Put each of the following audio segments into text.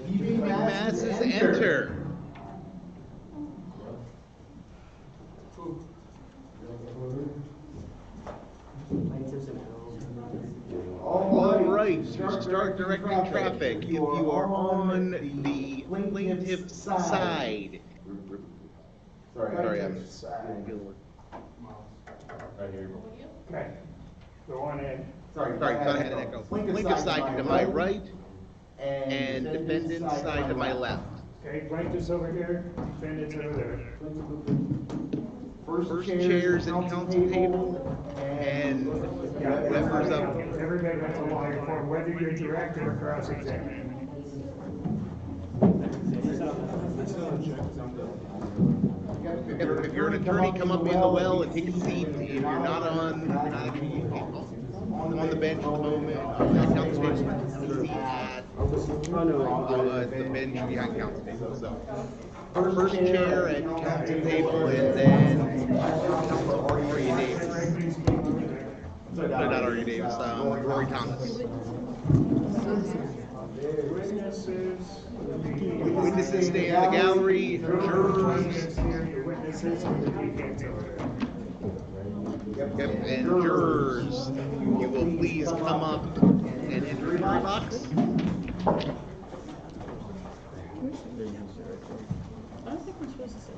Keeping masses enter. All right, start directing traffic. If you are on the plaintiff's side. Sorry, I'm right here. Okay. Go on in. Sorry, go ahead and echo. Plaintiff's side to my right, and defendant's side to my left. Okay, plaintiff's over here, defendant's over there. First chairs and council table, and members of. Everybody has a lawyer for whether you're directed or cross-examined. If you're an attorney, come up in the well and take a seat. If you're not on the bench at the moment, council table, seat at the bench behind council table. So first chair at council table, and then council Arya Davis. No, not Arya Davis. Rory Thomas. Witnesses stay in the gallery. Jurors. Yep, and jurors, you will please come up and enter the jury box. I don't think we're supposed to say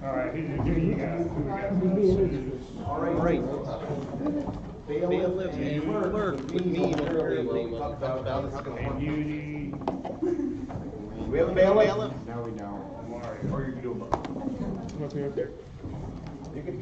All right, who you got? All right. Bailiff and clerk with me. And Beauty. We have a bailiff? No, we don't. Or you can do both. Okay. You can.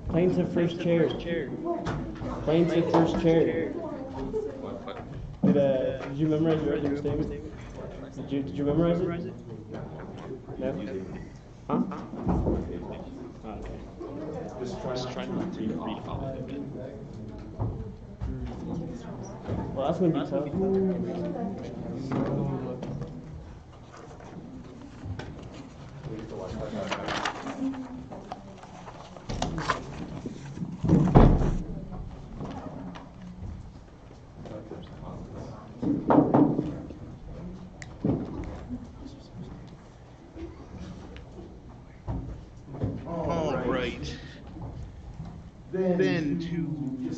Plaintiff first chair. Plaintiff first chair. Did you memorize your opening statement? Did you memorize it? No? Huh? Oh, okay. Just try not to read off of it. Well, that's gonna be tough. Then to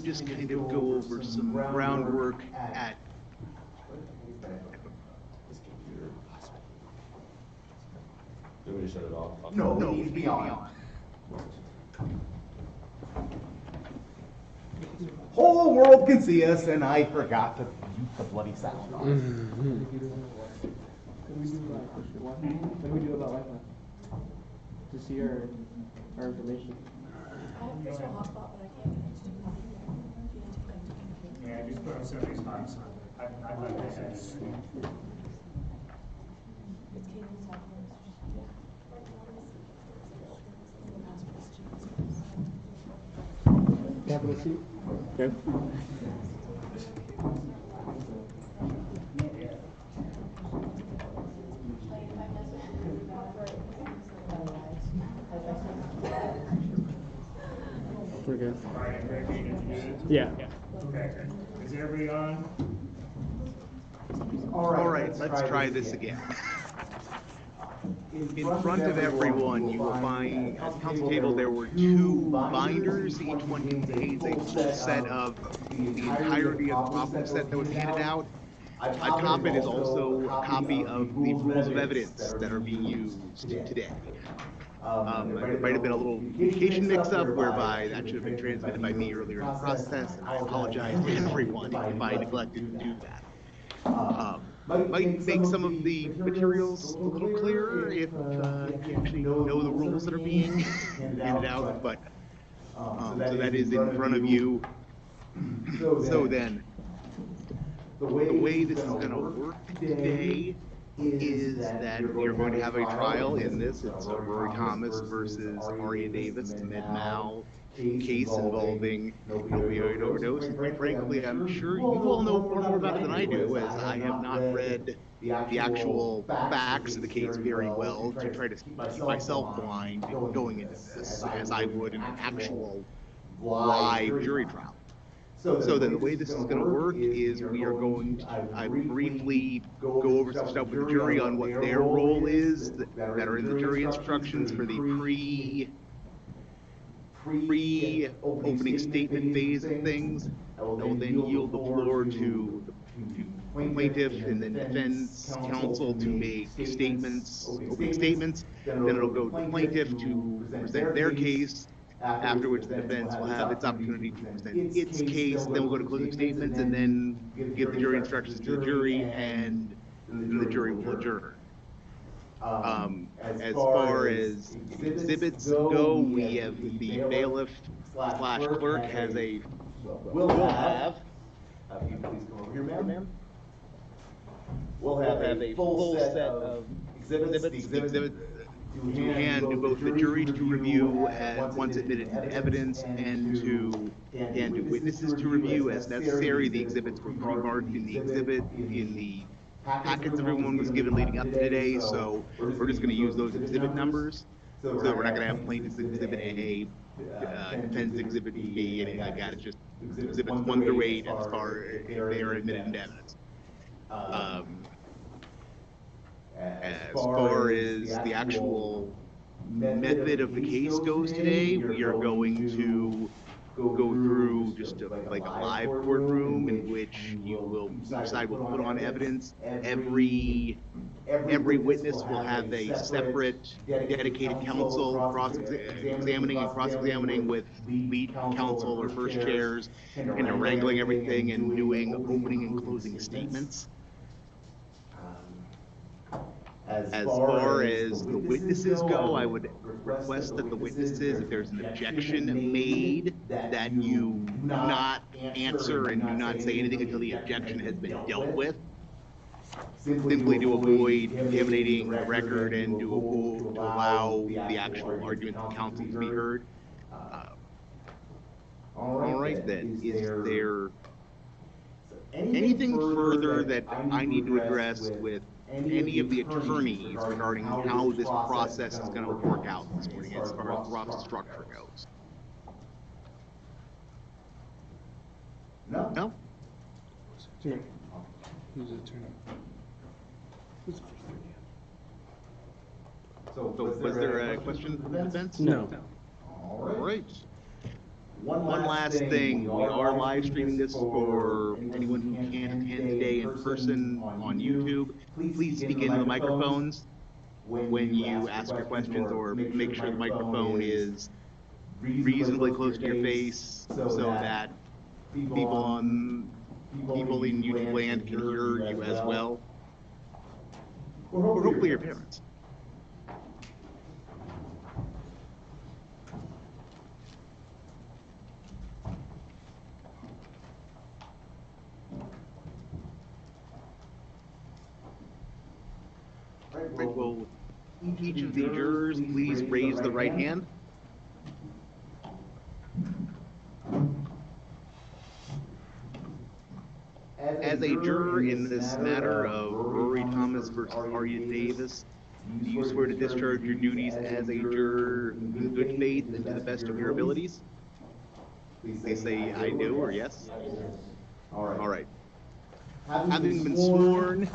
just kind of go over some groundwork at. Do we shut it off? No, it needs to be on. Whole world can see us, and I forgot to mute the bloody sound on. What do we do about Wi-Fi? To see our information. I have personal hotspot, but I can't connect to Yeah, just put on somebody's hots. I'd like to have It's Katie's hotspot. Have a seat. Okay. We're good. All right, ready to do it? Yeah. Okay. Is everybody on? All right, let's try this again. In front of everyone, you will find at the council table there were 2 binders. Each one contains a full set of the entirety of the problem set that was handed out. Atop it is also a copy of the rules of evidence that are being used today. There might have been a little communication mix-up whereby that should have been transmitted by me earlier in the process, and I apologize to everyone if I neglected to do that. Might make some of the materials a little clearer if you actually know the rules that are being handed out, but so that is in front of you. So then, the way this is going to work today is that we are going to have a trial in this. It's Rory Thomas versus Arya Davis, a med-mal case involving an opioid overdose. And quite frankly, I'm sure you all know far more about it than I do, as I have not read the actual facts of the case very well to try to keep myself blind going into this, as I would in an actual live jury trial. So then the way this is going to work is we are going to briefly go over some stuff with the jury on what their role is that are in the jury instructions for the pre-opening statement phase of things. I will then yield the floor to the plaintiff and then defense counsel to make statements, opening statements. Then it'll go to the plaintiff to present their case, after which the defense will have its opportunity to present its case. Then we'll go to closing statements and then give the jury instructions to the jury, and then the jury will adjourn. As far as exhibits go, we have the bailiff / clerk has a, will have, if you please come over here, ma'am. We'll have a full set of exhibits. The exhibit to hand to both the jury to review once admitted into evidence, and to witnesses to review as necessary. The exhibits were pre-marked in the exhibit in the packets everyone was given leading up to today, so we're just going to use those exhibit numbers. So we're not going to have plaintiff's exhibit A, defense exhibit B, anything like that. It's just exhibits 1 through 8 as far as they are admitted into evidence. As far as the actual method of the case goes today, we are going to go through just like a live courtroom in which each side will put on evidence. Every witness will have a separate dedicated counsel examining and cross-examining with lead counsel or first chairs, and wrangling everything and doing opening and closing statements. As far as the witnesses go, I would request that the witnesses, if there's an objection made, that you do not answer and do not say anything until the objection has been dealt with. Simply to avoid contaminating the record and to allow the actual arguments of counsel to be heard. All right then, is there anything further that I need to address with any of the attorneys regarding how this process is going to work out this morning as far as rough structure goes? No? Who's the attorney? So was there a question from the defense? No. All right. One last thing, we are live streaming this for anyone who can't attend today in person on YouTube. Please speak into the microphones when you ask your questions, or make sure the microphone is reasonably close to your face so that people in YouTube land can hear you as well. Or hopefully your parents. Right, will each of the jurors please raise the right hand? As a juror in this matter of Rory Thomas versus Arya Davis, do you swear to discharge your duties as a juror in good faith and to the best of your abilities? Please say I do or yes. All right. Having been sworn,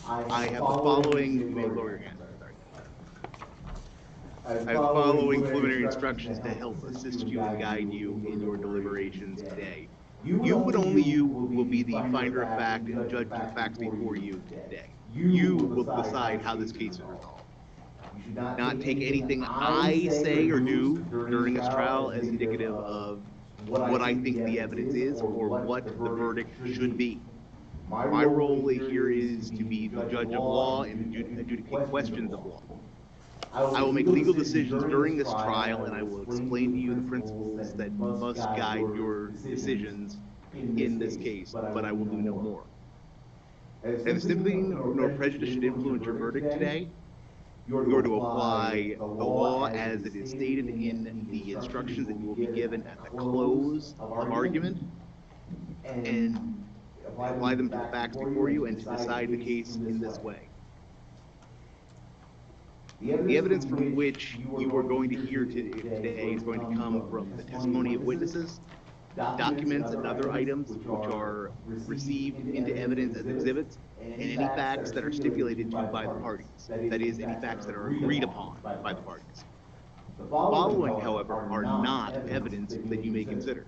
I have the following, you may lower your hand, sorry. I have the following preliminary instructions to help assist you and guide you in your deliberations today. You will be the finder of fact and judge the facts before you today. You will decide how this case is resolved. You should not take anything I say or do during this trial as indicative of what I think the evidence is or what the verdict should be. My role here is to be the judge of law and adjudicate questions of law. I will make legal decisions during this trial, and I will explain to you the principles that must guide your decisions in this case, but I will do no more. And simply nor prejudice should influence your verdict today. You're to apply the law as it is stated in the instructions that you will be given at the close of argument, and apply them to the facts before you, and to decide the case in this way. The evidence from which you are going to hear today is going to come from the testimony of witnesses, documents and other items which are received into evidence as exhibits, and any facts that are stipulated to by the parties. That is, any facts that are agreed upon by the parties. The following, however, are not evidence that you may consider: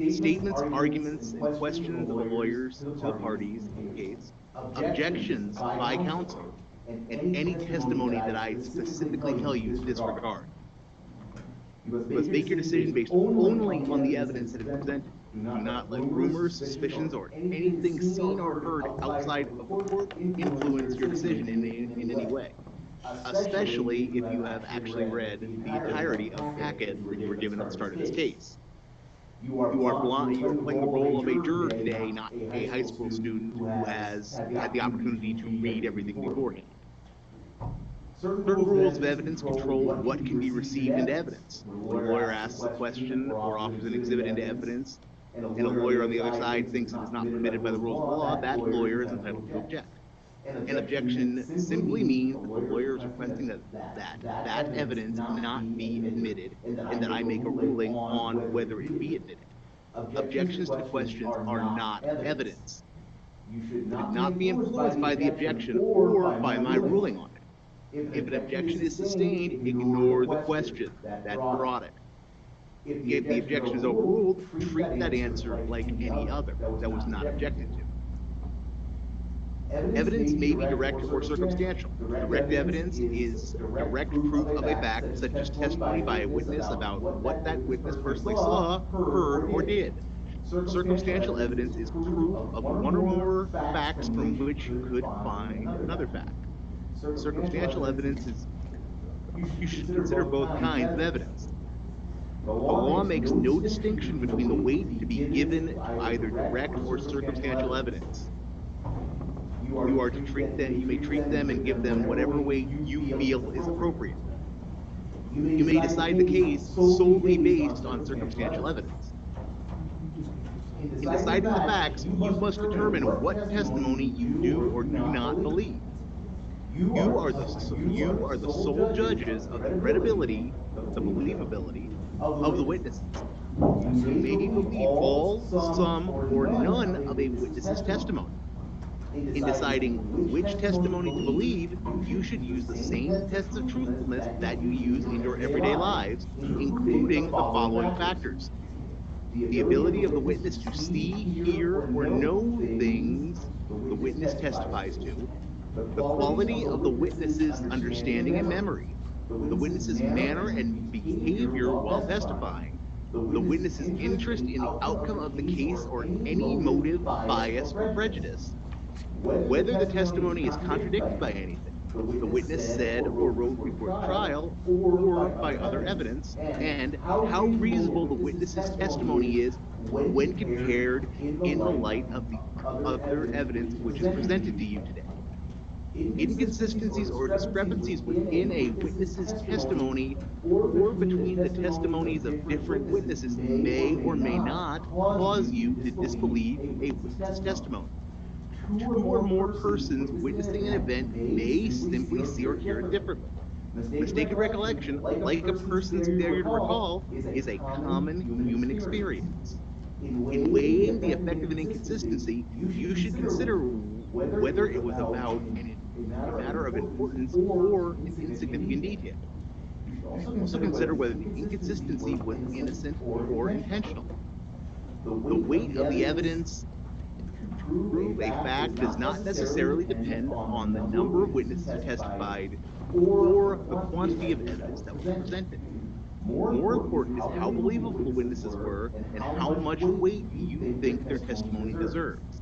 statements, arguments, and questions of the lawyers to the parties in the case, objections by counsel, and any testimony that I specifically tell you to disregard. You must make your decision based only on the evidence that is presented. Do not let rumors, suspicions, or anything seen or heard outside of the court influence your decision in any way, especially if you have actually read the entirety of the packet that you were given at the start of this case. You are playing the role of a juror today, not a high school student who has had the opportunity to read everything beforehand. Certain rules of evidence control what can be received into evidence. When a lawyer asks a question or offers an exhibit into evidence, and a lawyer on the other side thinks it is not permitted by the rules of law, that lawyer is entitled to object. An objection simply means that the lawyer is requesting that evidence not be admitted, and that I make a ruling on whether it be admitted. Objections to questions are not evidence. You should not be influenced by the objection or by my ruling on it. If an objection is sustained, ignore the question that brought it. If the objection is overruled, treat that answer like any other that was not objected to. Evidence may be direct or circumstantial. Direct evidence is direct proof of a fact, such as testimony by a witness about what that witness personally saw, heard, or did. Circumstantial evidence is proof of one or more facts from which you could find another fact. Circumstantial evidence is, you should consider both kinds of evidence. The law makes no distinction between the weight to be given to either direct or circumstantial evidence. You are to treat them, you may treat them and give them whatever weight you feel is appropriate. You may decide the case solely based on circumstantial evidence. In deciding the facts, you must determine what testimony you do or do not believe. You are the sole judges of the credibility, the believability of the witnesses. You may believe all, some, or none of a witness's testimony. In deciding which testimony to believe, you should use the same tests of truthfulness that you use in your everyday lives, including the following factors: the ability of the witness to see, hear, or know things the witness testifies to, the quality of the witness's understanding and memory, the witness's manner and behavior while testifying, the witness's interest in the outcome of the case or any motive, bias, or prejudice, whether the testimony is contradicted by anything the witness said or wrote before the trial or by other evidence, and how reasonable the witness's testimony is when compared in the light of the other evidence which is presented to you today. Inconsistencies or discrepancies within a witness's testimony or between the testimonies of different witnesses may or may not cause you to disbelieve a witness's testimony. Two or more persons witnessing an event may simply see or hear it differently. Mistaken recollection, like a person's failure to recall, is a common human experience. In weighing the effect of an inconsistency, you should consider whether it was about a matter of importance or an insignificant detail. You should also consider whether the inconsistency was innocent or intentional. The weight of the evidence to prove a fact does not necessarily depend on the number of witnesses who testified or the quantity of evidence that was presented. More important is how believable the witnesses were and how much weight you think their testimony deserves.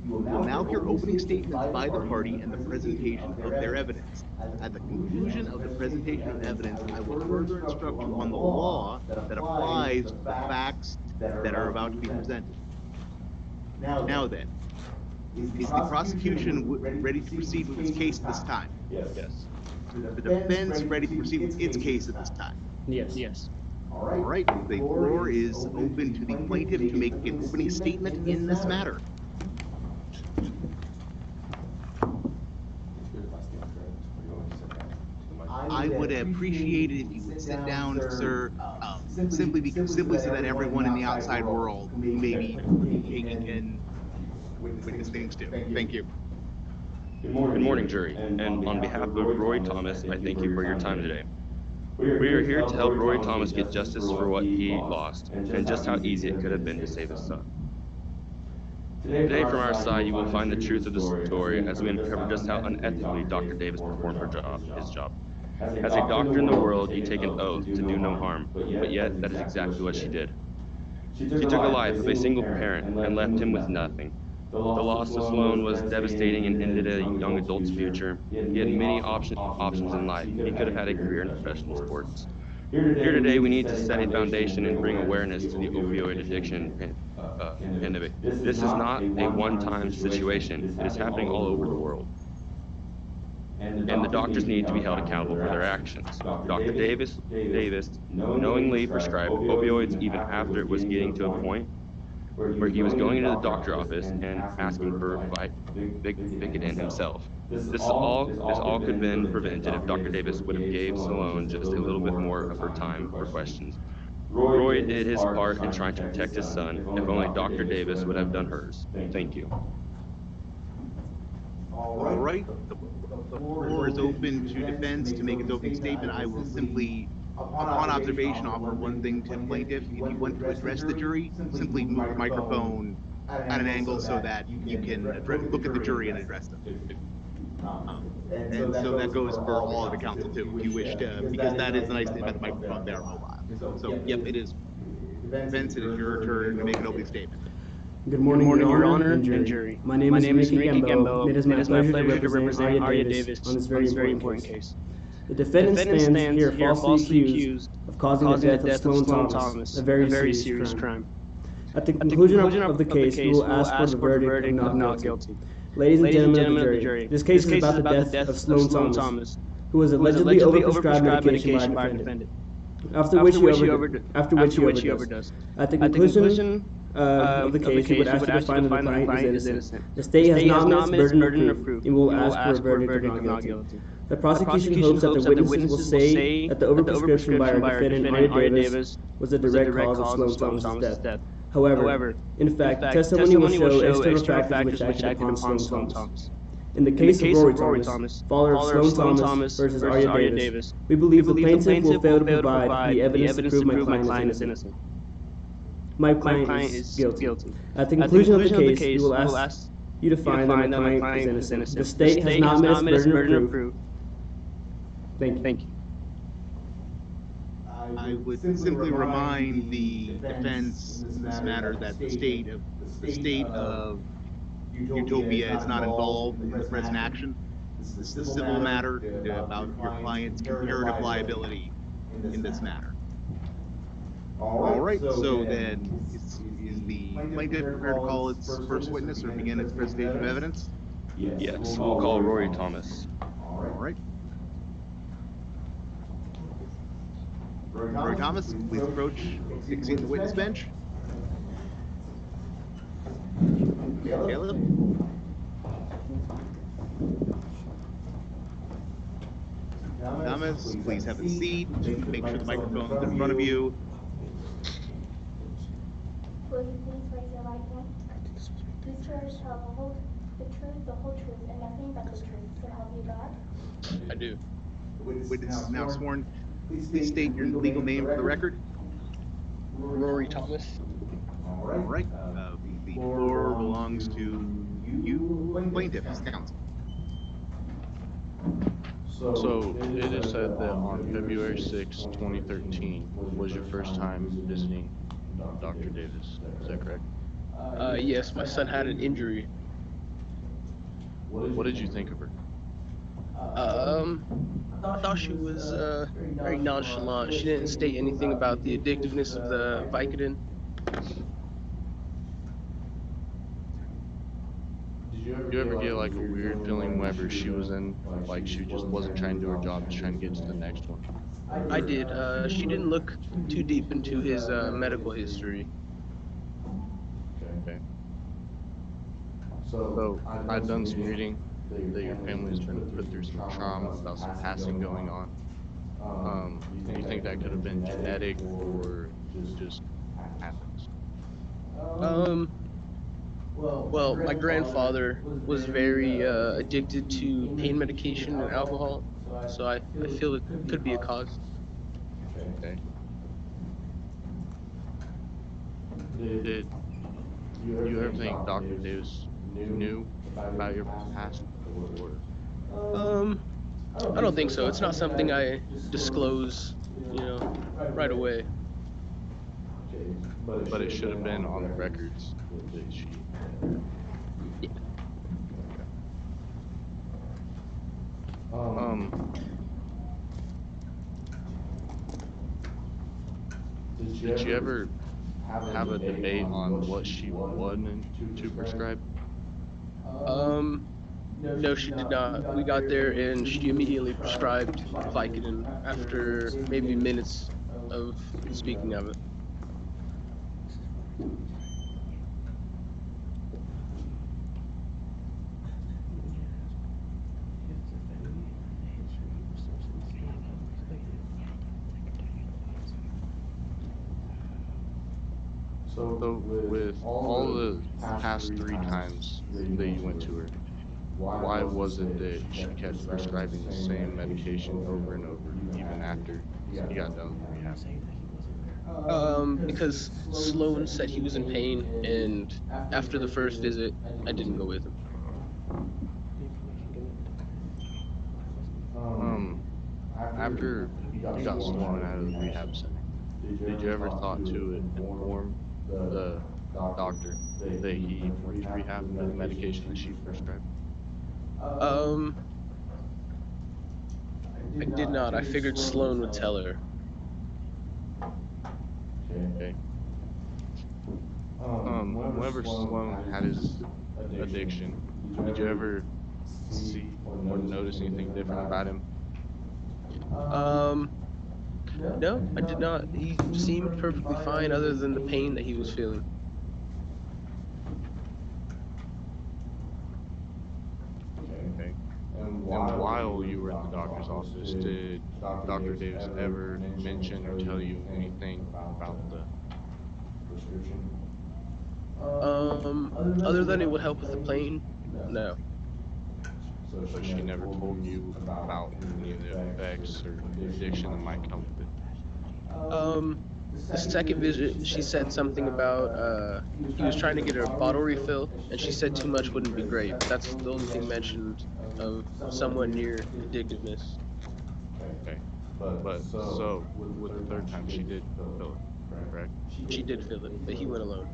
You will now hear opening statements by the party and the presentation of their evidence. At the conclusion of the presentation of evidence, I will further instruct you on the law that applies to the facts that are about to be presented. Now then, is the prosecution ready to proceed with its case at this time? Yes. The defense ready to proceed with its case at this time? Yes. All right, the floor is open to the plaintiff to make an opening statement in this matter. I would appreciate it if you would sit down, sir, simply so that everyone in the outside world who may be taking in witness things too. Thank you. Good morning, jury. And on behalf of Rory Thomas, I thank you for your time today. We are here to help Rory Thomas get justice for what he lost, and just how easy it could have been to save his son. Today, from our side, you will find the truth of the story as we uncover just how unethically Dr. Davis performed his job. As a doctor in the world, you take an oath to do no harm, but yet that is exactly what she did. She took the life of a single parent and left him with nothing. The loss of Sloan was devastating and ended a young adult's future. He had many options in life. He could have had a career in professional sports. Here today, we need to set a foundation and bring awareness to the opioid addiction pandemic. This is not a one-time situation. It is happening all over the world. And the doctors need to be held accountable for their actions. Dr. Davis knowingly prescribed opioids even after it was getting to a point where he was going into the doctor's office and asking for Vicodin himself. This all could have been prevented if Dr. Davis would have gave Sloan just a little bit more of her time for questions. Roy did his part in trying to protect his son. If only Dr. Davis would have done hers. Thank you. All right, the floor is open to defense to make its opening statement. I will simply, upon observation, offer one thing to plaintiff. If you want to address the jury, simply move the microphone at an angle so that you can look at the jury and address them. And so that goes for all of the counsel too, if you wish to, because that is the nice thing about the microphone, they are mobile. So, yep, it is. Defense, it is your turn to make an opening statement. Good morning, Your Honor and jury. My name is Enrique Gembo. It is my pleasure to represent Arya Davis on this very important case. The defendant stands here falsely accused of causing the death of Sloan Thomas, a very serious crime. At the conclusion of the case, we will ask for the verdict of not guilty. Ladies and gentlemen of the jury, this case is about the death of Sloan Thomas, who was allegedly overprescribed medication by a defendant, after which he overdosed. At the conclusion of the case, we would ask you to find that the client is innocent. The state has not met its burden of proof, and will ask for a verdict of not guilty. The prosecution hopes that the witnesses will say that the overprescription by our defendant, Arya Davis, was the direct cause of Sloan Thomas' death. However, in fact, testimony will show external factors which acted upon Sloan Thomas. In the case of Rory Thomas, father of Sloan Thomas versus Arya Davis, we believe the plaintiff will fail to provide the evidence to prove my client is innocent. My client is guilty. At the conclusion of the case, we will ask you to find that my client is innocent. The state has not met its burden of proof. Thank you. I would simply remind the defense in this matter that the state of Utopia is not involved in the present action. This is a civil matter about your client's comparative liability in this matter. All right, so then is the plaintiff prepared to call its first witness or begin its presentation of evidence? Yes, we'll call Rory Thomas. All right. Rory Thomas, please approach, exit the witness bench. Caleb. Thomas, please have a seat. Make sure the microphone is in front of you. Will you please raise your right hand? You swear to tell the truth, the whole truth, and nothing but the truth, so help you God? I do. Witness is now sworn. Please state your legal name for the record. Rory Thomas. All All right. The floor belongs to you, plaintiff's counsel. So it is said that on February 6, 2013 was your first time visiting Dr. Davis. Is that correct? Yes, my son had an injury. What did you think of her? I thought she was very nonchalant. She didn't state anything about the addictiveness of the Vicodin. Did you ever get like a weird feeling whenever she was in, like she just wasn't trying to do her job, just trying to get to the next one? I did. She didn't look too deep into his medical history. Okay. So I've done some reading that your family has been put through some trauma, about some passing going on. Do you think that could have been genetic or just happens? Well, my grandfather was very addicted to pain medication and alcohol, so I feel it could be a cause. Okay. Did you ever think Dr. Davis knew about your past? Or I don't think so. It's not something I disclose, right away. But it should have been on the records that she. Yeah. Did you ever have a debate on what she wanted to prescribe? No, she did not. We got there and she immediately prescribed Vicodin after maybe minutes of speaking of it. So with all the past 3 times that you went to her, why was it that she kept prescribing the same medication over and over, even after he got done with rehab? Because Sloan said he was in pain, and after the first visit, I didn't go with him. After you got Sloan out of the rehab center, did you ever thought to inform the doctor that he went to rehab and the medication that she prescribed? I did not. I figured Sloan would tell her. Okay. Whenever Sloan had his addiction, did you ever see or notice anything different about him? No, I did not. He seemed perfectly fine other than the pain that he was feeling. Okay. And while you were in the doctor's office, did Dr. Davis ever mention or tell you anything about the prescription? Other than it would help with the pain, no. So she never told you about any of the effects or addiction that might come with it? The second visit, she said something about he was trying to get her a bottle refill, and she said too much wouldn't be great. That's the only thing mentioned of somewhat near addictiveness. Okay. But so with the third time, she did fill it, correct? She did fill it, but he went alone.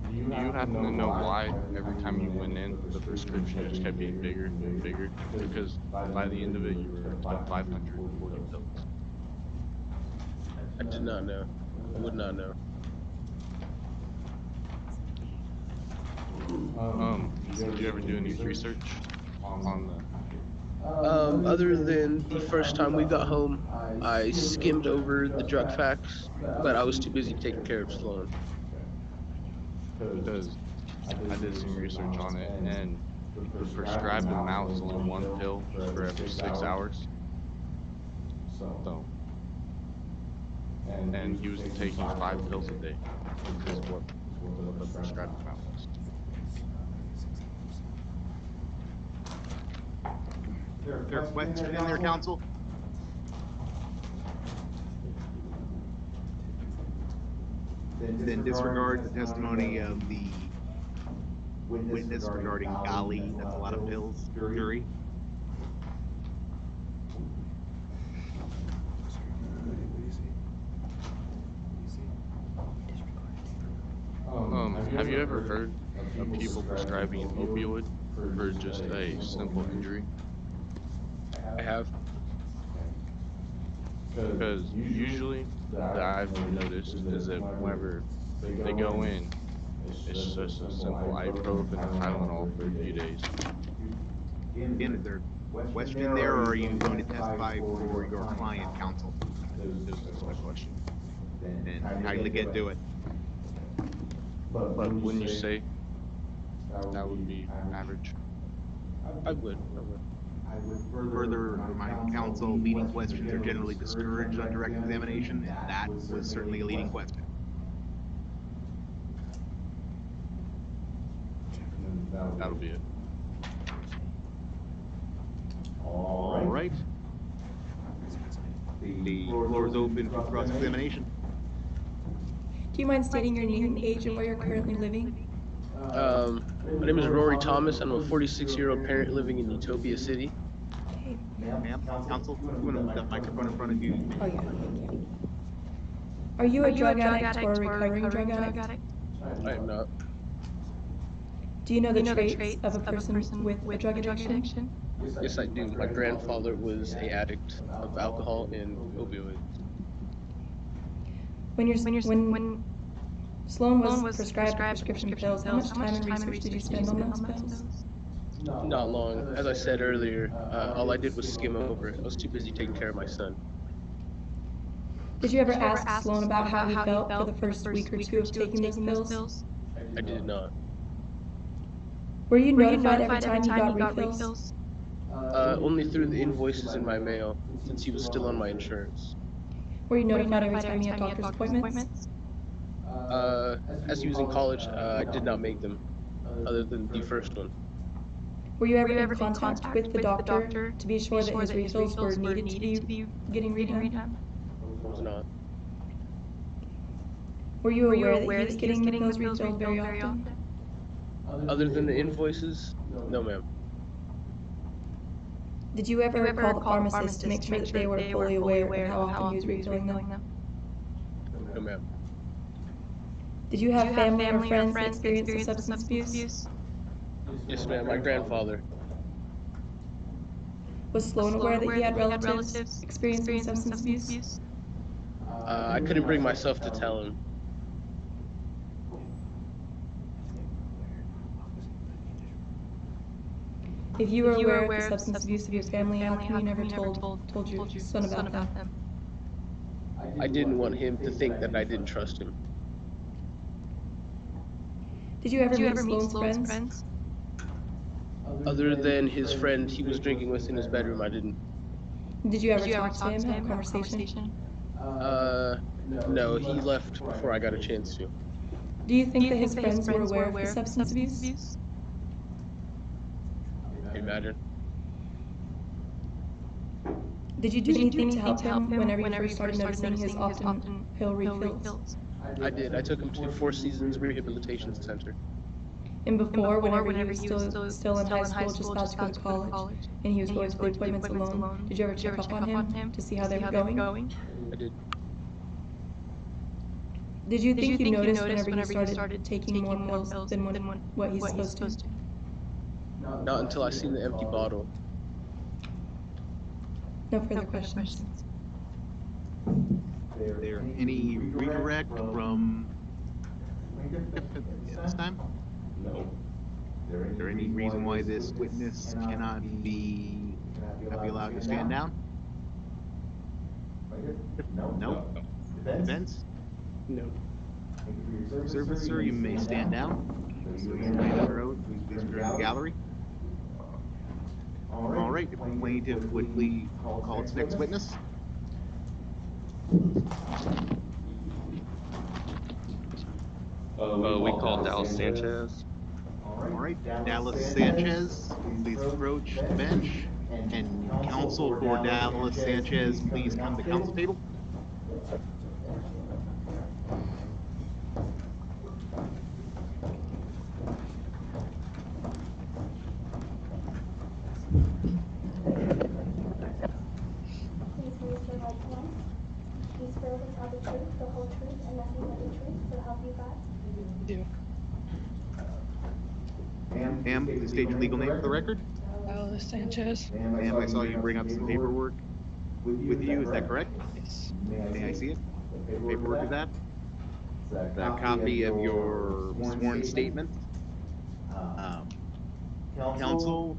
Do you happen to know why every time you went in, the prescription just kept getting bigger and bigger? Because by the end of it, you were up to 540 pills. I did not know. I would not know. Did you ever do any research on the? Other than the first time we got home, I skimmed over the drug facts, but I was too busy taking care of Sloan. Because I did some research on it, and the prescribed amount is only 1 pill for every 6 hours. So, and he was taking 5 pills a day, is what the prescribed amount was. There are questions in there, counsel? then disregard the testimony of the witness regarding golly, that's a lot of pills, jury. Have you ever heard of people prescribing an opioid for just a simple injury? I have. Because usually that I've noticed is that whenever they go in, it's just a simple ibuprofen and Tylenol for a few days. Again, is there a question there, or are you going to testify for your client, counsel? That's my question. And how you get to it? But wouldn't you say that would be average? I would. Further remind counsel, leading questions are generally discouraged on direct examination, and that was certainly a leading question. That'll be it. All right. The floor is open for cross-examination. Do you mind stating your name, age, and where you're currently living? My name is Rory Thomas. I'm a 46-year-old parent living in Utopia City. Okay. Ma'am, counsel, you want to put that microphone in front of you? Oh, yeah, thank you. Are you a drug addict or a recovering drug addict? I am not. Do you know the traits of a person with a drug addiction? Yes, I do. My grandfather was an addict of alcohol and opioids. When Sloan was prescribed prescription pills, how much time and research did you spend on those pills? Not long. As I said earlier, all I did was skim over it. I was too busy taking care of my son. Did you ever ask Sloan about how he felt for the first week or two of taking those pills? I did not. Were you notified every time he got refills? Only through the invoices in my mail, since he was still on my insurance. Were you notified every time he had doctor's appointments? As he was in college, I did not make them, other than the first one. Were you ever in contact with the doctor to be sure that his refills were needed to be getting redone? I was not. Were you aware that he was getting the pills refilled very often? Other than the invoices, no, ma'am. Did you ever call the pharmacist to make sure that they were fully aware of how often he was refilling them? No, ma'am. Did you have family or friends that experienced substance abuse? Yes, ma'am. My grandfather. Was Sloan aware that he had relatives experiencing substance abuse? I couldn't bring myself to tell him. If you were aware of the substance abuse of your family, how come you never told your son about them? I didn't want him to think that I didn't trust him. Did you ever meet Sloan's friends? Other than his friend he was drinking with in his bedroom, I didn't. Did you ever talk to him, have a conversation? No, he left before I got a chance to. Do you think that his friends were aware of his substance abuse? Imagine. Did you do anything to help him whenever you first started noticing his often pill refills? I did. I took him to Four Seasons Rehabilitation Center. And before, whenever he was still in high school, just about to go to college, and he was going to the appointments alone, did you ever check up on him to see how they were going? I did. Did you think you noticed whenever he started taking more pills than what he's supposed to? Not until I seen the empty bottle. No further questions. Is there any redirect from this time? No. Is there any reason why this witness cannot be allowed to stand down? No. Defense? No. Service, sir, you may stand down. Please clear the gallery. All right, the plaintiff would please call its next witness. We call Dallas Sanchez. All right, Dallas Sanchez, please approach the bench. And counsel for Dallas Sanchez, please come to the counsel table. Please raise your right hand. Do you swear to tell the truth, the whole truth, and nothing but the truth, so help you God? Do. Ma'am, please state your legal name for the record. Alice Sanchez. Ma'am, I saw you bring up some paperwork with you, is that correct? Yes. May I see it? What paperwork is that? The copy of your sworn statement? Counsel,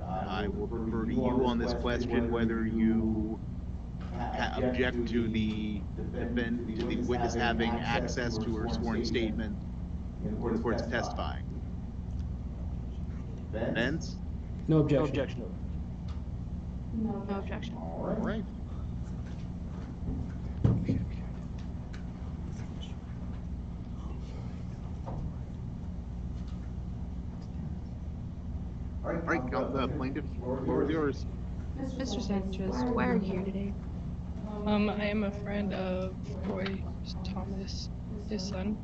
I will defer to you on this question whether you object to the witness having access to her sworn statement in the course of testifying. Defense? No objection. No objection. All right. All right, plaintiff, floor is yours. Mr. Sanchez, why are you here today? I am a friend of Rory Thomas, his son.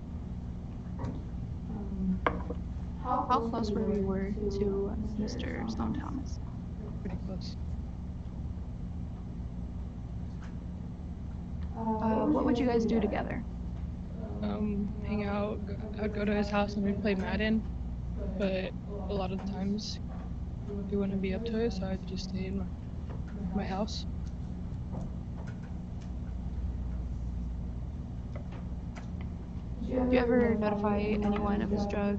How close were you to Mr. Sloan Thomas? Pretty close. What would you guys do together? Hang out. I'd go to his house and we'd play Madden, but a lot of the times he wouldn't be up to it, so I'd just stay in my house. Do you ever notify anyone of his drug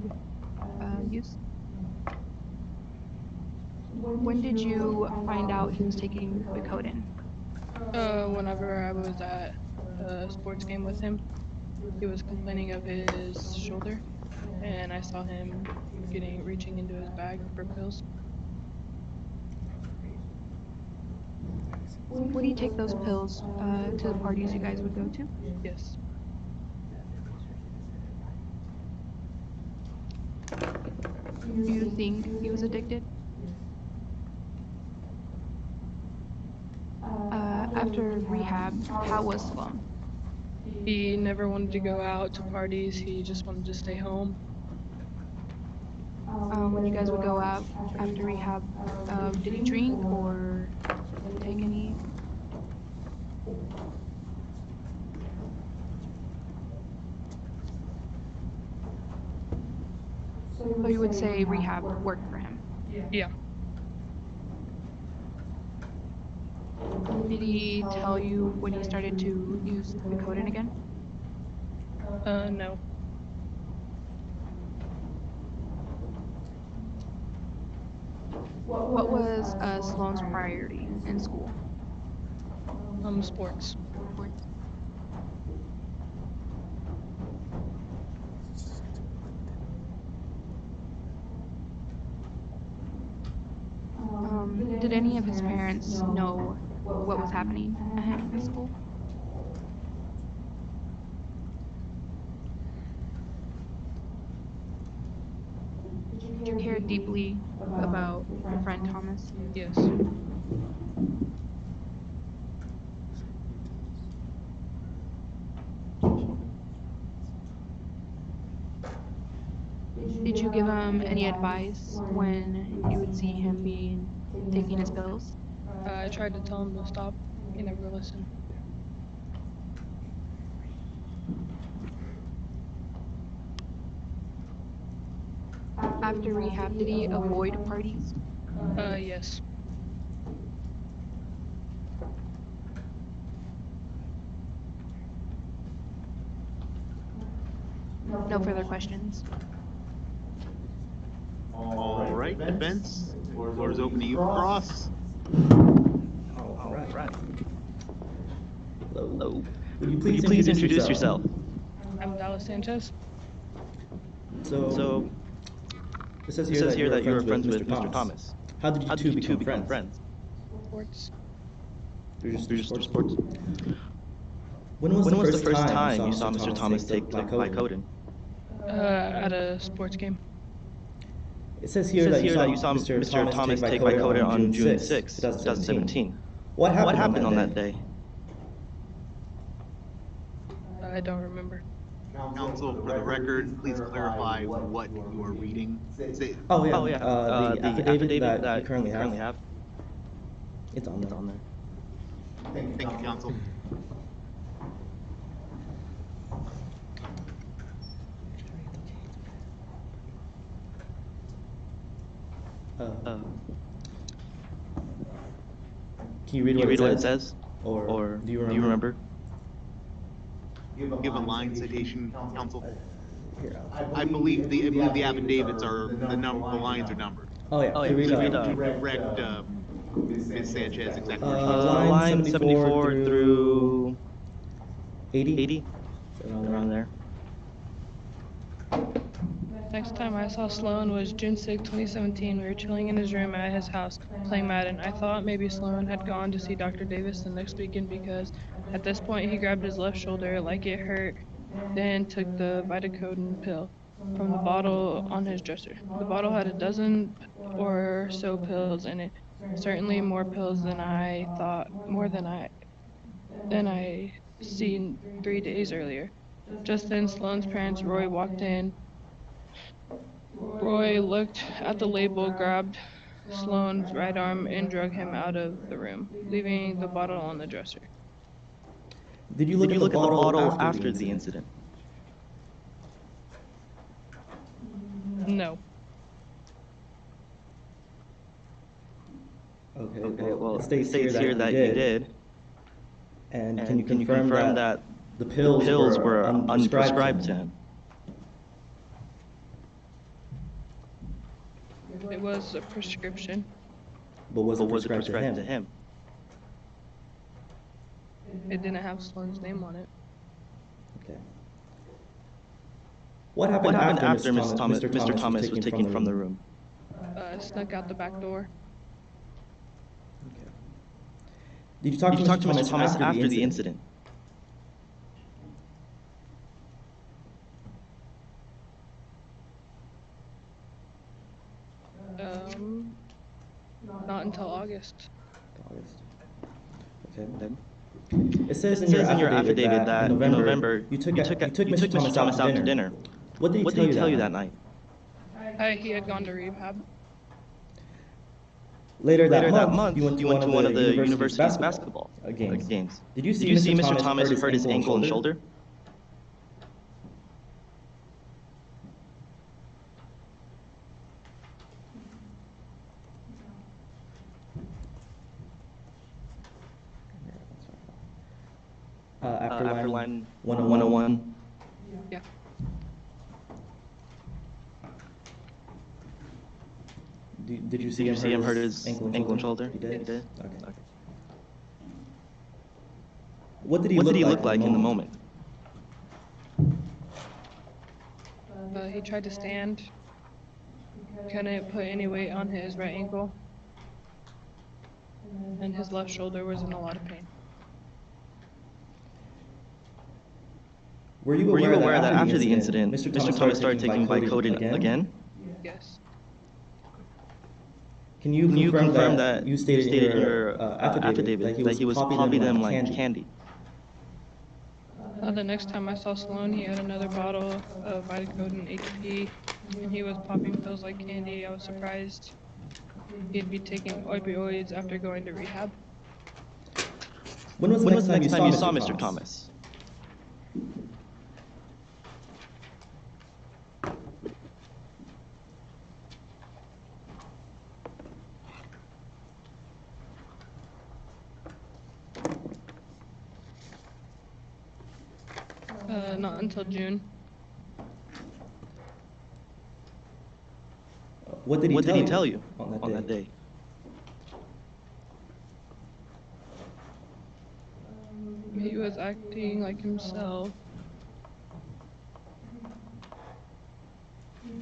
use? When did you find out he was taking the codeine? Whenever I was at a sports game with him, he was complaining of his shoulder, and I saw him reaching into his bag for pills. Would he take those pills to the parties you guys would go to? Yes. Do you think he was addicted? After rehab, how was Sloan? He never wanted to go out to parties, he just wanted to stay home. When you guys would go out after rehab, did he drink or take any? So you would say rehab worked for him? Yeah. Did he tell you when he started to use the codeine again? No. What was Sloan's priority in school? Sports. Did any of his parents know what was happening at him in school? Did you care deeply about your friend Thomas? Yes. Did you give him any advice when you would see him taking his pills? I tried to tell him to stop. He never listened. After rehab, did he avoid parties? Yes. No further questions. All right, defense, floor is open to you for cross. All right. Hello. Would you Would you please introduce yourself? I'm Alice Sanchez. So, it says here that you were friends with Mr. Thomas. How did you two become friends? Sports. Through just Sports. When was the first time you saw Mr. Thomas take codeine? At a sports game. It says here that you saw Mr. Thomas take codeine on June 6, 2017. What happened on that day? I don't remember. Counsel, for the record, please clarify what you are reading. Oh yeah. Oh yeah. The affidavit that you currently currently have. have. It's on It's there. on there. Thank you, counsel. Can you read Can you read what what it it says? says? Or Do you remember? Give a line citation, counsel. Here, I believe the affidavits are the lines are numbered. Oh yeah. Oh Can yeah. you read, Can you read, Direct Ms. Sanchez exactly where she line 74 through 80? 80, around there. Next time I saw Sloan was June 6, 2017. We were chilling in his room at his house, playing Madden. I thought maybe Sloan had gone to see Dr. Davis the next weekend because at this point he grabbed his left shoulder like it hurt, then took the Vitacodin pill from the bottle on his dresser. The bottle had a dozen or so pills in it, certainly more pills than I seen 3 days earlier. Just then Sloan's parents, Roy, walked in. Roy looked at the label, grabbed Sloan's right arm, and drug him out of the room, leaving the bottle on the dresser. Did you Did look you at look the at the bottle bottle after the incident? No. Okay, well, it States states here that you did. And can you confirm that the pills were unprescribed to him? It was a prescription. But was it Was it prescribed to prescribed him? It didn't have Sloan's name on it. Okay. What happened after Mr. Thomas was taken from the room? Snuck out the back door. Okay. Did you talk to Mr. Thomas after the incident? Not until August. Okay. It says in your affidavit that in November you took Mr. Thomas out to dinner. What did he tell you that night? He had gone to rehab. Later that month, you went to one of the university's basketball games. Did you see Mr. Thomas hurt his ankle and shoulder? After line 101. Yeah. Did you see him hurt his ankle and shoulder? You did? Okay. What did he look like in the moment? He tried to stand. Couldn't put any weight on his right ankle. And his left shoulder was in a lot of pain. Were you aware that after the incident, Mr. Thomas started taking Vicodin again? Yes. Can you confirm that you stated in your affidavit that he was popping them like candy? The next time I saw Sloan, he had another bottle of Vitacodin HP, and he was popping pills like candy. I was surprised he'd be taking opioids after going to rehab. When was the next time you saw Mr. Thomas? Not until June. What did he tell you on that day? He was acting like himself.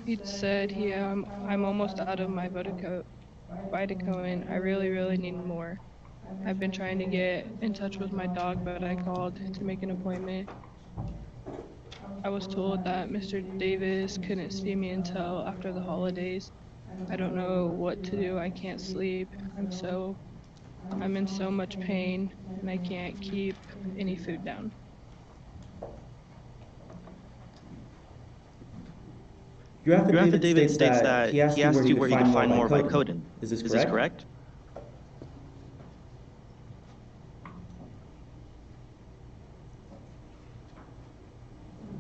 He said, I'm almost out of my Vitacodin. I really need more. I've been trying to get in touch with my dog, but I called to make an appointment. I was told that Mr. Davis couldn't see me until after the holidays. I don't know what to do. I can't sleep. I'm in so much pain, and I can't keep any food down. Your affidavit states that he asked you where he could find more Vicodin. Is this correct?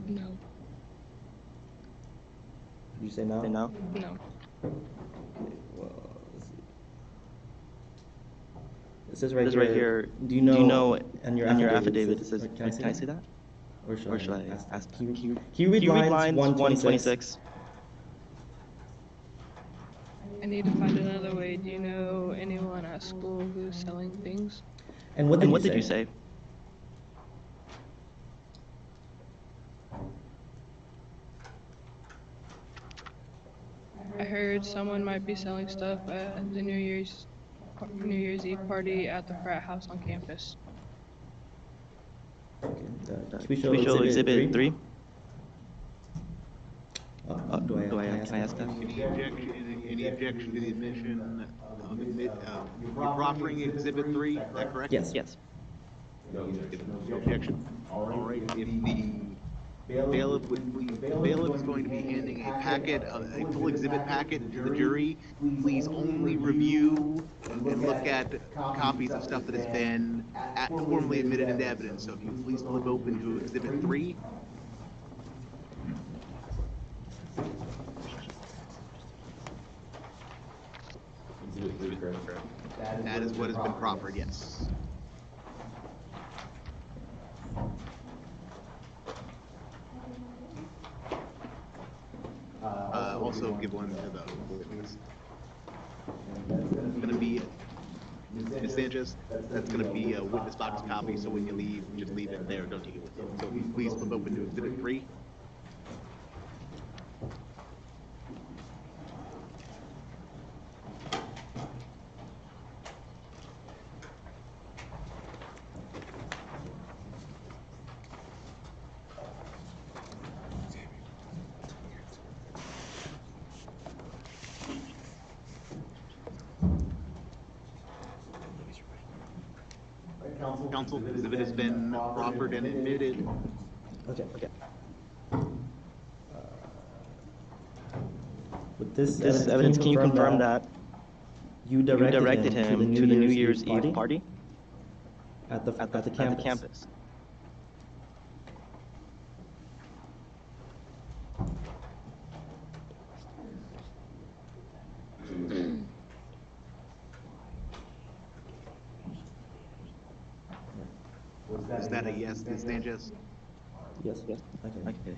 No. Did you say no? No. Well, let's see. It says right here. Do you know? And your affidavit it says. Can I say that? Or should I ask? Can you read lines 126? I need to find another way. Do you know anyone at school who's selling things? And what did you say? I heard someone might be selling stuff at the New Year's Eve party at the frat house on campus. Can we show exhibit 3? Can I ask that? Any objection to the admission? You're proffering exhibit 3, is that correct? Yes. No objection. All right, if the bailiff is going to be handing a packet, a full exhibit packet to the jury, please only review and look at copies of stuff that has been formally admitted into evidence. So if you please flip open to exhibit 3. That is what has been proffered, yes. Also give one to the witness. It's going to be, Ms. Sanchez, that's going to be a witness box copy, so when you leave, just leave it there, don't take it with you. So please flip open to exhibit 3. Counsel, the exhibit has been proffered and admitted. Okay. With this evidence, can you confirm that you directed him to the New Year's Eve party at the campus? Is that a yes, Ms. Sanchez? Yes. Okay.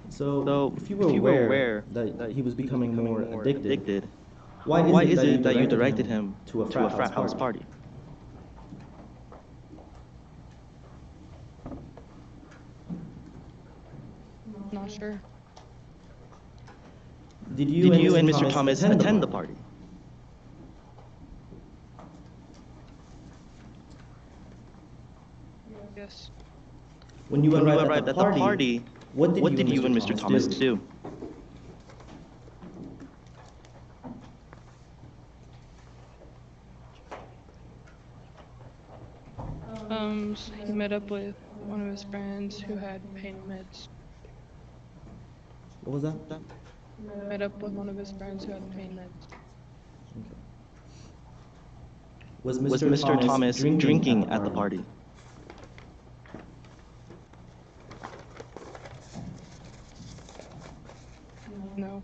So, if you were aware that he was becoming more addicted, why is it that you directed him to a frat house party? Not sure. Did you and Mr. Thomas attend the party? Yes. When you arrived at the party, what did you and Mr. Thomas do? He met up with one of his friends who had pain meds. What was that? Met up with one of his friends who had pain meds. Okay. Was Mr. Thomas drinking at the party? No.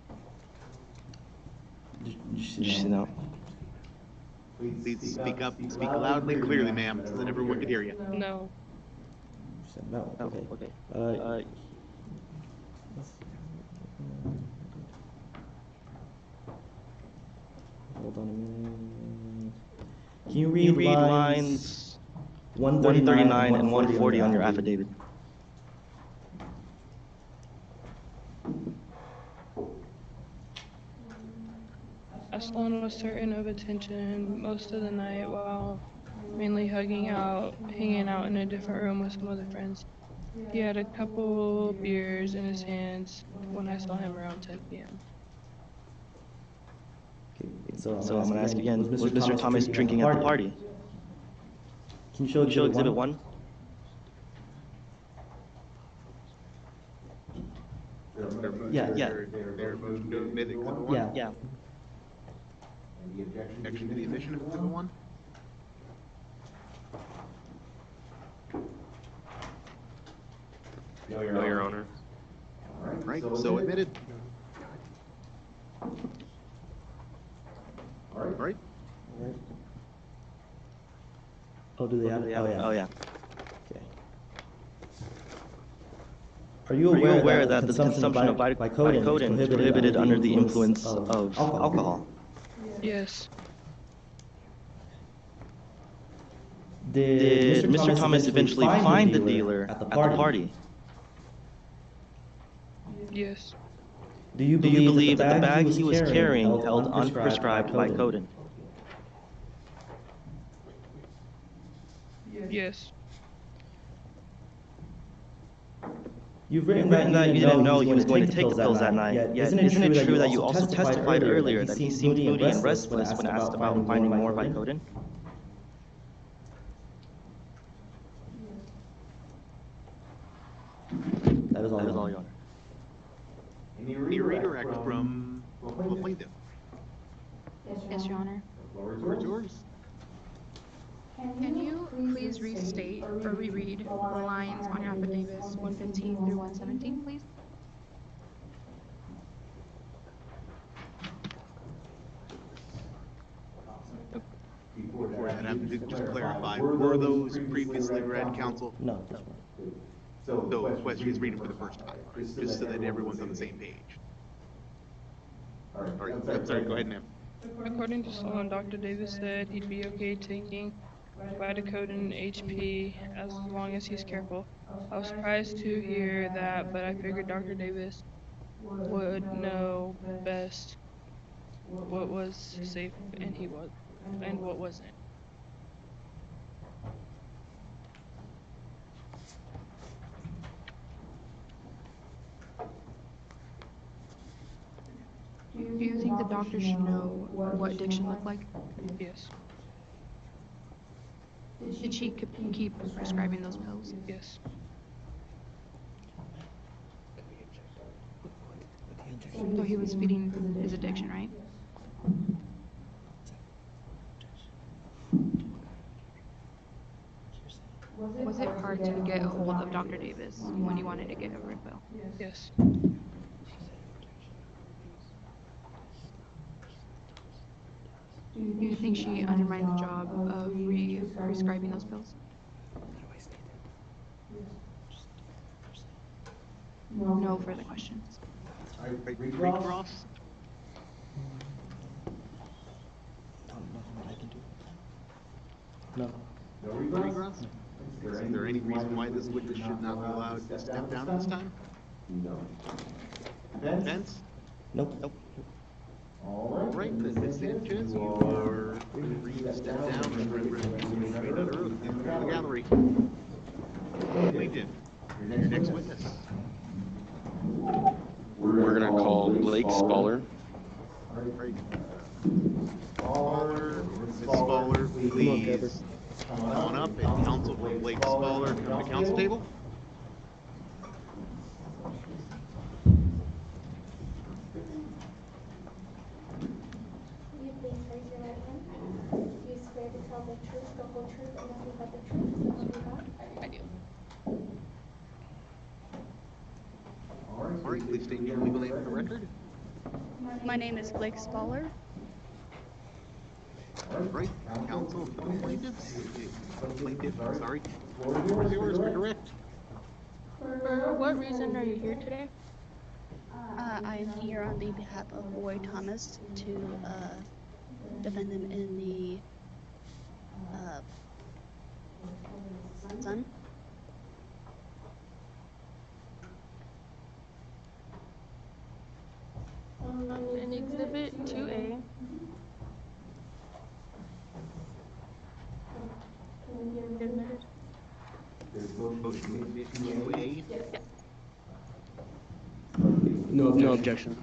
Did you say no? Please speak up, speak loudly and clearly, ma'am, so that everyone can hear you. No. You said no. Okay. Hold on a minute. Can you read lines 139 and 140 on your affidavit? Aslan was certain of attention most of the night while mainly hanging out in a different room with some other friends. He had a couple beers in his hands when I saw him around 10 p.m. So I'm gonna ask again, was Mr. Thomas drinking at the party? Can you show Exhibit 1? Yeah. They're moving to admit Exhibit 1? Yeah. And the objection to the admission of Exhibit 1? No, Your Honor. Right, so admitted. All right. Oh, do they have it? Oh, yeah. Okay. Are you aware that the consumption of Vicodin is prohibited under the influence of alcohol? Yes. Did Mr. Thomas eventually find the dealer at the party? Yes. Do you believe that the bag he was carrying held unprescribed Vicodin? Yes. You've written that you didn't know he was going to take the pills that night, yet isn't it true that you also testified earlier that he seemed moody and restless when asked about finding more Vicodin? That is all, Your Honor. Any redirect from the plaintiff? Yes, Your Honor. Floor is yours. Can you please restate or reread the lines on your affidavit 115 through 117, please? Before that, I have to just clarify, were those previously read, counsel? No. So the question is reading for the first time, just so that everyone's on the same page. All right, I'm sorry, go ahead, ma'am. According to someone, Dr. Davis said he'd be okay taking Vicodin HP as long as he's careful. I was surprised to hear that, but I figured Dr. Davis would know best what was safe and what wasn't. Do you think the doctor should know what addiction looked like? Yes. Did she keep prescribing those pills? Yes. So he was feeding his addiction, right? Was it hard to get a hold of Dr. Davis when you wanted to get a red pill? Yes. Do you think she undermined the job of prescribing those pills? No further questions. Recross? No. No recross? Is there any reason why this witness should not be allowed to step down this time? No. Defense? Nope. All right, then Ms. Sanchez, you are free to step down and read under oath in the gallery. Plaintiff, your next witness. We're gonna call Blake Spaller. All right. Ms. Spaller, please come on up and counsel for Blake Spaller from the counsel table. Will you please raise your right hand? Do you swear to tell the truth, the whole truth, and nothing but the truth, so help you God? I do. All right, please state your legal name for the record. My name is Blake Spaller. All right, counsel for the plaintiff, I'm sorry. Floor is yours for direct. For what reason are you here today? I am here on the behalf of Rory Thomas to defend him in the son. In Exhibit 2A, Motion made to A. No No objection.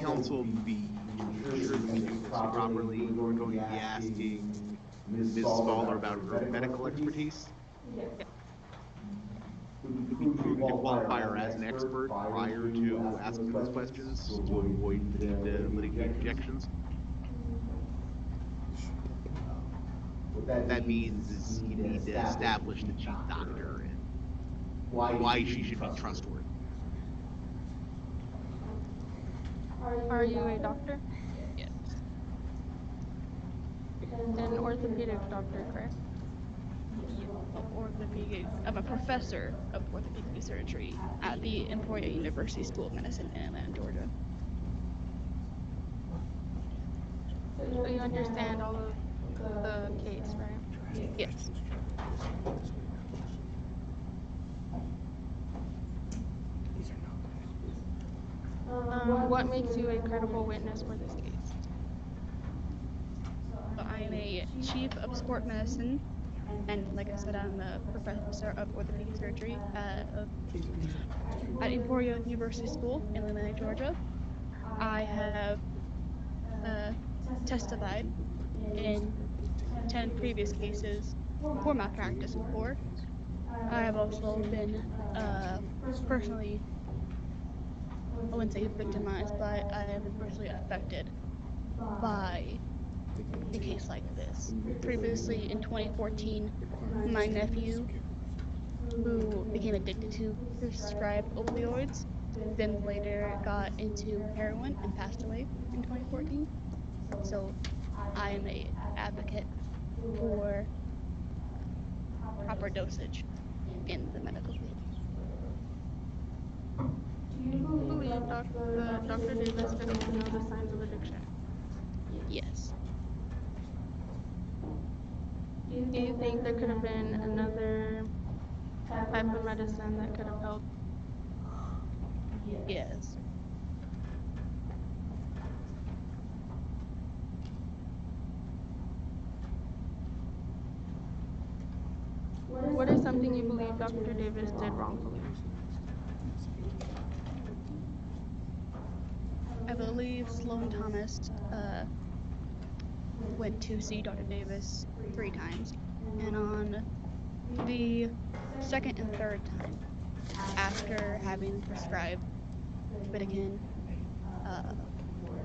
counsel be sure that we do this properly? We're going to be asking Ms. Fowler about her medical expertise. Would be prudent to qualify her as an expert prior to asking those questions to avoid the litigate objections. What that means is you need to establish that she's a doctor and why she should be trustworthy. Are you a doctor? Yes. An orthopedic doctor, correct? I'm a professor of orthopedic surgery at the Arya University School of Medicine in Atlanta, Georgia. So you understand all of the case, right? Yes. What makes you a credible witness for this case? So I am a chief of sport medicine, and like I said, I'm a professor of orthopedic surgery at Emporia University School in Atlanta, Georgia. I have testified in 10 previous cases for malpractice before. I have also been personally, I wouldn't say victimized, but I have been personally affected by a case like this. Previously, in 2014, my nephew, who became addicted to prescribed opioids, then later got into heroin and passed away in 2014. So I am an advocate for proper dosage in the medical field. Do you believe Dr. Davis could have known the signs of addiction? Yes. Do you think there could have been another type of medicine that could have helped? Yes. What is something you believe Dr. Davis did wrongfully? I believe Sloan Thomas went to see Dr. Davis 3 times, and on the second and third time, after having prescribed Vitican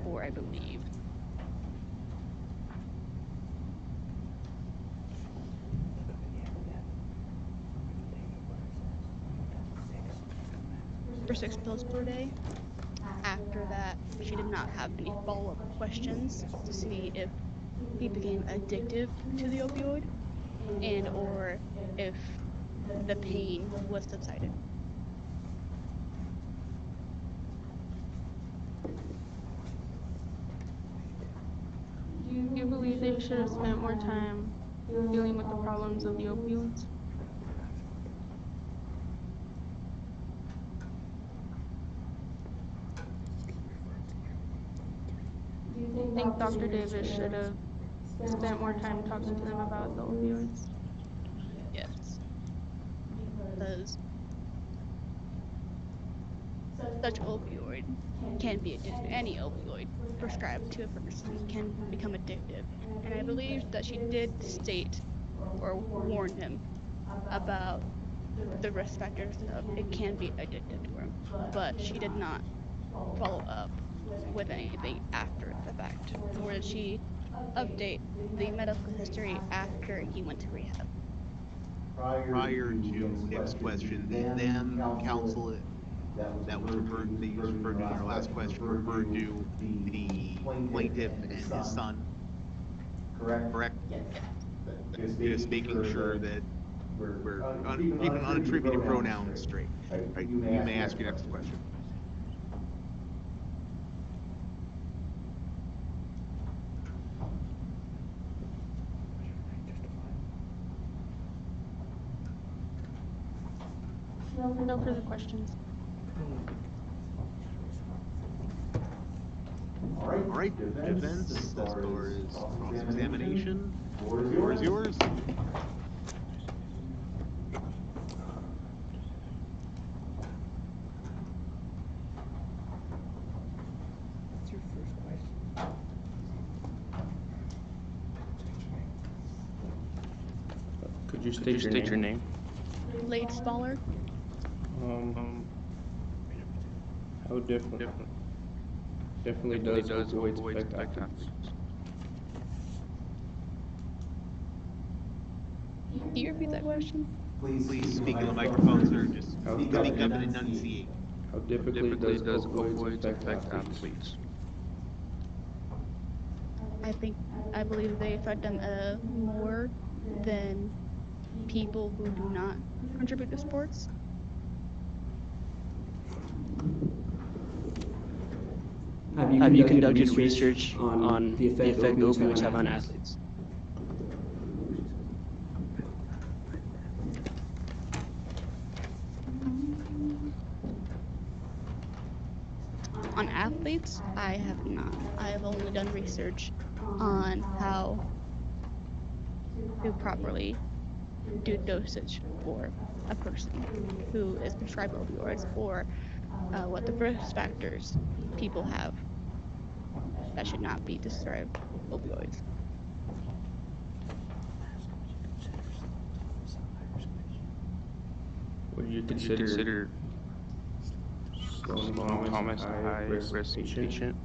for, I believe, for 6 pills per day. After that, she did not have any follow-up questions to see if he became addictive to the opioid and or if the pain was subsided. Do you believe they should have spent more time dealing with the problems of the opioids? Do you think Dr. Davis should have spent more time talking to them about the opioids? Yes. Because such opioid can be addictive. Any opioid prescribed to a person can become addictive. And I believe that she did state or warn him about the risk factors of it can be addictive to him. But she did not follow up with anything after the fact, nor did she update the medical history after he went to rehab. Prior to Nick's question, the them counsel that was referred that you just referred to in your last question referred to the plaintiff and his son, correct? Just making sure that we're keeping unattributed pronouns straight. Right. You may ask your next question. No further questions. All right, defense, as far as cross-examination, the floor is yours. Could you Could you state your name? Late Staller. How definitely does opioids affect athletes? Can you repeat that question? Please speak in the microphone, sir. Just speak up and enunciate. How typically does opioids affect athletes? I believe they affect them more than people who do not contribute to sports. Have you conducted research on the effect opioids have on athletes? On athletes, I have not. I have only done research on how to properly do dosage for a person who is prescribed opioids, or what the risk factors people have that should not be prescribed opioids. Would you consider Thomas a high-risk patient?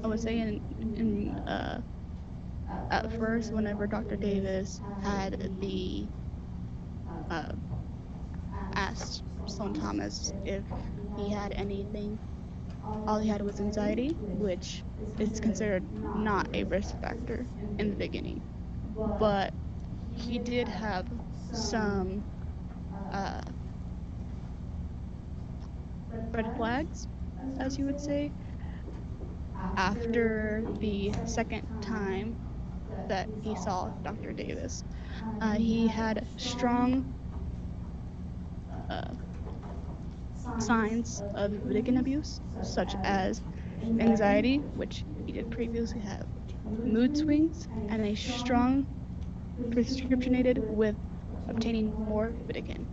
I would say at first, whenever Dr. Davis had asked Sloan Thomas if he had anything, all he had was anxiety, which is considered not a risk factor in the beginning. But he did have some red flags, as you would say, after the second time that he saw Dr. Davis. He had strong signs of medication abuse, such as anxiety, which he did previously have, mood swings, and a strong prescriptionated with obtaining more Vitican.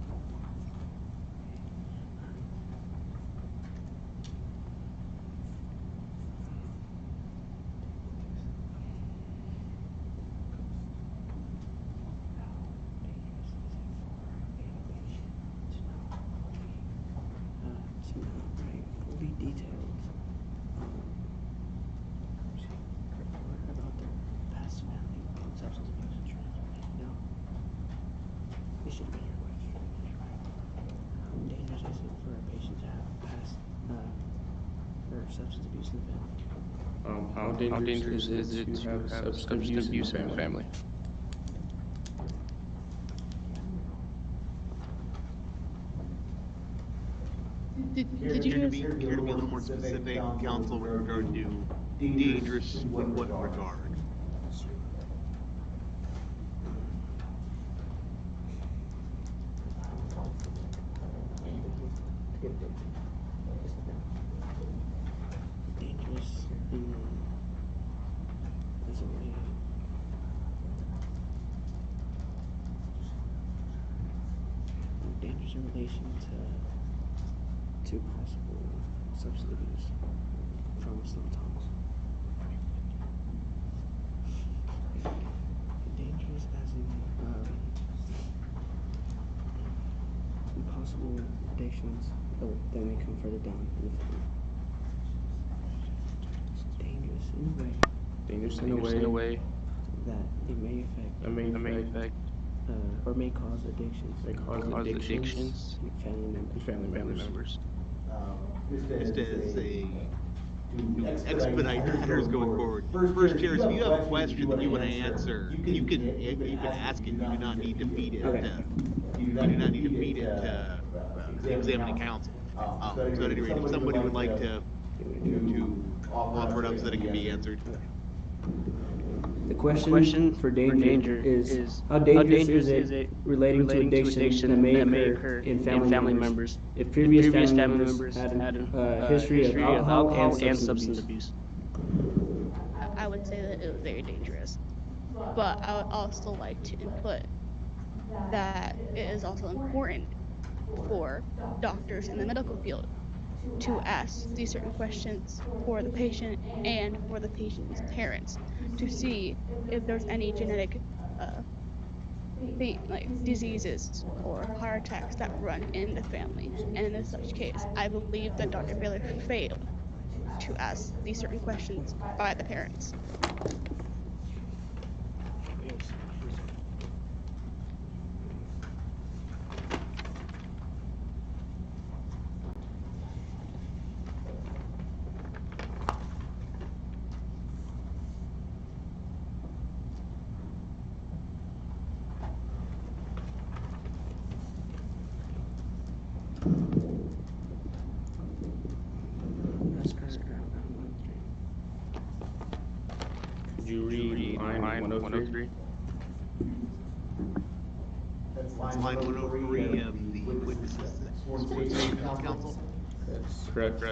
Substance abuse in the family. How dangerous is it to have substance abuse in the family? Did you Care to be a little more specific, counsel, with regard to dangerous in what regard? Dangerous as a way. Dangerous in relation to possible substance abuse from Sloan Thomas. Dangerous as in possible addictions that may come further down in the family. Dangerous in a way that it may affect or may cause addictions. In family members. Just as to expedite matters going forward. First, Chair, if you have a question that you want to answer, you can ask it. You do not need to feed it. You do not need to feed it to the examining counsel. So at any rate, if somebody would like to offer it up so that it can be answered. The question for danger is how dangerous is it relating to addiction that may occur in family members if previous family members had a history of alcohol and substance abuse? I would say that it was very dangerous. But I would also like to input that it is also important for doctors in the medical field to ask these certain questions for the patient and for the patient's parents, to see if there's any genetic like diseases or heart attacks that run in the family. And in such case, I believe that Dr. Baylor failed to ask these certain questions by the parents. Could you read line 103? That's line 103 of the witnesses sworn statement of counsel. That's correct.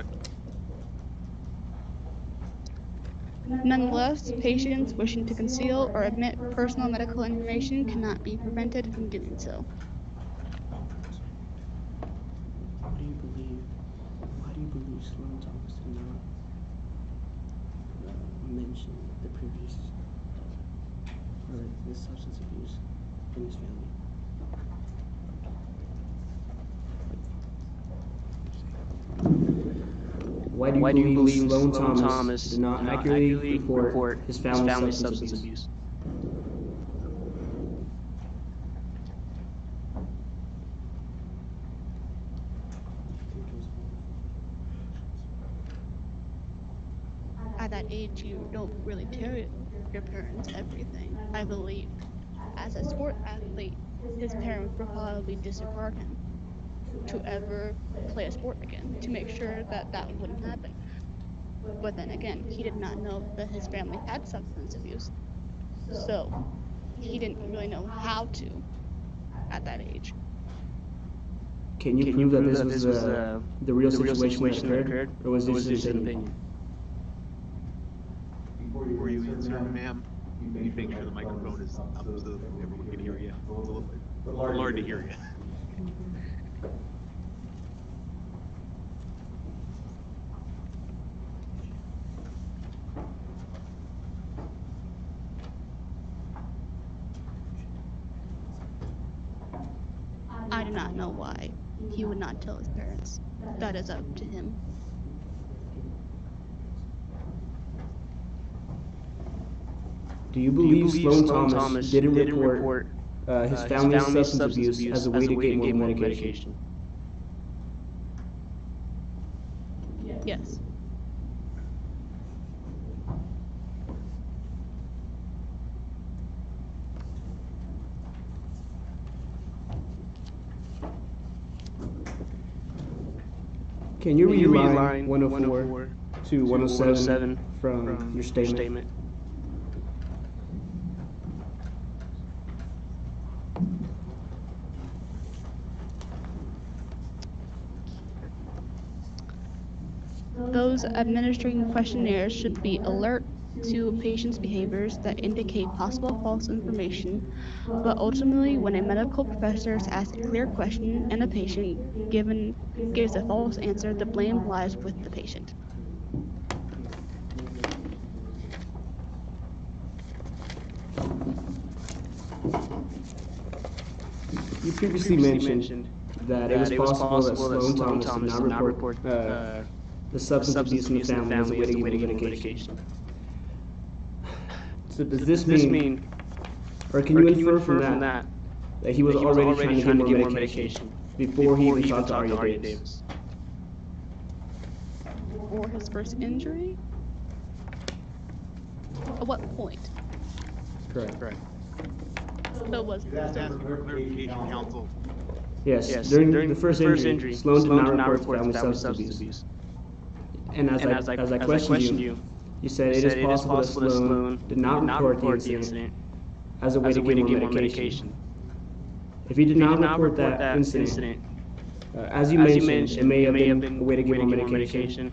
Nonetheless, patients wishing to conceal or omit personal medical information cannot be prevented from doing so. Why do you believe Sloan Thomas did not mention the previous, or the substance abuse in his family? Why do you believe Sloan Thomas did not accurately report his family's substance abuse? At that age, you don't really tell your parents everything. I believe, as a sport athlete, his parents would probably disregard him to ever play a sport again, to make sure that that wouldn't happen. But then again, he did not know that his family had substance abuse, so he didn't really know how to at that age. Can you prove that this was the real situation that occurred, or was this just an opinion? Before you answer, ma'am, you make sure the microphone is up so that everyone can hear you. It's a little hard to hear you. I do not know why he would not tell his parents. That is up to him. Do you believe Sloan Thomas didn't report his family's substance abuse as a way to get more medication? Yes. Can you read line 104 to 107 from your statement? Those administering questionnaires should be alert to patients' behaviors that indicate possible false information, but ultimately when a medical professor is asked a clear question and a patient gives a false answer, the blame lies with the patient. You previously mentioned that it was possible that Sloan Thomas did not report the substance abuse in the family as a way to get more medication. So does this mean, or can you infer from that he was already trying to get more medication before he even talked to Arya Davis? Or his first injury? At what point? Correct. So was That's for clarification, counsel. Yes, during the first injury, Sloan did not report family substance abuse. And as I questioned you, you said it is possible that Sloan did not report the incident as a way to get more medication. If he did not report that incident, as you mentioned, it may have been a way to get more medication,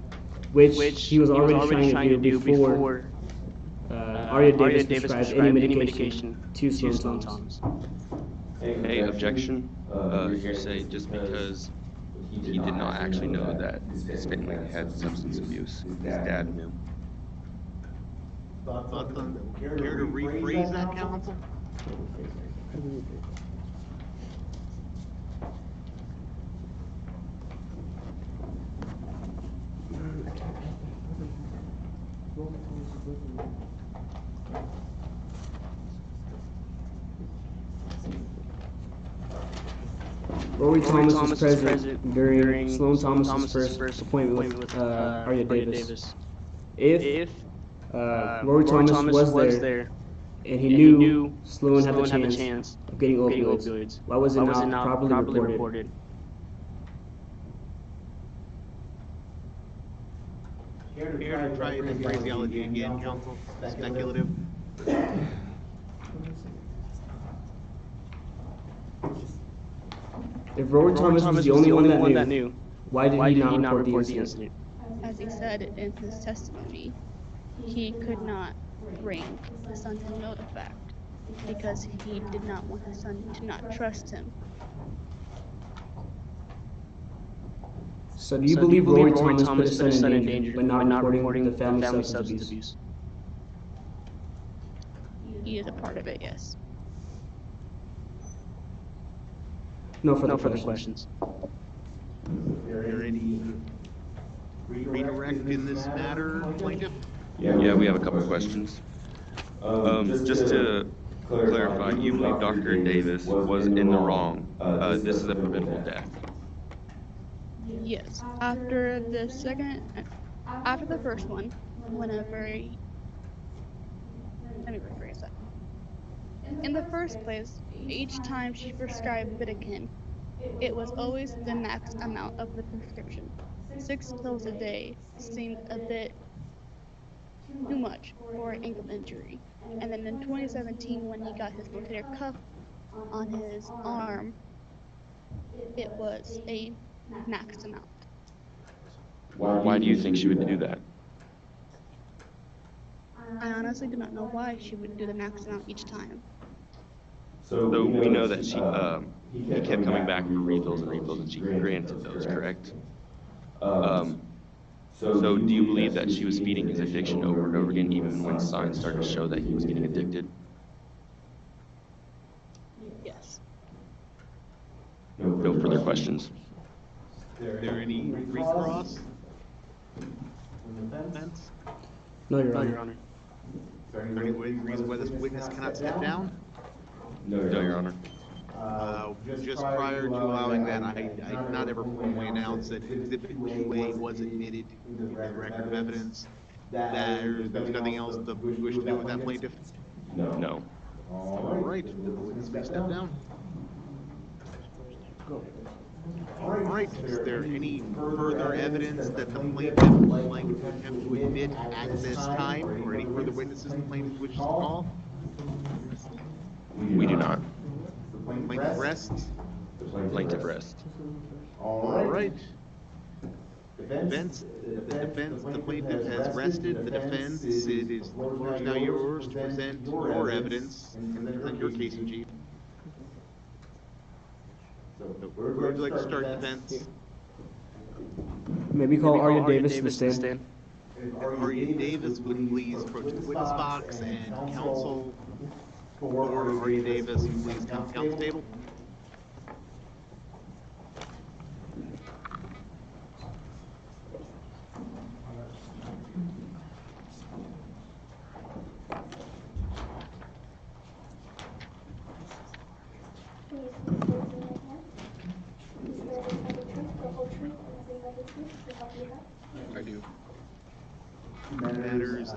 which he was already trying to do before Arya Davis prescribed any medication to Sloan Thomas. Hey, objection. You say just because he did not actually know that his family had substance abuse, his dad knew. Thoughts on, care to rephrase that, counsel? Rory Thomas was present during Sloan Thomas's first appointment with Arya Davis. If Rory Thomas was there and he knew Sloan had the chance of getting opioids, why was it not properly reported? Care to try the phraseology again, counsel? Speculative? If Rory Thomas was the only one that knew, why did he not report the incident? As he said in his testimony, he could not bring the son to know the fact because he did not want his son to not trust him. So do you believe Rory Thomas put his son in danger by not reporting the family substance abuse? He is a part of it, yes. No further questions. Is there any redirect in this matter, plaintiff? Yeah, we have a couple of questions. Just to clarify, you believe Dr. Davis was in the wrong. This is a preventable death. Yes. After the first one, whenever let me rephrase that. In the first place, each time she prescribed Vitican, it was always the max amount of the prescription. 6 pills a day seemed a bit too much for an ankle injury. And then in 2017, when he got his rotator cuff on his arm, it was a max amount. Why do you think she would do that? I honestly do not know why she would do the max amount each time. So we know that he kept coming back for refills and she granted those, correct? So do you believe that she was feeding his addiction over and over again, even when signs started to show that he was getting addicted? Yes. No further questions. Is there any recross in the defense? No, Your Honor. Is there any reason why this witness cannot step down? No, Your Honor. Just prior to allowing that, I did not ever formally announce that Exhibit 2A was admitted into the record of evidence. There's nothing else that we wish to do with that plaintiff? No. All right, the witness may step down. All right, is there any further evidence that the plaintiff would like to attempt to admit at this time, or any further witnesses the plaintiff wishes to call? We do not. Plaintiff rests. Plaintiff rests. All right. The plaintiff has rested. The defense, it is the floor is now yours to present your evidence and your case in chief. So, where would you like to start, defense? Maybe call Arya Davis to the stand. Arya Davis would please approach the witness box and counsel for Arya Davis, please come to counsel table. I do. Matters,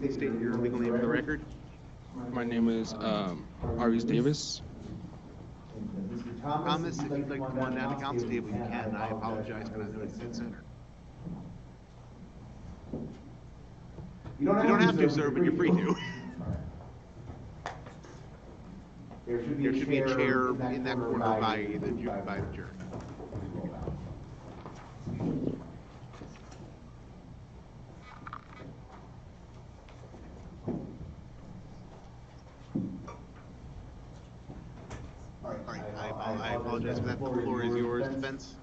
please state your legal name for the record. My name is Arya Davis. Thomas, if you'd like to come on down to counsel table, you can. I apologize for not noticing it sooner. You don't have to, sir, but you're free to. There should be a chair in that corner by the jury. All right, I apologize for that. The floor is yours, defense.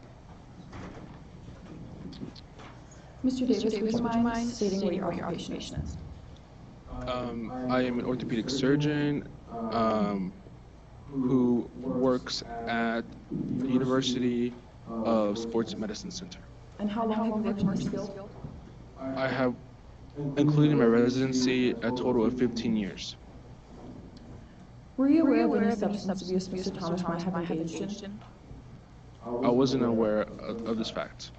Mr. Davis, would you mind stating what your occupation is? I am an orthopedic surgeon who works at the University of Sports Medicine Center. And how long have you worked in this field? I have, including my residency, a total of 15 years. Were you aware of any substance abuse Mr. Thomas might have engaged in? I wasn't aware of this fact.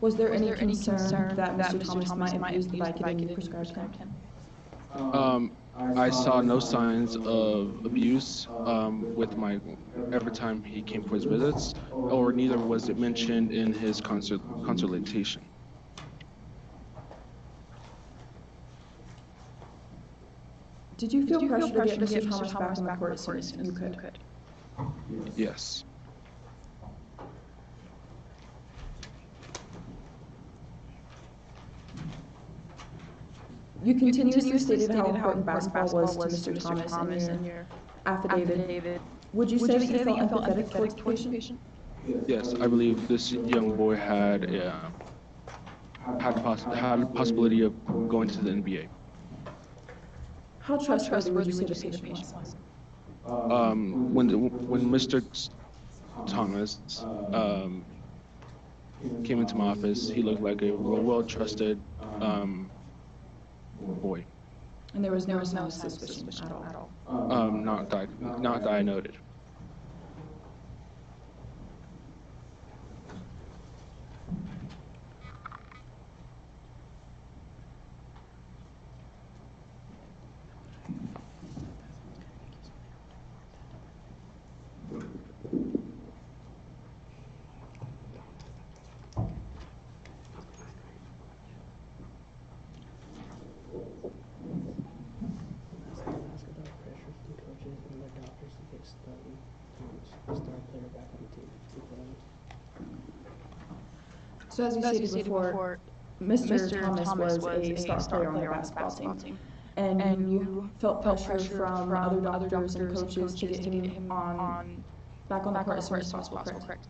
Was there any concern that Mr. Thomas might have used the Vicodin you prescribed him? I saw no signs of abuse with every time he came for his visits, or neither was it mentioned in his consultation. Did you feel pressure to get Mr. Thomas back on the court as soon as you could? Yes. You continuously stated how important basketball was to Mr. Thomas in your affidavit. Would you say that you felt empathetic towards the patient? Yes, I believe this young boy had a possibility of going to the NBA. How trustworthy would you say the patient was? When Mr. Thomas came into my office, he looked like a well-trusted boy. And there was no suspicion at all? Not that I noted. So as you stated before, Mr. Thomas was a star player on your basketball team. And you felt pressure from other doctors and coaches to get him back on the court as soon as possible, correct?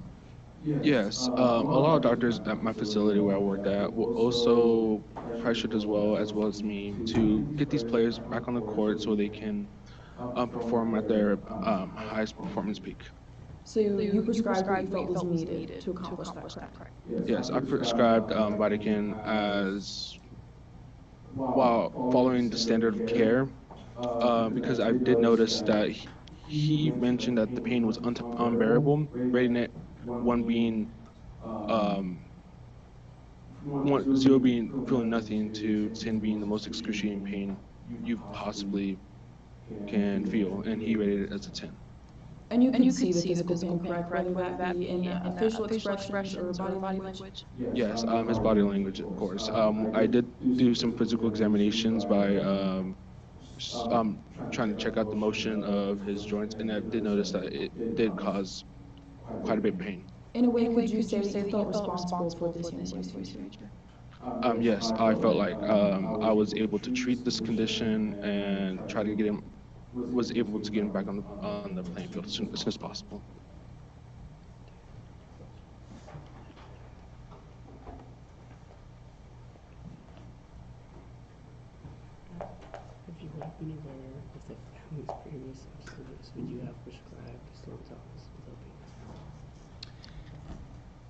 Yes, a lot of doctors at my facility where I worked at were also pressured as well as me to get these players back on the court so they can perform at their highest performance peak. So you prescribed what you felt was needed to accomplish that, correct? Yes, I prescribed Vicodin while following the standard of care because I did notice that he mentioned that the pain was unbearable, rating it 1 being 0 being feeling nothing to 10 being the most excruciating pain you possibly can feel, and he rated it as a 10. And you can see the physical pain, correct? Whether that be in facial expressions or body language? Yes, his body language, of course. I did do some physical examinations by trying to check out the motion of his joints, and I did notice that it did cause quite a bit of pain. In a way, could you say that you felt responsible for this young boy's future? Yes, I felt like I was able to treat this condition and try to was able to get him back on the playing field as soon as possible. If you would have been aware of the family's previous abstinence, would you have prescribed Mr. Thomas with opiates?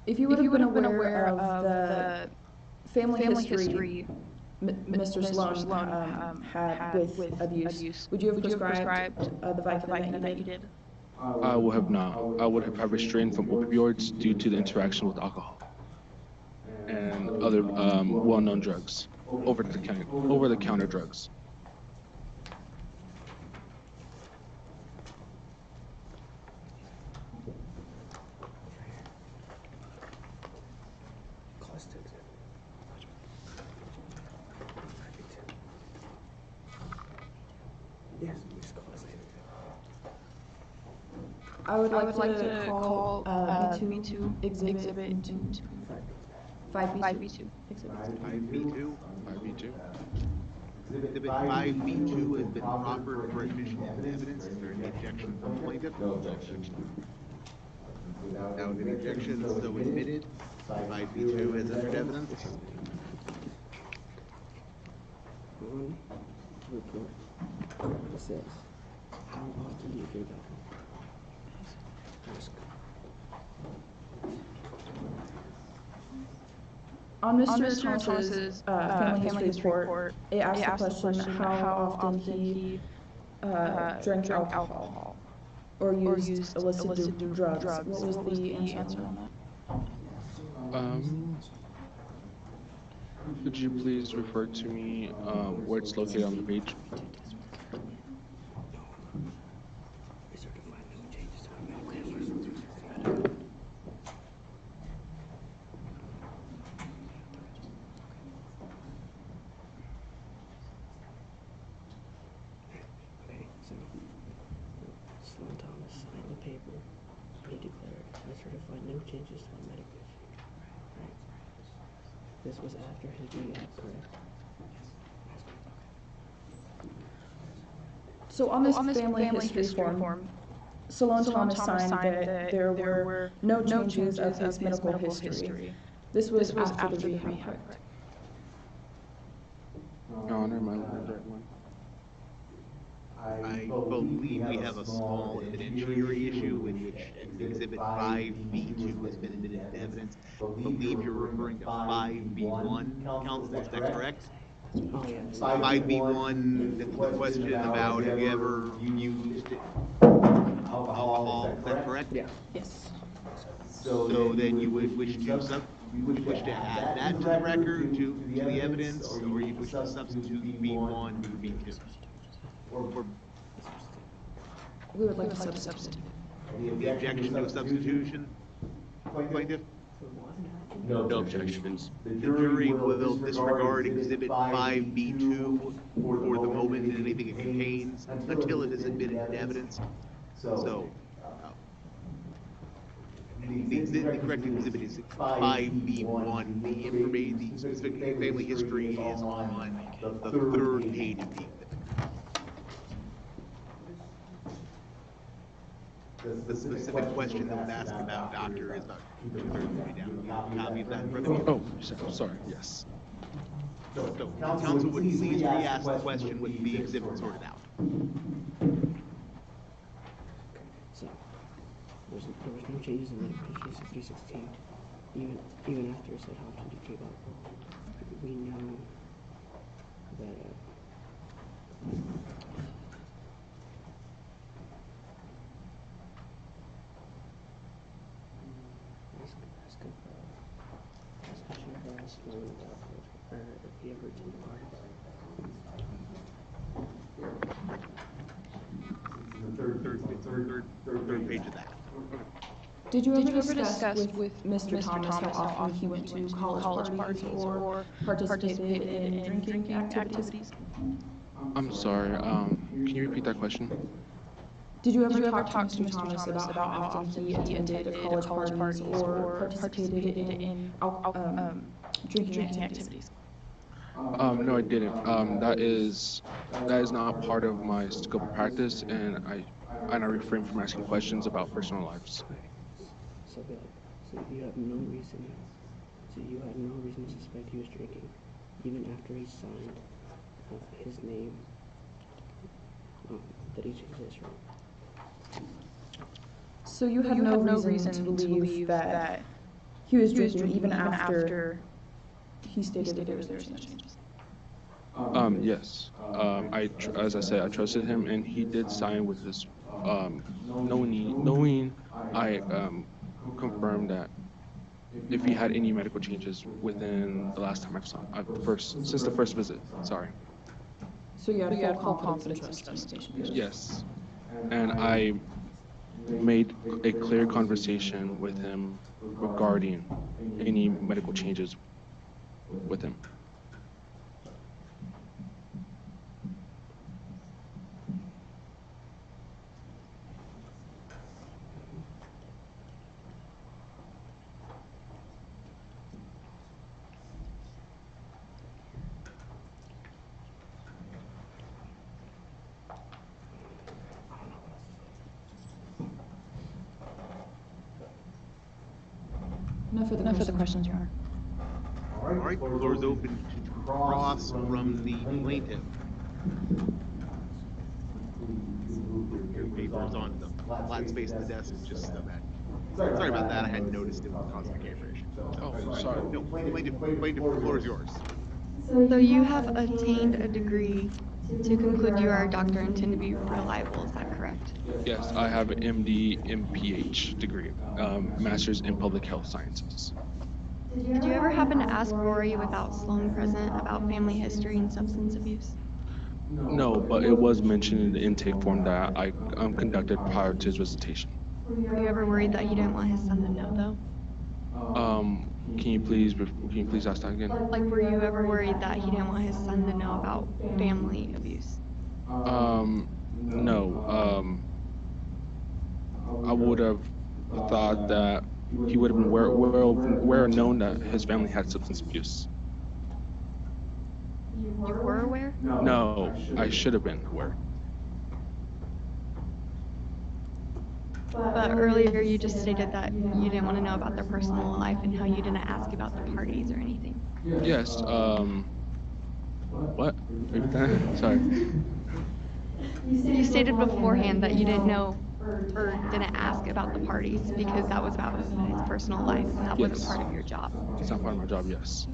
If you would have been aware of the family history Mr. Sloan had with abuse, would you have prescribed the Vicodin that you did? I would have not. I would have restrained from opioids due to the interaction with alcohol and other well-known drugs, over-the-counter drugs. I would like to call B2 exhibit 5B2. Exhibit 5B2. 5B2. Exhibit 5B2 has been proffered for admission as evidence. Is there any objection from the plaintiff? No objection. Without any objection, so admitted. 5B2 has entered evidence. On the report, it says, how often do you drink alcohol? On Mr. Thomas's family history report, it asks the question how often he drank alcohol or used illicit drugs. What was the answer on that? Could you please refer to me where it's located on the page? Thomas signed the paper. He declared, I certify no changes to my medical history. Right? This was after his rehab, correct? So on this family history form, Salone Thomas signed that there were no changes of his medical history. This was after the rehab, correct? Your Honor, my right one. I believe we have a small evidentiary issue in which Exhibit 5B2 has been admitted into evidence. I believe you're referring to 5B1, counsel, is that correct? Oh, yes. 5B1, the question about have you ever used alcohol, is that correct? Yeah. Yes. So then you would wish to add that to the record, to the evidence, or you wish to substitute B1 for B2? Or We would like to substitute. the objection to a substitution, plaintiff? No objections. The jury will disregard Exhibit 5B2 for the moment and anything it contains until it is admitted into evidence. So, the correct exhibit is 5B1. The information, the specific family history is on the third page of the exhibit. The specific question that was asked about, Doctor, is about two-thirds down. Copy of that in front of you. Oh, sorry, yes. So, counsel would please re-ask the question with the exhibit sorted out. So, there was no changes in medical history since 316. Even after it said how often do you drink alcohol, we know that if he ever attended parties. Third page of that. Did you ever discuss with Mr. Thomas how often he went to college parties or participated in drinking activities? I'm sorry, can you repeat that question? Did you ever talk to Mr. Thomas about how often he attended college parties or participated in drinking activities? No, I didn't. That is not part of my scope of practice, and I refrain from asking questions about personal lives. So you have no reason. So you had no reason to suspect he was drinking, even after he signed his name that he changed his right. So you had no reason to believe that he was drinking even after he stated that there was no changes? Yes. As I said, I trusted him, and he did sign with this, knowing I confirmed that if he had any medical changes within the last time I saw him, since the first visit. Sorry. So you had full confidence in trust? Yes. And I made a clear conversation with him regarding any medical changes with him. No further questions, Your Honor. All right, the floor is open to across from the plaintiff. Your paper's on the flat space of the desk, just so that. Sorry about that, I hadn't noticed it was causing a camera issue. Oh, sorry. No, plaintiff, the floor is yours. So you have attained a degree to conclude you are a doctor and tend to be reliable, is that correct? Yes, I have an MD, MPH degree, Master's in Public Health Sciences. Did you ever happen to ask Rory without Sloan present about family history and substance abuse? No, but it was mentioned in the intake form that I conducted prior to his recitation. Were you ever worried that he didn't want his son to know, though? Can you please ask that again? Like, were you ever worried that he didn't want his son to know about family abuse? No. I would have thought that he would have been aware known that his family had substance abuse. You were aware? No, I should have been aware. But earlier you just stated that you didn't want to know about their personal life and how you didn't ask about the parties or anything. Yes, what? Sorry. You stated beforehand that you didn't know or didn't ask about the parties because that was about his personal life and that wasn't part of your job. It's not part of my job, yes.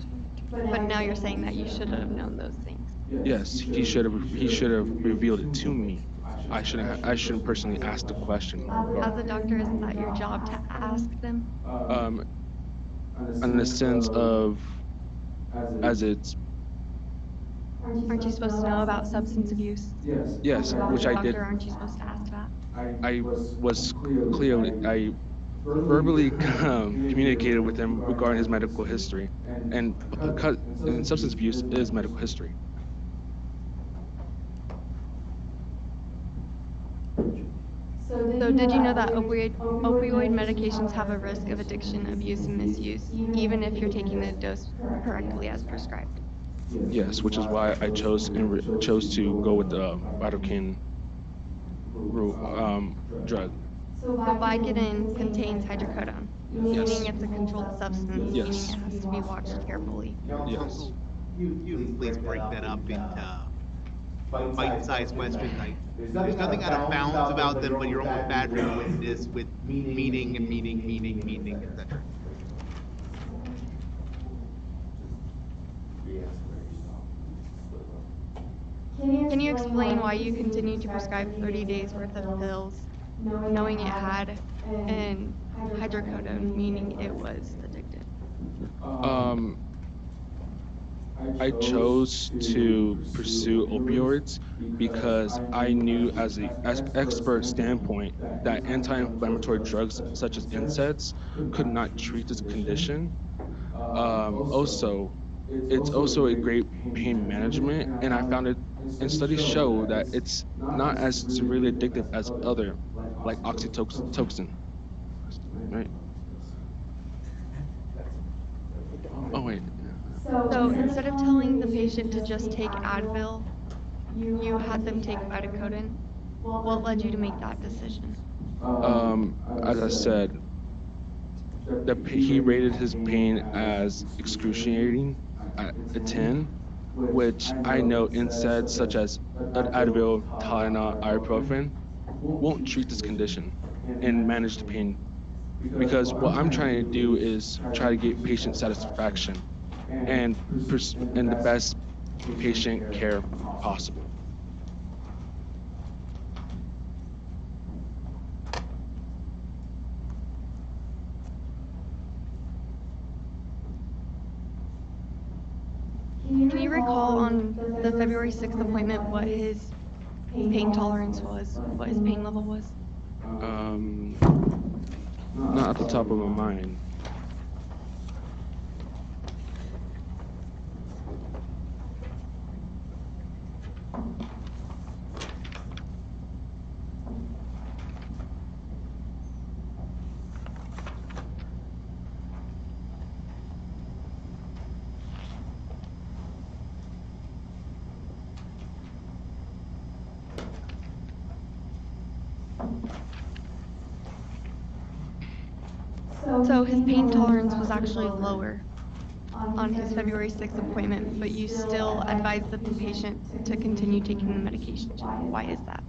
But now you're saying that you should have known those things. Yes, he should have revealed it to me. I shouldn't personally ask the question. As a doctor, isn't that your job to ask them? In the sense of, as it's. Aren't you supposed to know about substance abuse? Yes, which I did. Aren't you supposed to ask that? I verbally communicated with him regarding his medical history, and substance abuse is medical history. So did you know that opioid medications have a risk of addiction, abuse, and misuse, even if you're taking the dose correctly as prescribed? Yes, which is why I chose to go with the Lidocaine drug. So Vicodin contains hydrocodone, meaning it's a controlled substance, meaning Yes. it has to be watched carefully. Yes. You please break that up into bite-sized questions. There's nothing out of bounds about them, but you're almost badgering a witness with meaning, etc. Can you explain why you continued to prescribe 30 days worth of pills, knowing it had an hydrocodone, meaning it was addictive? I chose to pursue opioids because I knew as an expert standpoint that anti-inflammatory drugs such as NSAIDs could not treat this condition. Also, it's also a great pain management, and I found it, and studies show that it's not as severely addictive as other, like oxytocin, right? Oh wait. So instead of telling the patient to just take Advil, you had them take Vicodin. What led you to make that decision? As I said, he rated his pain as excruciating at a 10, which I know NSAIDs such as Advil, Tylenol, ibuprofen won't treat this condition and manage the pain, because what I'm trying to do is try to get patient satisfaction and the best patient care possible. Can you recall on the February 6th appointment what his pain tolerance was, what his pain level was? Not at the top of my mind. So his pain tolerance was actually lower on his February 6th appointment, but you still advised the patient to continue taking the medication. Why is that?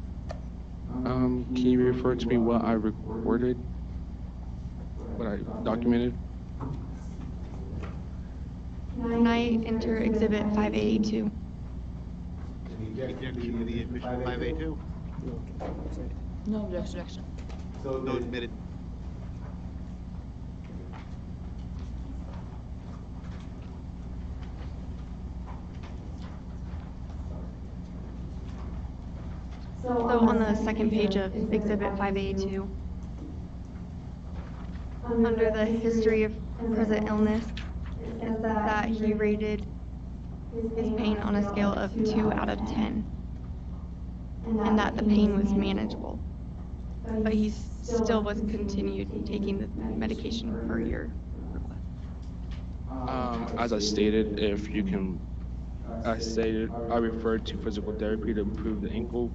Can you refer to me what I recorded? What I documented? Can I enter Exhibit 582? Objection to the admission of 5A2? No objection. So admitted. So on the second page of Exhibit 582, under the history of present illness, it says that he rated his pain on a scale of 2 out of 10, and that the pain was manageable. But he still was continued taking the medication per your request. As I stated, if you can, I referred to physical therapy to improve the ankle.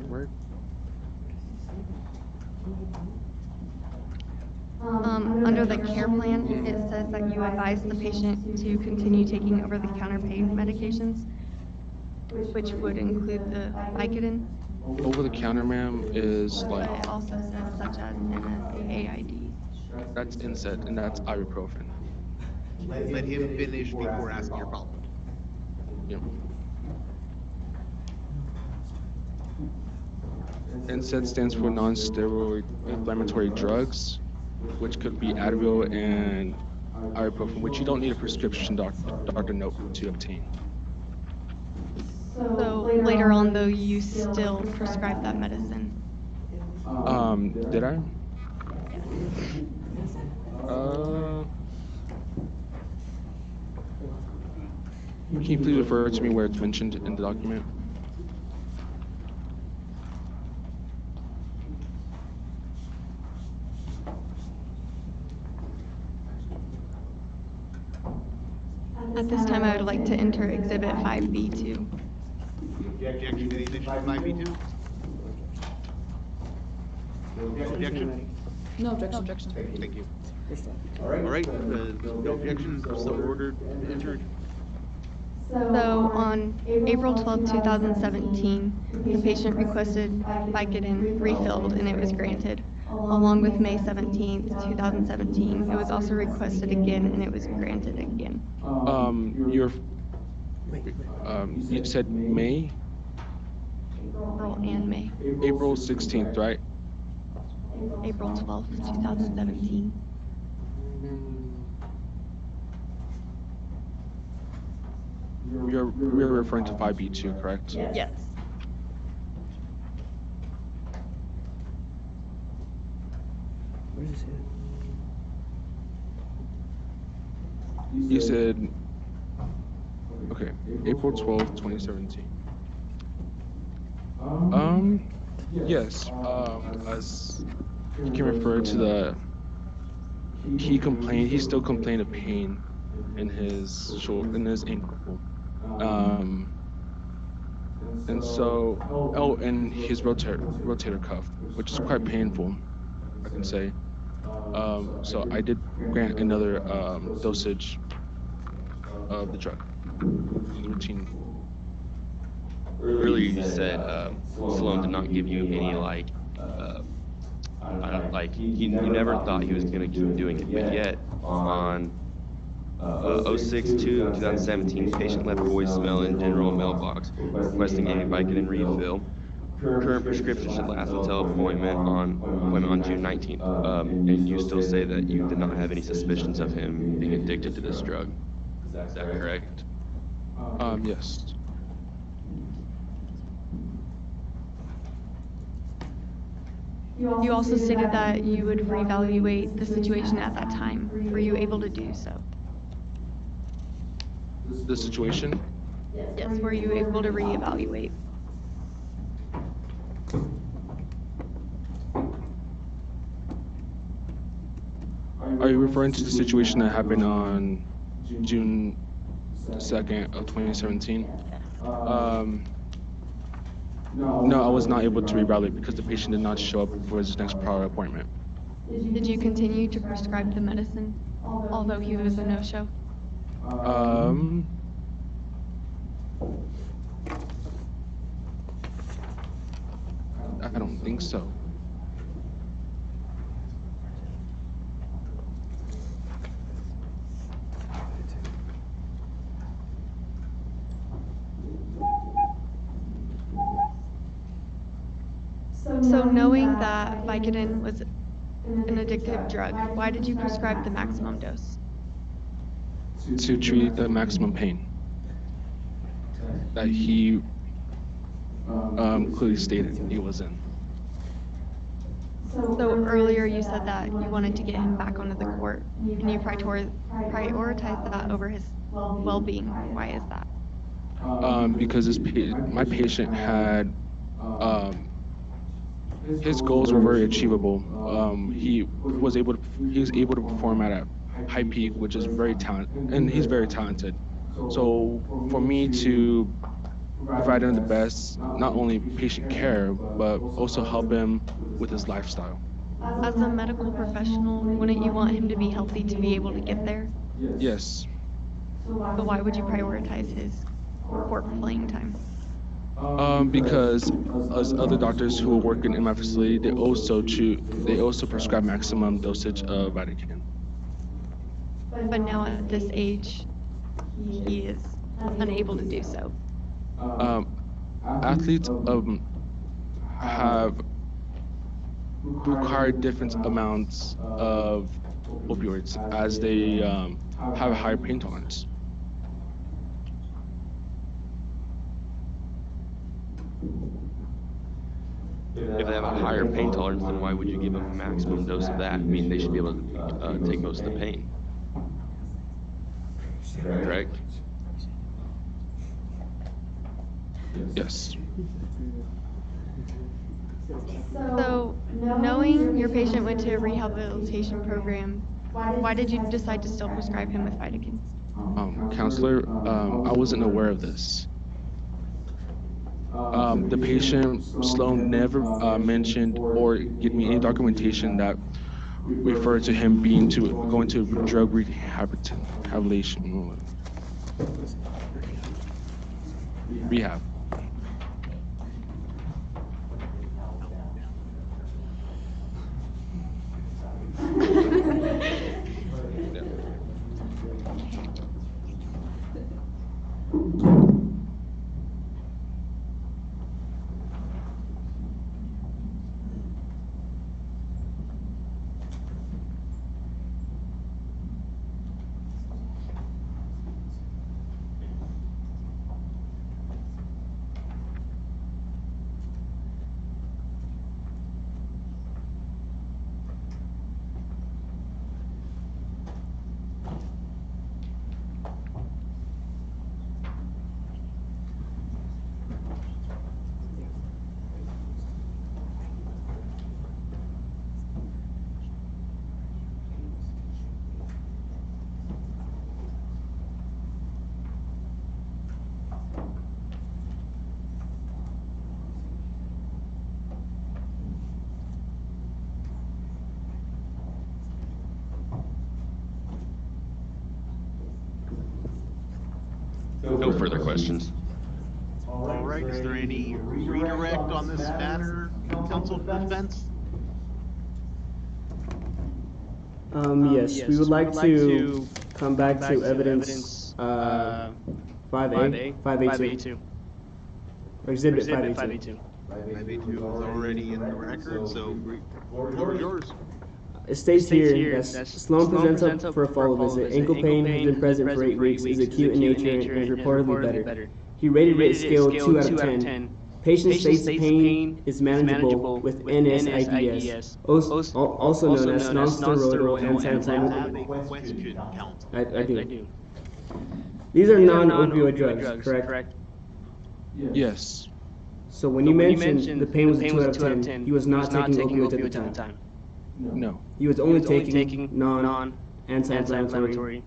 Where? Under the care plan, it says that you advise the patient to continue taking over-the-counter pain medications, which would include the Vicodin. Over-the-counter, ma'am, is But like, it also says such as NSAID. that's NSAID, and that's ibuprofen. Let him finish before asking your follow-up. Yep. NSAID stands for non-steroid inflammatory drugs, which could be Advil and ibuprofen, which you don't need a prescription doctor note to obtain. So later on, though, you still prescribe that medicine. Did I? Can you please refer to me where it's mentioned in the document? At this time, I would like to enter Exhibit 5B2. Objection to the admission of 5B2? Objection? No objection. Thank you. All right, no objections, so ordered, entered. So on April 12, 2017, the patient requested Vicodin refilled and it was granted. Along with May 17, 2017, it was also requested again and it was granted again. You said May? April and May. April 16th, right? April 12, 2017. We're referring to 5B2, correct? Yes. Where's his head? You said, okay, April 12th, 2017. Yes, as you can refer to he still complained of pain in his shoulder, in his ankle. And so, and his rotator cuff, which is quite painful, I can say. So I did grant another dosage of the drug, routine. Earlier you said Sloan did not give you any you never thought he was going to keep doing it, but yet on 06/2/2017, patient left voicemail in general mailbox requesting a Vicodin refill. Current prescription should last until appointment on June 19th. And you still say that you did not have any suspicions of him being addicted to this drug. Is that correct? Yes. You also stated that you would reevaluate the situation at that time. Were you able to do so? The situation? Yes, were you able to reevaluate? Are you referring to the situation that happened on June 2nd of 2017? No, I was not able to reevaluate because the patient did not show up for his next prior appointment. Did you continue to prescribe the medicine? although he was a no-show? I don't think so. So knowing that Vicodin was an addictive drug, why did you prescribe the maximum dose? To treat the maximum pain that he clearly stated he was in. So earlier you said that you wanted to get him back onto the court, and you prioritized that over his well-being. Why is that? Because my patient had his goals were very achievable. He was able to perform at a high peak, which is very talented, and he's very talented. So for me to provide him the best, not only patient care, but also help him with his lifestyle. As a medical professional, wouldn't you want him to be healthy to be able to get there? Yes. But why would you prioritize his court playing time? Because as other doctors who are working in my facility, they also prescribe maximum dosage of Vicodin. But now at this age, he is unable to do so. Athletes have required different amounts of opioids as they have a higher pain tolerance. If they have a higher pain tolerance, then why would you give them a maximum dose of that? I mean, they should be able to take most of the pain. Correct? Yes. So, knowing your patient went to a rehabilitation program, why did you decide to still prescribe him with Vicodin? Counselor, I wasn't aware of this. The patient, Sloan, never mentioned or gave me any documentation that referred to him going to drug rehabilitation. Rehab. No further questions. All right, is there any redirect on this matter, counsel for defense? Yes, we would like to come back to evidence 5A, 5A2. Or Exhibit 5A2. 5A2 is already in the record, so floor is yours. It states here that Sloan presents up for a follow visit. Ankle pain has been present for 8 weeks, is acute in nature, and is reportedly better. He rated it scale 2 out of 10. Patient states pain is manageable with NSIDS, also known as non-steroidal anti-inflammatory. Question, counsel. I do. These are non-opioid drugs, correct? Yes. So when you mentioned the pain was a 2 out of 10, he was not taking opioids at the time. No. He was only taking non-anti-inflammatory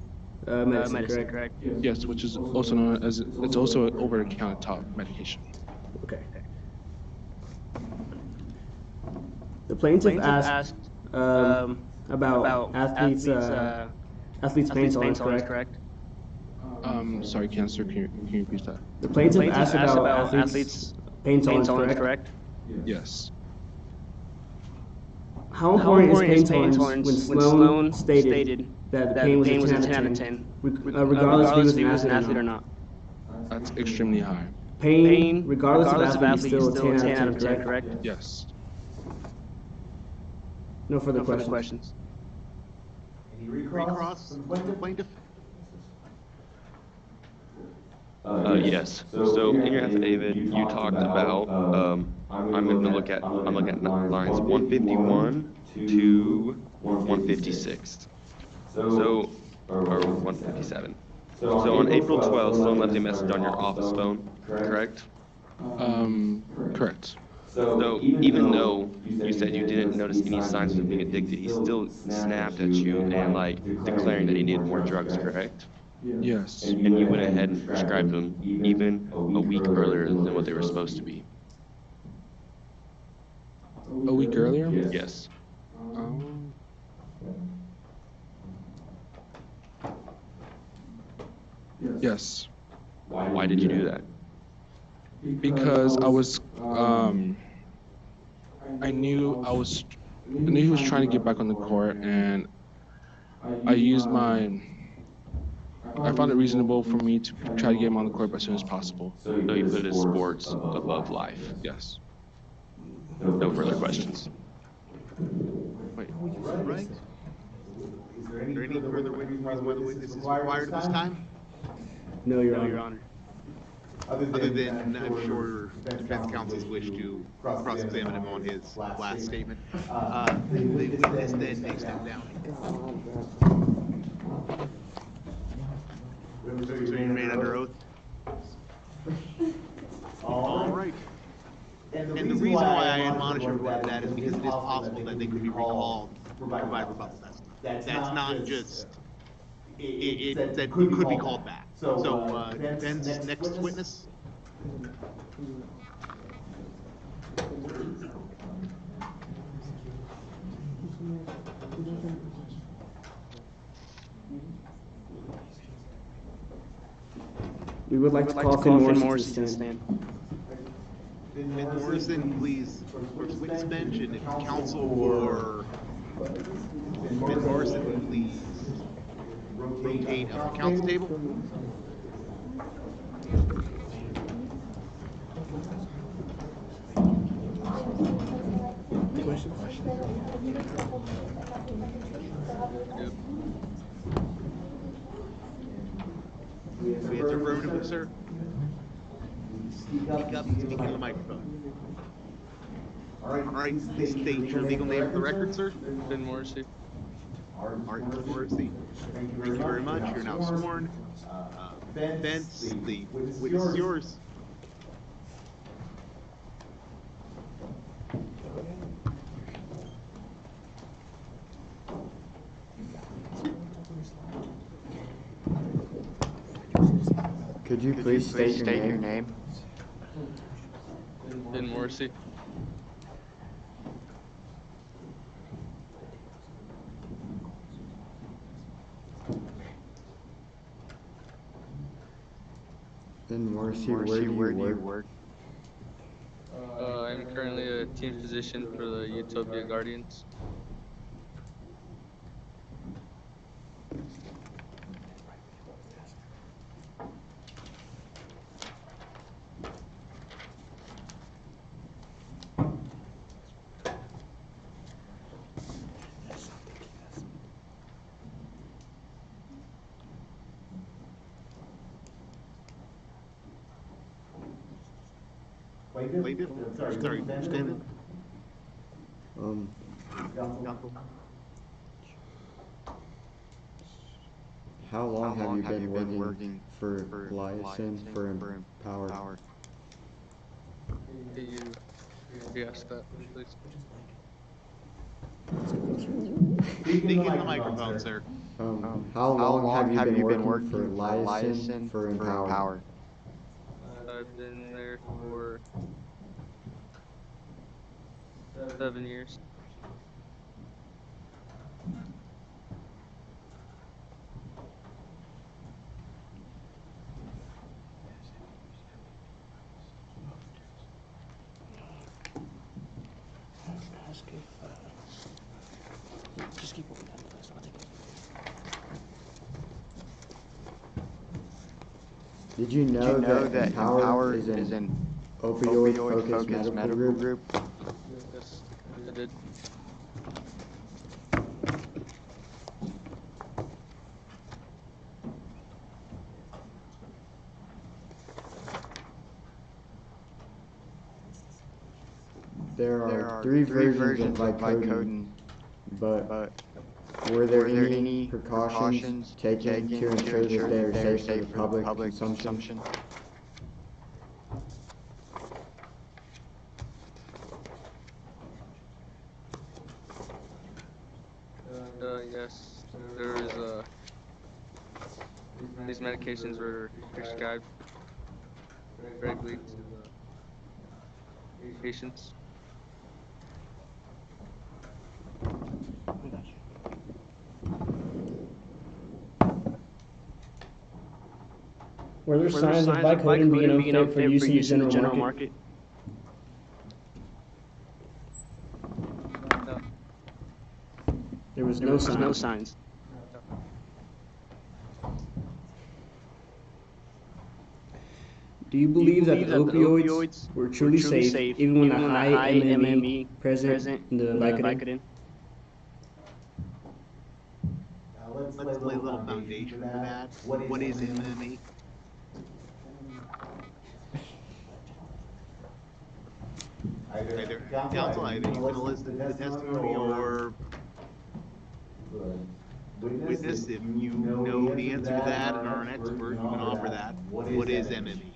medicine, correct? Yes, which is also known as, it's also an over-the-counter medication. Okay. The plaintiff asked about athletes Athlete's pain tolerance, correct? Sorry, Cancer, can you repeat that? The plaintiff asked about athlete's pain tolerance, correct? Yes. How important is pain tolerance when Sloan stated that the pain was a 10 out of 10, regardless if he was an athlete or not? That's extremely high. Pain, regardless of athlete, is still a 10 out of 10, correct? Yes. No further questions. Any recross from the plaintiff? Yes. So in your affidavit, you talked about, I'm looking at lines 151 to 156. So, or 157. So on April 12th, Sloan left a message on your office phone, correct? Correct. So even though you said you didn't notice any signs of being addicted, he still snapped at you and like declaring that he needed more drugs, correct? Yes. And you went ahead and prescribed them even a week earlier than what they were supposed to be. A week earlier? Yes. Yes. Why did you do that? Because I was, I knew he was trying to get back on the court, and I found it reasonable for me to try to get him on the court as soon as possible. So you put his sports above life. Yes. No further questions. Wait. Right. Is there any further reason why the witness is required at this time? No, Your Honor. Other than I'm sure defense counsels wish to cross-examine him on his last statement. The witness then may step down. So you remain under oath? All right. And the reason why I admonish everyone of that is because it is possible that they could be recalled to provide rebuttal testimony. That's not just, that could be called back. So, Ben's next witness? We would like to call Finn Morrison to the stand. Finn Morrison, please, approach the witness bench, and if counsel for Finn Morrison, please rotate up the counsel table. We answer affirmatively, sir. Speak up and speak into the microphone. All right, please state your legal name for the record, sir. Ben Morrissey. Arya Davis. Thank you very much. You're now sworn. Vince, the witness is yours. Could you please state your name? Ben Morrissey. Ben Morrissey, where do you work? I'm currently a team physician for the Utopia Guardians. Plaintiff? Sorry, Defendant? How long have you been working for liaison for Empower? Can you ask that, please? Speak into the microphone, sir. How long have you been working for liaison for Empower? I've been there for 7 years. ask if, just keep moving down the list, I'll take it. Did you know that Empower is an opioid-focused medical group? Yes, I did. There are three versions of Vicodin, but were there any precautions taken to ensure that they are safe for public consumption? Yes, there was, these medications were prescribed regularly to the patients. Were there signs of Vicodin being unfit for use in the general market? No. There was no signs. Do you believe that the opioids were truly safe even when the high MME present in the Vicodin? Let's lay a little foundation for that. What is MME? Either counsel, either you want to listen to the testimony or witness, if you know the answer to that and are an expert, you can offer that. What is MME?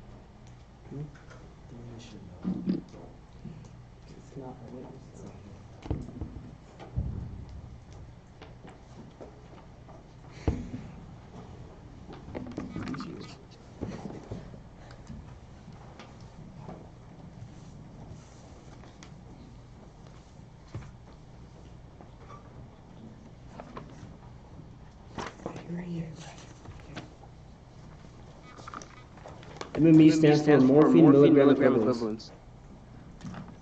MME stands for morphine milligram equivalents. Is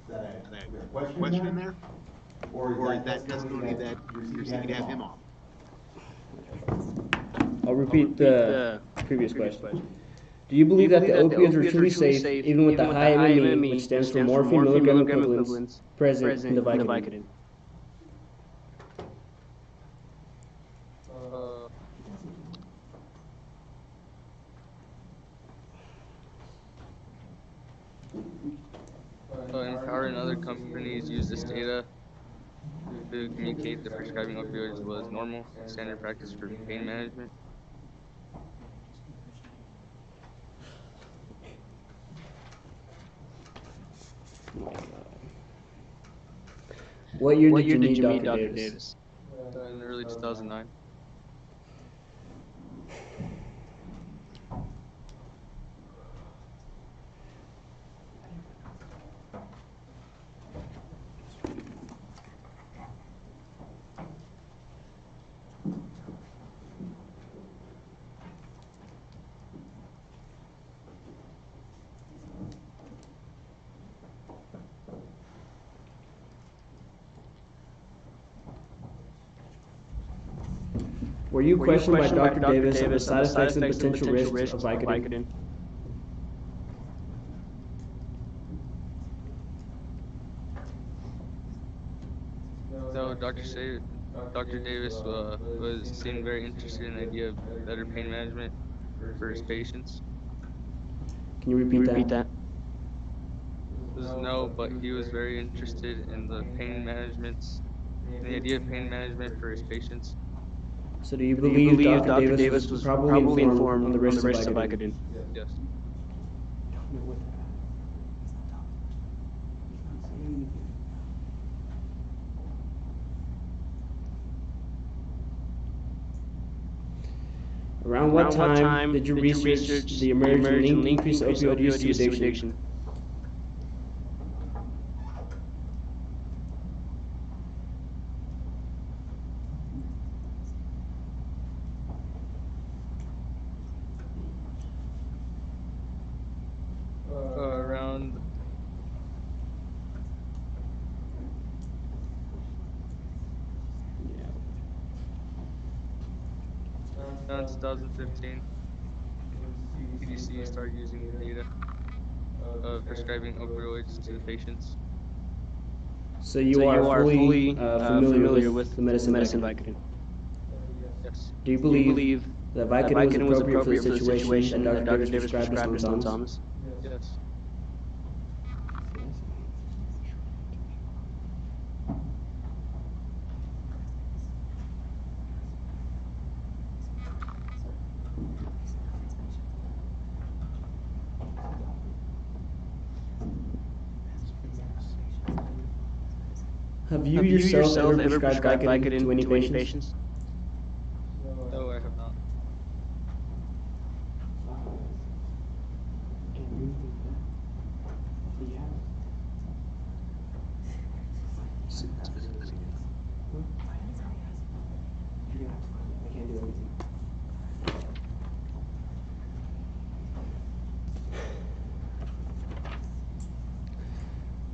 that a question in there? Or is that testimony that you're seeking to have him on? I'll repeat the previous question. Do you believe that the opioids were truly safe even with the high MME, which stands for morphine milligram equivalents, present in the Vicodin? Empower and other companies use this data to communicate that prescribing opioids was normal, standard practice for pain management. What year did you meet Dr. Davis? In early 2009. Were you questioned by Dr. Davis on the side effects and potential risks of Vicodin? No, Dr. Davis seemed very interested in the idea of better pain management for his patients. Can you repeat that? No, but he was very interested in the idea of pain management for his patients. So do you believe Dr. Davis was probably informed on the risks of Vicodin? Yes. Around what time did you research the emerging link increase opioid use to addiction? In 2015, CDC started using the data of prescribing opioids to the patients. So you are fully familiar with the medicine Vicodin. Yes. Do you believe that Vicodin was appropriate for the situation that Dr. Davis prescribed to Mr. Thomas? Yes. Have you yourself ever prescribed Vicodin to any patients? No, I have not.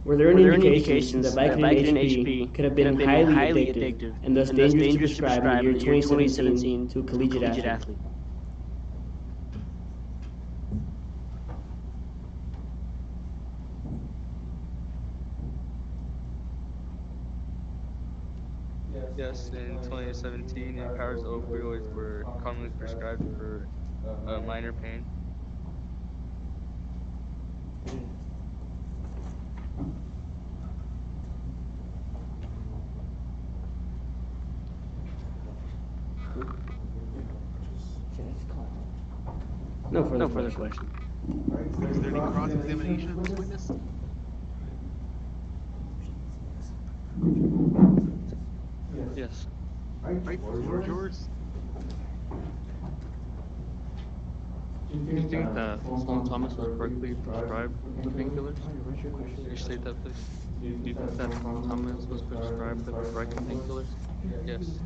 Were there any indications that Vicodin HP could have been highly addictive and thus dangerous to prescribe in the year 2017 to a collegiate athlete? Yes, in 2017, Empower's opioids were commonly prescribed for minor pain. No further question. Is there any cross-examination of this witness? Yes. Right, floor is yours. Do you think that Thomas was correctly prescribed the painkillers? Can you state that, please? Do you think that Thomas was prescribed the correct painkillers? Yes.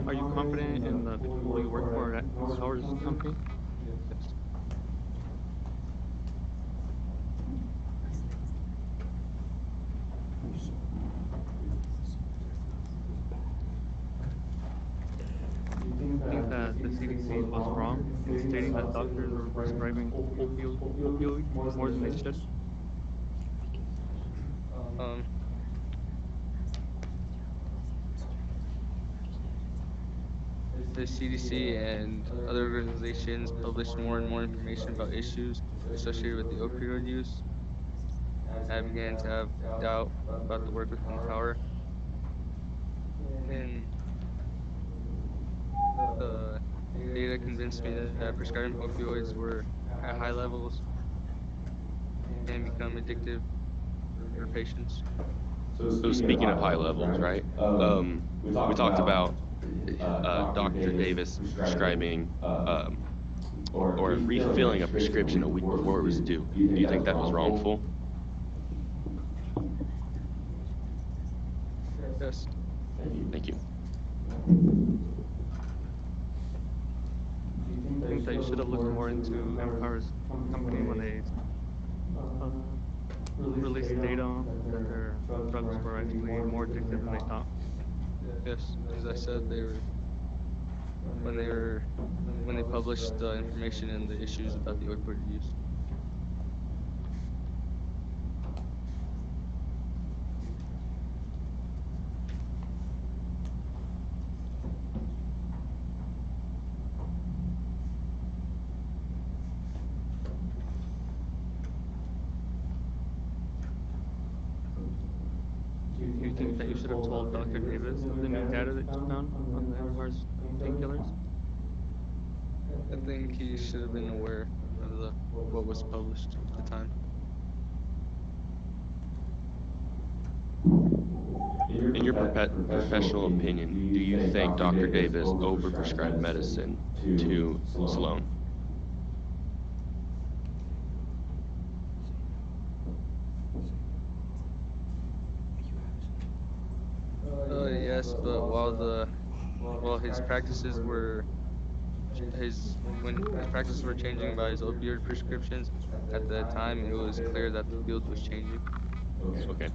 Are you confident in the people you work for at Howard's company? Yes. Do you think that the CDC was wrong in stating that doctors were prescribing opioid more than they should? The CDC and other organizations published more and more information about issues associated with the opioid use. I began to have doubt about the work within Power. And the data convinced me that prescribing opioids were at high levels can become addictive for patients. So speaking of high levels, right? We talked about Dr. Davis prescribing or refilling a prescription a week before it was due. Do you think that was wrongful? Yes. Thank you. I think that you should have looked more into Empower's company when they released data that their drugs were actually more addictive than they thought. Yes, as I said, when they published the information and the issues about the opioid use. Do you think that you should have told Dr. Davis of the new data that you found on the Empire's painkillers? I think he should have been aware of what was published at the time. In your professional opinion, do you think Dr. Davis overprescribed medicine to Sloan? Yes, but while his practices were when his practices were changing about his opioid prescriptions, at the time it was clear that the field was changing. Okay.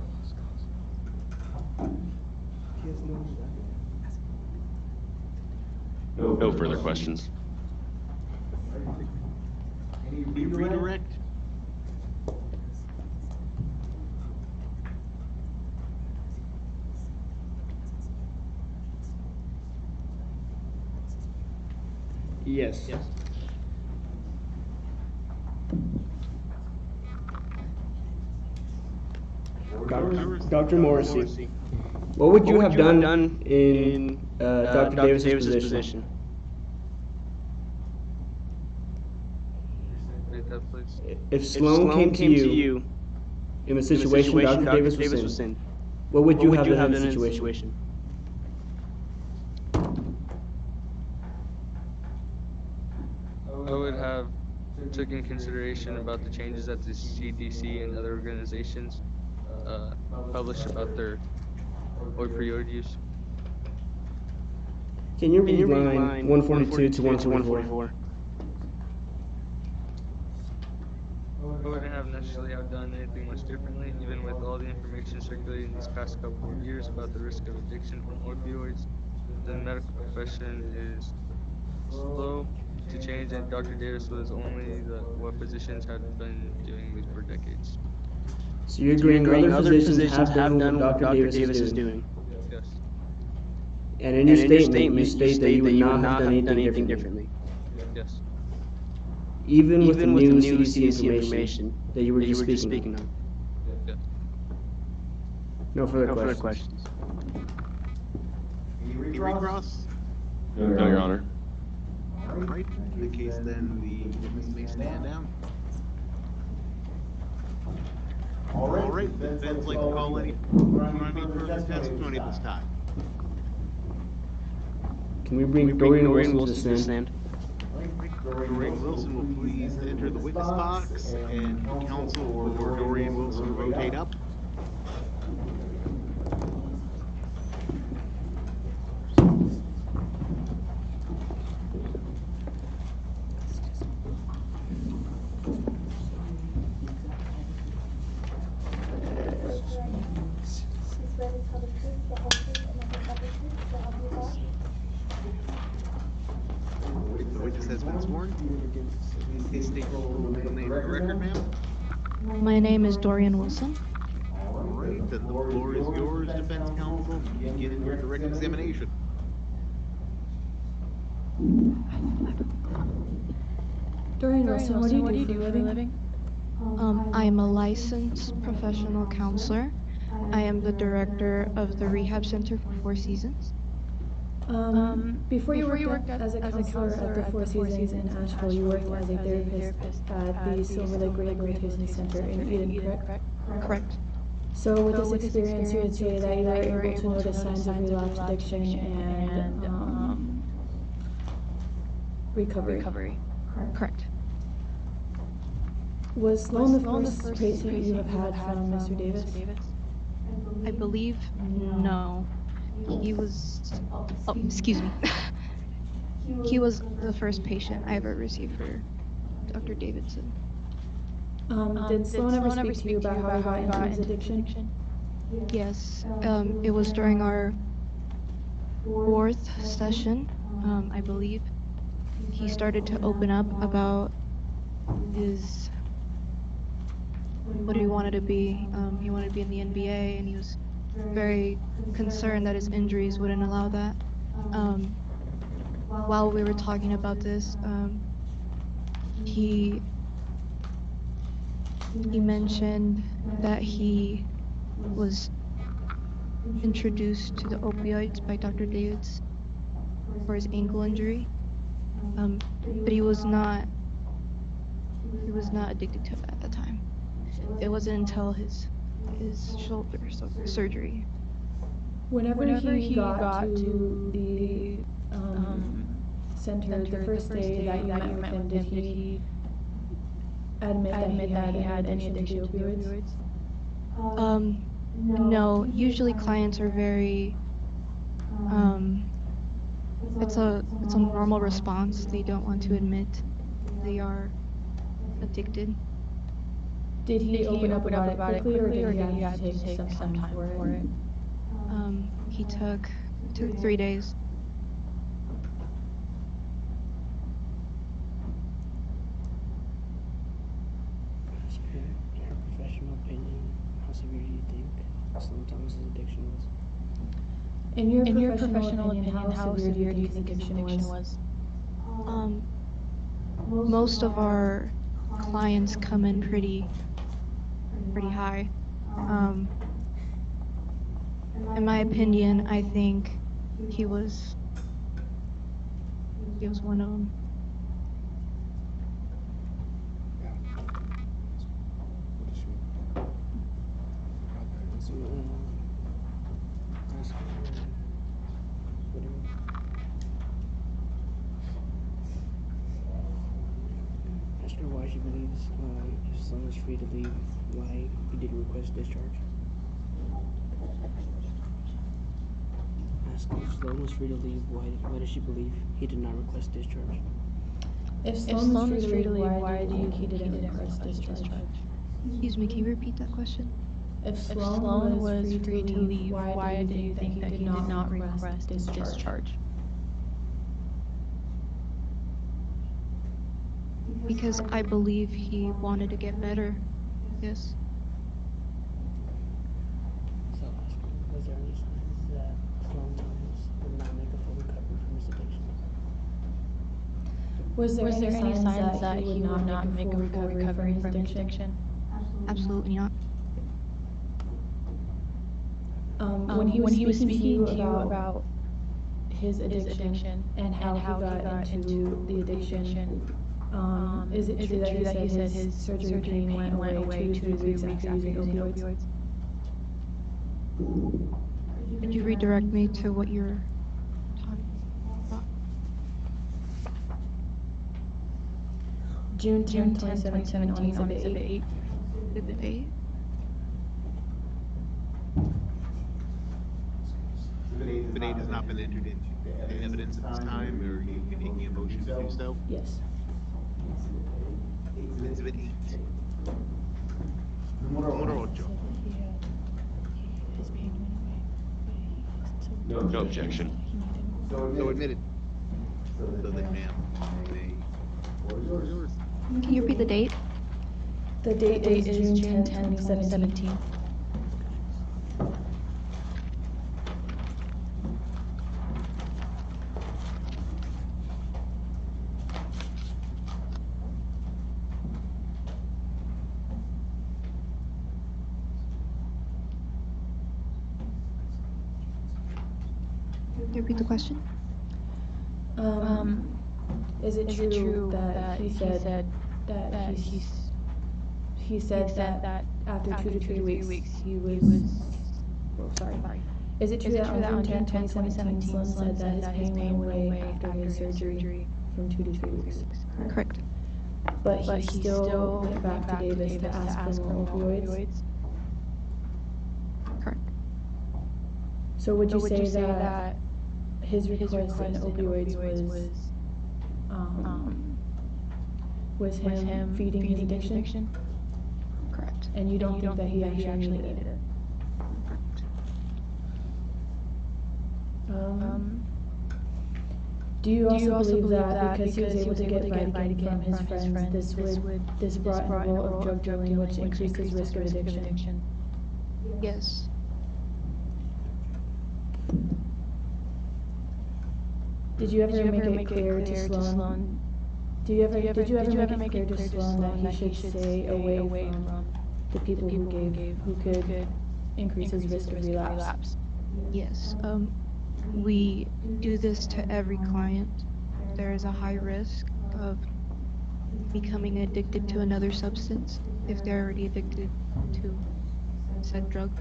No further questions. Any redirect? Yes. Dr. Morrissey, what would you have done in Dr. Davis's position? Read that, please. If Sloan came to you in the situation Dr. Davis was in, what would you have done in the situation? I would have taken consideration about the changes that the CDC and other organizations published about their opioid use. Can you read line 142 to 144? I wouldn't have necessarily have done anything much differently, even with all the information circulating these past couple of years about the risk of addiction from opioids. The medical profession is slow to change, and Dr. Davis was only what physicians had been doing this for decades. So you're agreeing other physicians have done what Dr. Davis is doing? Yes. And in your statement, you state that you would not have done anything differently. Yes. Even with the new CDC information that you were just speaking of. Yes. No further questions. Any recross? No, Your Honor. All right, in the case then, the witness may stand down. All right, the defense like to call any further testimony at this time. Can we bring Dorian Wilson to the stand? Dorian Wilson will please enter the witness box, and counsel for Dorian Wilson rotate up. The witness has been sworn. Please state your full legal name for the record, ma'am. My name is Dorian Wilson. All right, the floor is yours, defense counsel. Begin your direct examination. Dorian Wilson, what do you do for a living? I am a licensed professional counselor. I am the director of the Rehab Center for Four Seasons. Before you worked as a counselor at the Four Seasons in Asheville, you worked as a therapist at the Silver Lake Rehabilitation Center in Eden, correct? Correct. So with this experience, you would say that you were able to notice signs of relapse, addiction, and recovery. Correct. Was Sloan the first patient you have had from Mr. Davis? I believe no. He was, excuse me. He was the first patient I ever received for Dr. Davidson. Did Sloan ever speak to you about how he got into his addiction? Yes, it was during our fourth session, I believe. He started to open up about his, what he wanted to be. He wanted to be in the NBA, and he was very concerned that his injuries wouldn't allow that. While we were talking about this, he mentioned that he was introduced to the opioids by Dr. Davis for his ankle injury, but he was not addicted to it at the time. It wasn't until his shoulder surgery. Whenever he got to the center the first day that you met with him, did he admit that he had any addiction to opioids? No. Usually clients are very. It's a normal response. They don't want to admit they are addicted. Did he open up about it quickly, or did he have to take some time for it? He took 3 days. In her professional opinion, how severe do you think Sloan Thomas's addiction was? In your professional opinion, how severe do you think his addiction was? Most of our clients come in pretty high. In my opinion, I think he was one of them. Ask her why she believes if Sloan is free to leave, why he didn't request discharge. Ask if Sloan was free to leave, why does she believe he did not request discharge? If Sloan was free to leave, why do you think he didn't request discharge? Excuse me, can you repeat that question? If Sloan was free to leave, why do you think that he did not request discharge? Because I believe he wanted to get better. Yes. So ask her, was there any signs that Sloan Thomas would not make a full recovery from his addiction? Was there any signs that he would not make a full recovery from his addiction? Absolutely not. When he was speaking to you about his addiction and how he got into the addiction, is it true that he said his surgery pain went away 2 to 3 weeks after using opioids? Could you redirect me to what you're talking about? June 10, 2017 on Exhibit 8. Exhibit 8? Exhibit 8 has not been entered into evidence at this time, or you be making a motion to do so? Yes. Exhibit 8. Número 8. No objection. So admitted. So then, ma'am, yours. Can you repeat the date? The date is June 10, 2017. Can you repeat the question? Is it true that he said that after 2 to 3 weeks he was sorry. Is it true that on June 10, 2017 Sloan said that his pain went away after his surgery from 2 to 3 weeks? Correct. But he still went back to Davis to ask for more opioids? Correct. So would you say that his request in opioids was him feeding his addiction? Correct. And you don't think that he actually needed it? Do you also believe that because he was able to get Vicodin from his friends, this brought in a role of drug dealing, which increased his risk of addiction? Yes. Did you ever make it clear to Sloan? Did you ever make it clear to Sloan that he should stay away from the people who could increase his risk of relapse? Yes. We do this to every client. There is a high risk of becoming addicted to another substance if they're already addicted to said drug.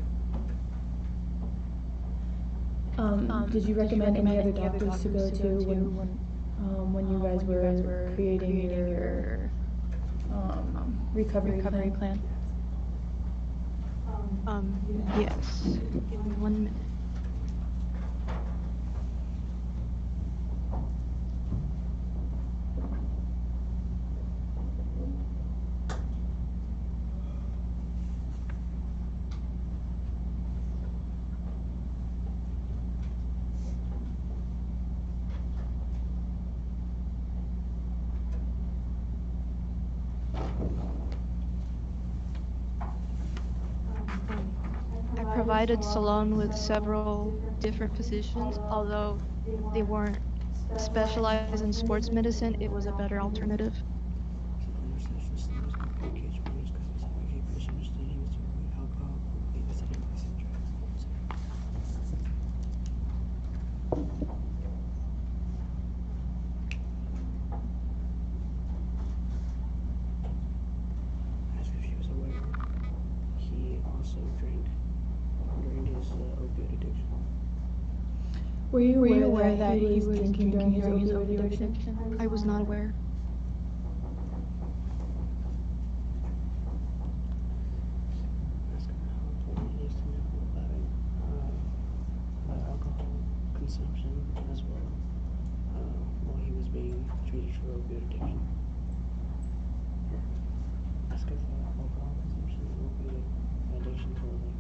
Did you recommend any other doctors to go to when you guys were creating your recovery plan? Yes. Give me 1 minute. I provided Salon with several different physicians, although they weren't specialized in sports medicine, it was a better alternative. As if he was aware, he also drank during his opioid addiction. Were you aware that he was drinking during his opioid addiction? I was not aware. About alcohol consumption as well, while he was being treated for opioid addiction. Ask if alcohol consumption and opioid addiction correlate.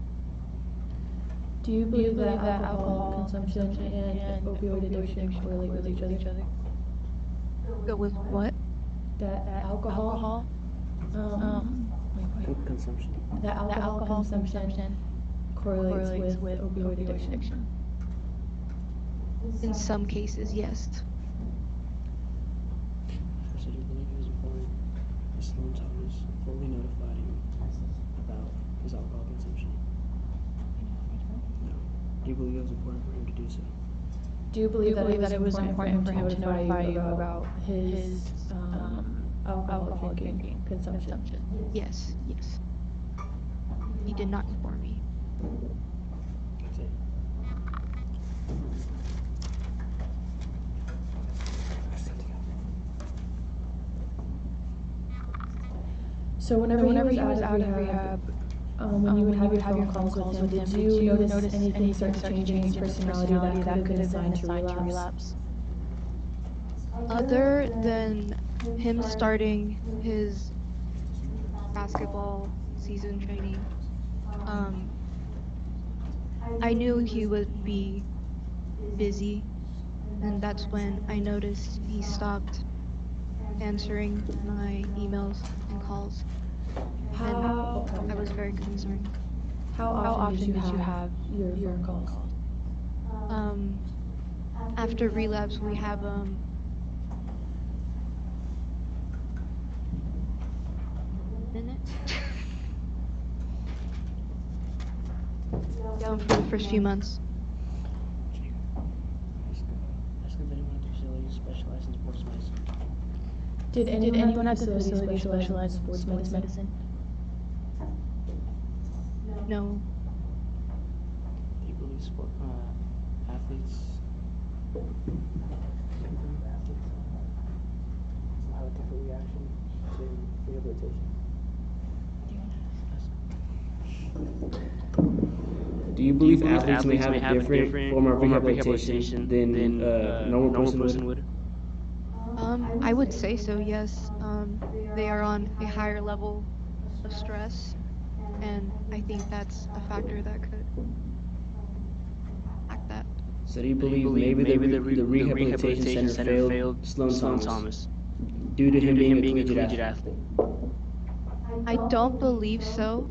Do you believe that alcohol consumption and opioid addiction correlate with each other? Go with what? That alcohol Consumption. that alcohol consumption correlates with opioid addiction. In some cases, yes. So do you believe it was important that Sloan Thomas fully notified him about his alcohol consumption? No. Do you believe it was important for him to do so? Do you believe that it was important for him to notify you about his alcohol drinking consumption? Yes. He did not inform me. That's it. So whenever he was out of rehab, when you would have your phone calls with him, did you notice anything start changing in his personality that could have been assigned to relapse? Other than him starting his basketball season training, I knew he would be busy, and that's when I noticed he stopped answering my emails and calls. And I was very concerned. How often did you have your phone calls? After relapse, we have minutes. For the first few months. Ask if anyone at the facility specialized in sports medicine. Did anyone at the facility specialize in sports medicine? No. Do you believe athletes have a different reaction to rehabilitation? Do you believe athletes may have a different form of rehabilitation than a normal person would? I would say so, yes. They are on a higher level of stress, and I think that's a factor that could impact that. So do you believe maybe the rehabilitation center failed Sloan Thomas due to him being a collegiate athlete? I don't believe so,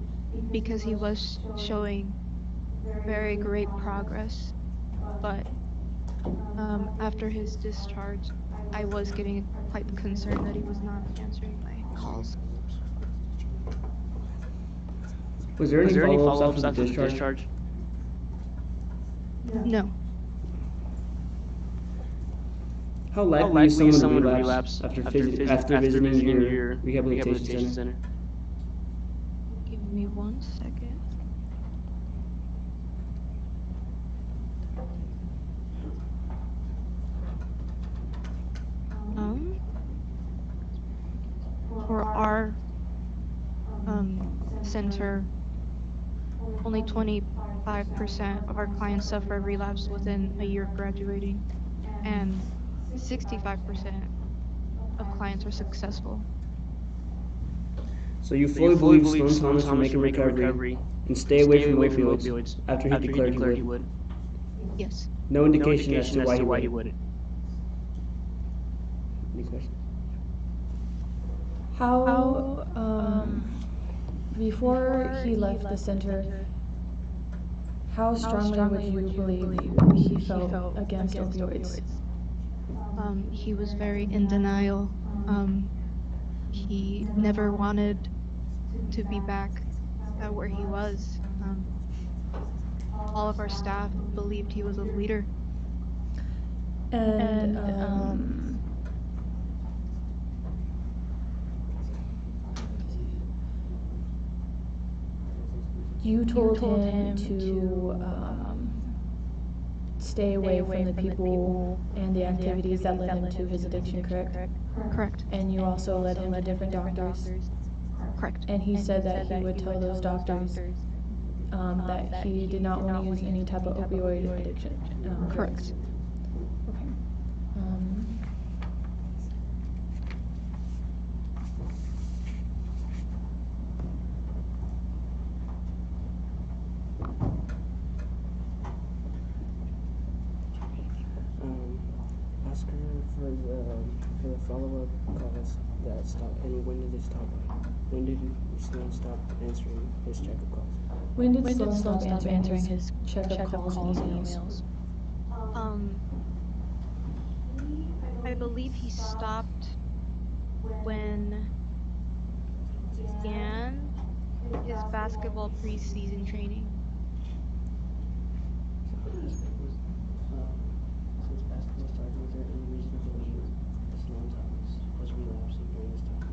because he was showing very great progress, but after his discharge, I was getting quite concerned that he was not answering my calls. Was there any follow-ups after the discharge? No. How likely is someone to relapse after visiting your rehabilitation center? Give me 1 second. For our center, only 25% of our clients suffer relapse within a year of graduating, and 65% of clients are successful. So you fully believe Sloan Thomas will make a recovery and stay away from opioids after he declared he would? Yes. No indication as to why he wouldn't. Any questions? How, before he left the center, how strongly would you believe he felt against opioids? He was very in denial. He never wanted to be back at where he was. All of our staff believed he was a leader. And, you told him to stay away from the people and the activities that led him to his addiction, correct? Correct. And you also led him to different doctors? Correct. And he said that he would tell those doctors that he did not want to use any type of opioid addiction? Correct. Okay. Ask her for the follow-up calls that stopped, and when did it stop? When did Sloan stop answering his checkup calls? When did Sloan stop answering his checkup calls and emails? I believe he stopped when he began his basketball preseason training. Since basketball started, was there any reason to believe Sloan Thomas was relapsing during this time?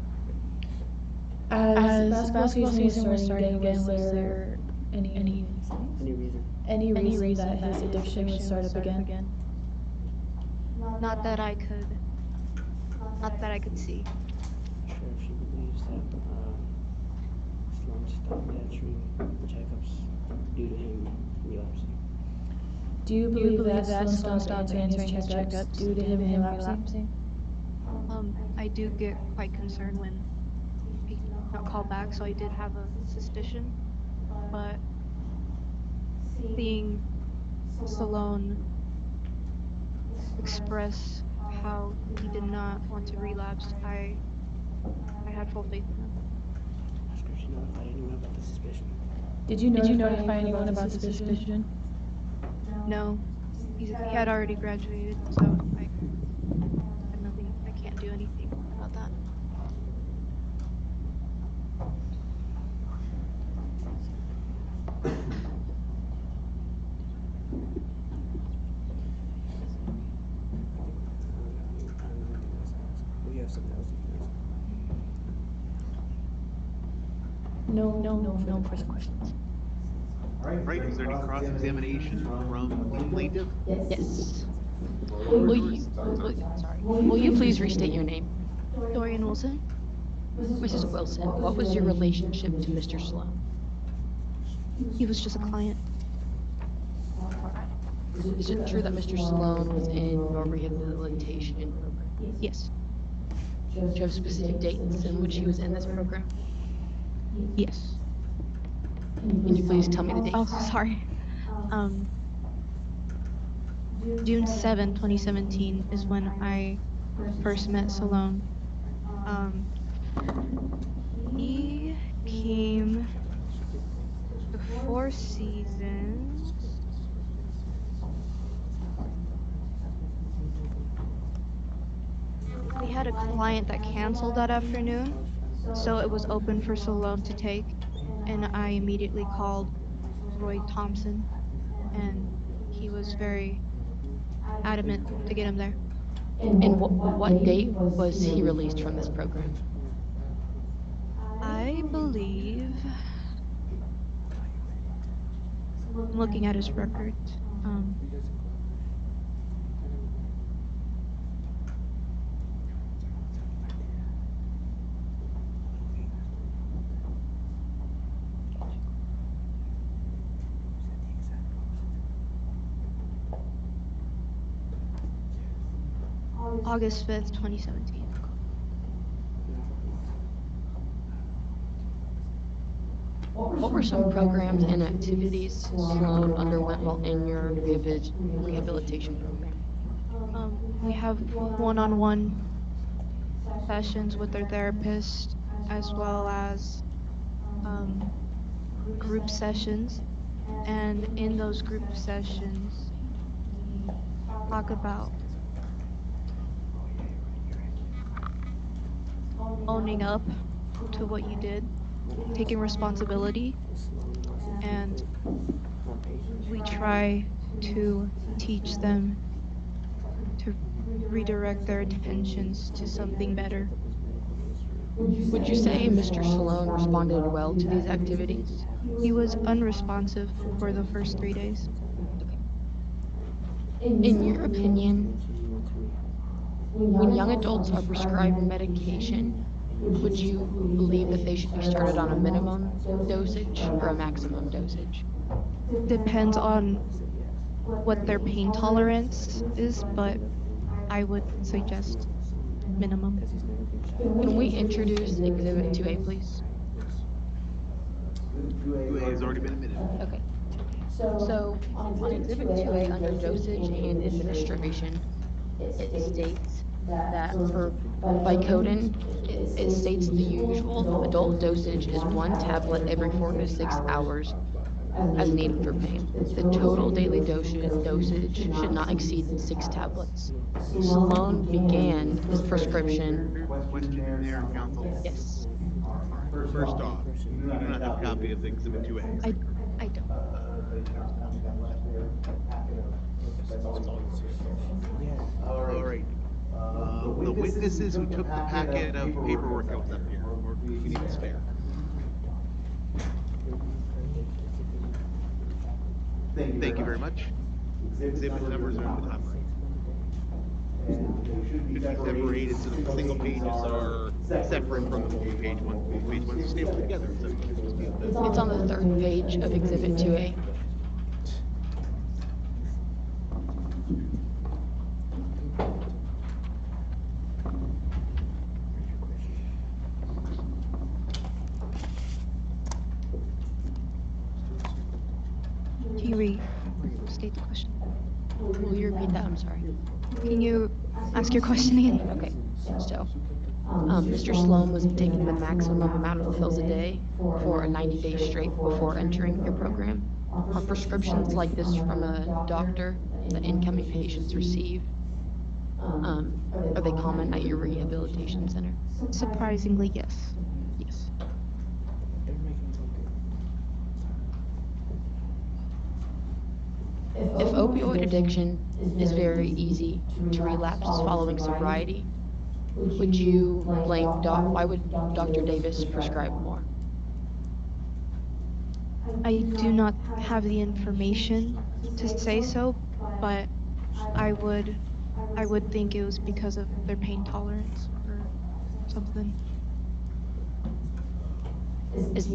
As basketball season was starting again, was there any reason that his addiction would start up again? Not that I could see. Sure, she believes that Sloan stopped answering checkups due to him relapsing. Do you believe that Sloan stopped answering his checkups due to him relapsing? I do get quite concerned when he not call back, so I did have a suspicion. But seeing Sloan express how he did not want to relapse, I had full faith in him. Ask her if she notified anyone about the suspicion. Did you notify anyone about the suspicion? No, he had already graduated, so I had nothing. I can't do anything about that. We have something else you can ask. No further questions. Right, is there any cross-examination from the plaintiff? Yes. Will you please restate your name? Dorian Wilson? Mrs. Wilson, what was your relationship to Mr. Sloan? He was just a client. Is it true that Mr. Sloan was in your rehabilitation program? Yes. Do you have specific dates in which he was in this program? Yes. Can you please tell me the dates? Oh, sorry. June 7, 2017 is when I first met Sloan. He came to 4 seasons. We had a client that canceled that afternoon, so it was open for Sloan to take, and I immediately called Rory Thomas, and he was very adamant to get him there. And what date was he released from this program? I believe, looking at his record, August 5th, 2017. What were some programs and activities Sloan underwent while in your rehabilitation program? We have one-on-one sessions with their therapist, as well as group sessions. And in those group sessions, we talk about owning up to what you did, taking responsibility, and we try to teach them to redirect their attentions to something better. Would you say Mr. Sloan responded well to these activities? He was unresponsive for the first 3 days. In your opinion, when young adults are prescribed medication, would you believe that they should be started on a minimum dosage or a maximum dosage? Depends on what their pain tolerance is, but I would suggest minimum. Can we introduce Exhibit 2A, please? 2A has already been admitted. Okay. So, on Exhibit 2A, under dosage and administration, it states that for Vicodin, it states the usual adult dosage is 1 tablet every 4 to 6 hours as needed for pain. The total daily dosage should not exceed 6 tablets. Sloan began his prescription. Question there, counsel? Yes. First off, you do not have a copy of Exhibit 2A. I don't. All right. The witnesses who took the packet of paperwork that was up here, or if you need a spare. Thank you very much. Exhibit numbers are on the top right. Should be separated so the single pages are separate from the multi-page one. Multi-page ones are stapled together. So It's on the 3rd page of Exhibit 2A. Can you restate the question? Will you repeat that? I'm sorry. Can you ask your question again? Okay. So, Mr. Sloan was taking the maximum amount of pills a day for a 90 days straight before entering your program. Are prescriptions like this from a doctor that incoming patients receive? Are they common at your rehabilitation center? Surprisingly, yes. Yes. If opioid addiction is very easy to relapse following sobriety, would you blame why would Dr. Davis prescribe more? I do not have the information to say so, but I would think it was because of their pain tolerance or something.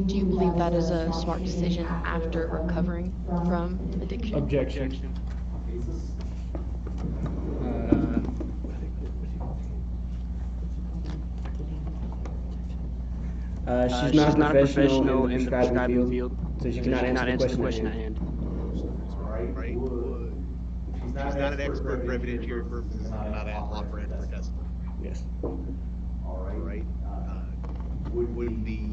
Do you believe that is a smart decision after recovering from addiction? Objection. She's not professional in the prescribing field, so she cannot answer the question at hand. Right. She's not an expert for evidentiary purposes, not an law for expert testimony. Yes. All right. Would the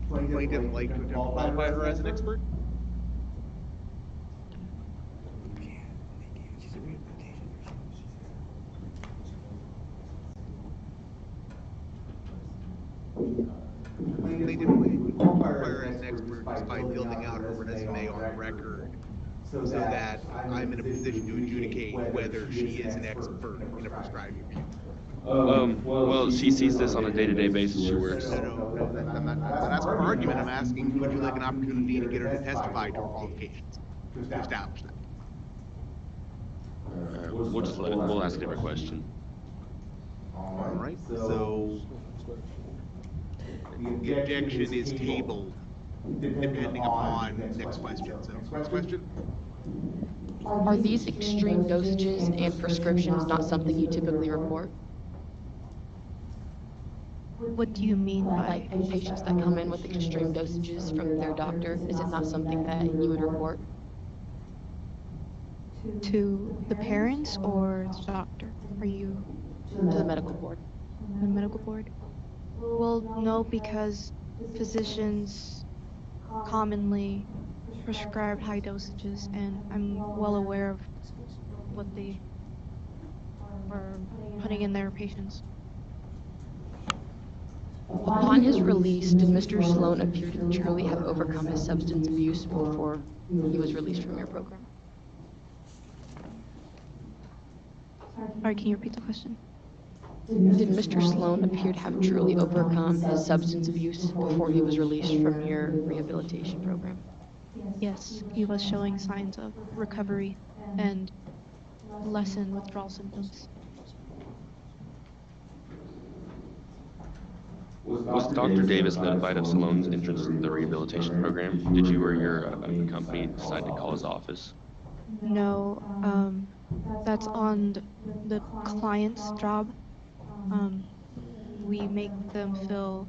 plaintiff like to qualify her as an expert? Plaintiff would qualify her as an expert just by filling out her resume on record, so that I'm in a position to adjudicate whether she is an expert in a prescribing field. Well, she sees this on a day-to-day basis. She works. No, I'm not asking for argument. I'm asking, would you like an opportunity to get her to testify to her qualifications to establish that? We'll ask a different question. All right. So the objection is tabled depending upon next question. So next question. Are these extreme dosages and prescriptions not something you typically report? What do you mean by Like patients that come in with extreme dosages from their doctor, is it not something that you would report? to the parents or the doctor? Are you To the medical board. the medical board? Well, no, because physicians commonly prescribe high dosages, and I'm well aware of what they are putting in their patients. Upon his release, did Mr. Sloan appear to truly have overcome his substance abuse before he was released from your program? Sorry, can you repeat the question? Did Mr. Sloan appear to have truly overcome his substance abuse before he was released from your rehabilitation program? Yes, he was showing signs of recovery and lessen withdrawal symptoms. Was Dr. Davis notified of Sloan's entrance to the rehabilitation program? Did you or your company decide to call his office? No, that's on the client's job. We make them fill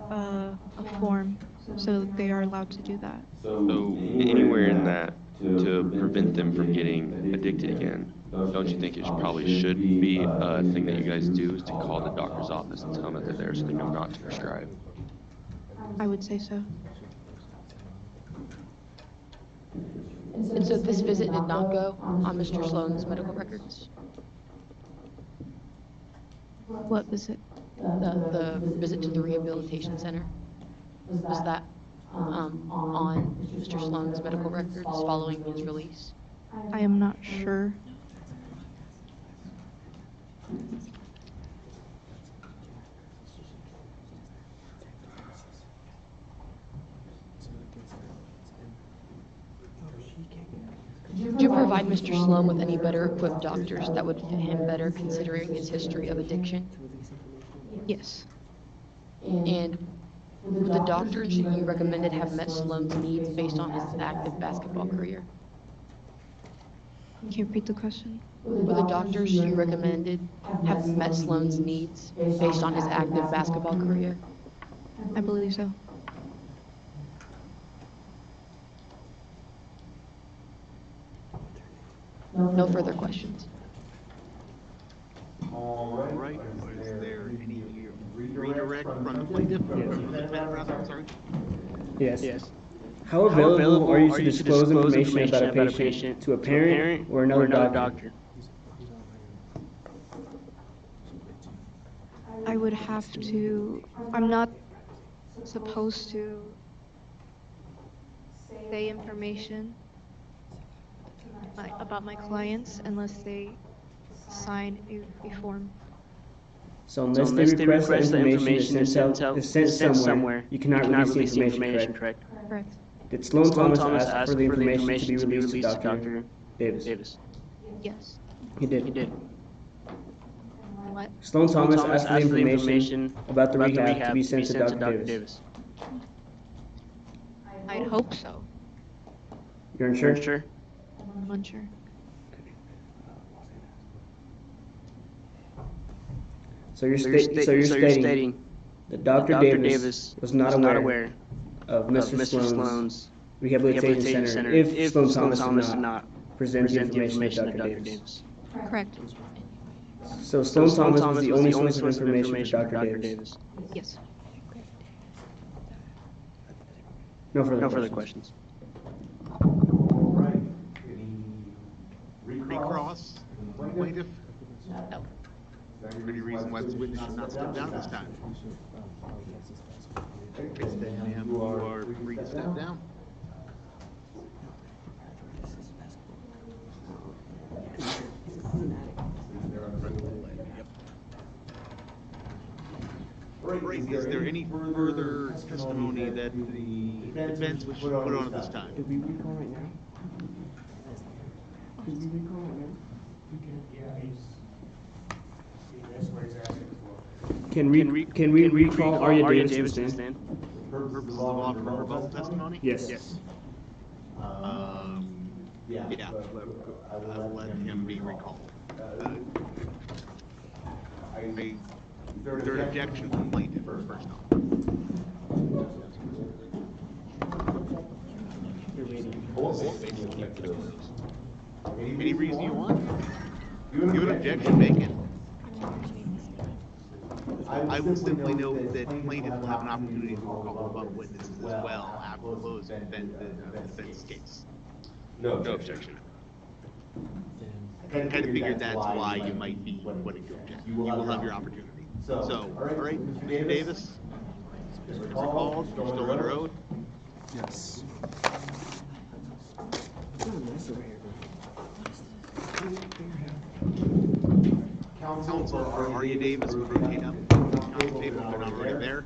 a form, so they are allowed to do that. So anywhere in that to prevent them from getting addicted again, don't you think it probably should be a thing that you guys do is to call the doctor's office and tell them that they're there so they know not to prescribe? I would say so. And so this visit did not go on Mr. Sloan's medical records? What visit? The visit to the rehabilitation center? Was that on Mr. Sloan's medical records following his release? I am not sure. Did you provide Mr. Sloan with any better equipped doctors that would fit him better considering his history of addiction? Yes. And would the doctors you recommended have met Sloan's needs based on his active basketball career? Can you repeat the question? Would the doctors you recommended have met Sloan's needs based on his active basketball career? I believe so. No further questions. All right. Was there any redirect from the plaintiff? I'm sorry. Yes. How available are you to disclose information about a patient to a parent or another doctor? I would have to, I'm not supposed to say information about my clients unless they sign a form. So unless they request the information is sent somewhere, you cannot release the information, correct? Correct. Did Sloan Thomas ask for the information to be released to Dr. Davis? Yes. He did. What? Sloan Thomas asked for the information about the rehab to be sent to Dr. Davis. I hope so. You're unsure? I'm unsure. So you're stating that Dr. Davis was not aware of Mr. Sloan's rehabilitation center if Sloan Thomas did not present the information to Dr. Davis. Correct. So Sloan Thomas was the only source of information for Dr. Davis. Yes. No further questions. All right. Any recross from plaintiff? No. Is there any reason why this witness should not step down this time? Okay, then, ma'am, you are free to step down. Right. Is there any further testimony that the defense wish to put on at this time? Did we recall right now? Did we recall right now? That's what he's asking for. Can we recall Arya Davis to stand? Purposes of offer of rebuttal testimony? Yes. Yeah, I will let him be recalled. Third objection from plaintiff first off. Any reason you want? You have an objection, make it. I will simply note that plaintiff will have an opportunity to call rebuttal witnesses as well after the close of the defense's case. No objection. I kind of figured that's why you might be wanting to object. You will have your opportunity. So, all right, Mr. Davis, Mr. Called, you're still under oath. Yes. Counsel for Arya Davis would rotate up. Counsel table if they're not already there.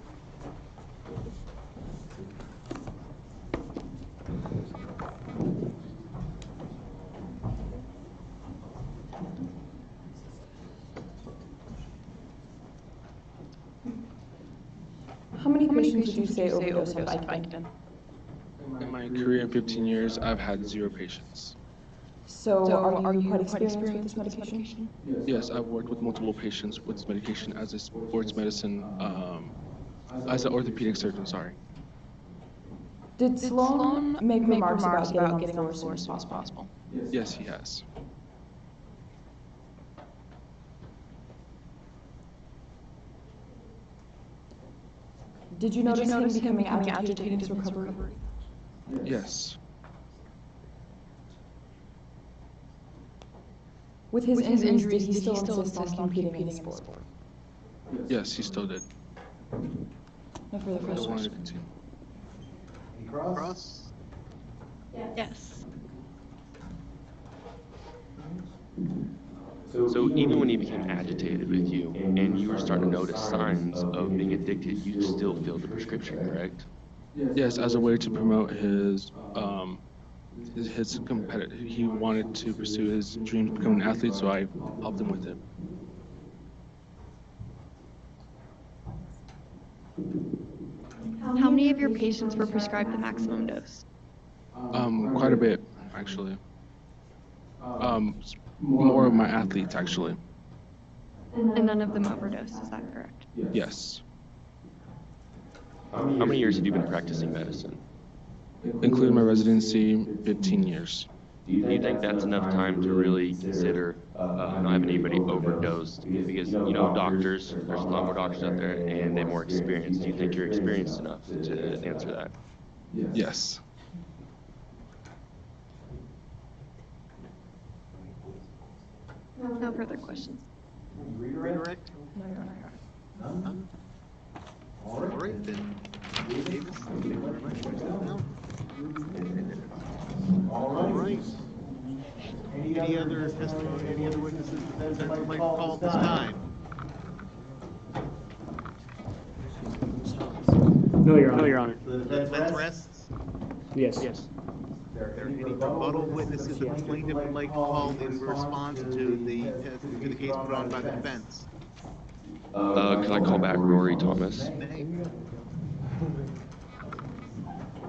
How many patients would you say overdosed on Vicodin? In my career in 15 years, I've had 0 patients. So are you quite experienced with this medication? Yes, I've worked with multiple patients with this medication as a sports medicine, as an orthopedic surgeon, sorry. Did Sloan make remarks about getting on the floor as soon as possible? Yes, he has. Did you notice him becoming agitated in his recovery? Yes. With his injuries, did he still insist on competing in the sport? Yes, he still did. No further I wanted to questions. continue. Cross? Yes. So even when he became agitated with you and you were starting to notice signs of being addicted, you still filled the prescription, correct? Yes, as a way to promote his competitive. He wanted to pursue his dreams of becoming an athlete, so I helped him with it. How many of your patients were prescribed the maximum dose? Quite a bit, actually. More of my athletes, actually. And none of them overdosed, is that correct? Yes. How many years have you been practicing medicine? Including my residency, 15 years. Do you think that's enough time to really consider not having anybody overdosed? Because, doctors, there's a lot more doctors out there and they're more experienced. Do you think you're experienced enough to answer that? Yes. No further questions. Redirect? No, Your Honor. None? All right, then. Davis, thank you very much for stepping out. All right. Any other testimony, any other witnesses the defense would like to call at this time? No, Your Honor. No, Your Honor. The defense rests? Yes. Yes. Are there any rebuttal witnesses that the plaintiff would like to call in response to the case put on by the defense? Can I call back Rory Thomas?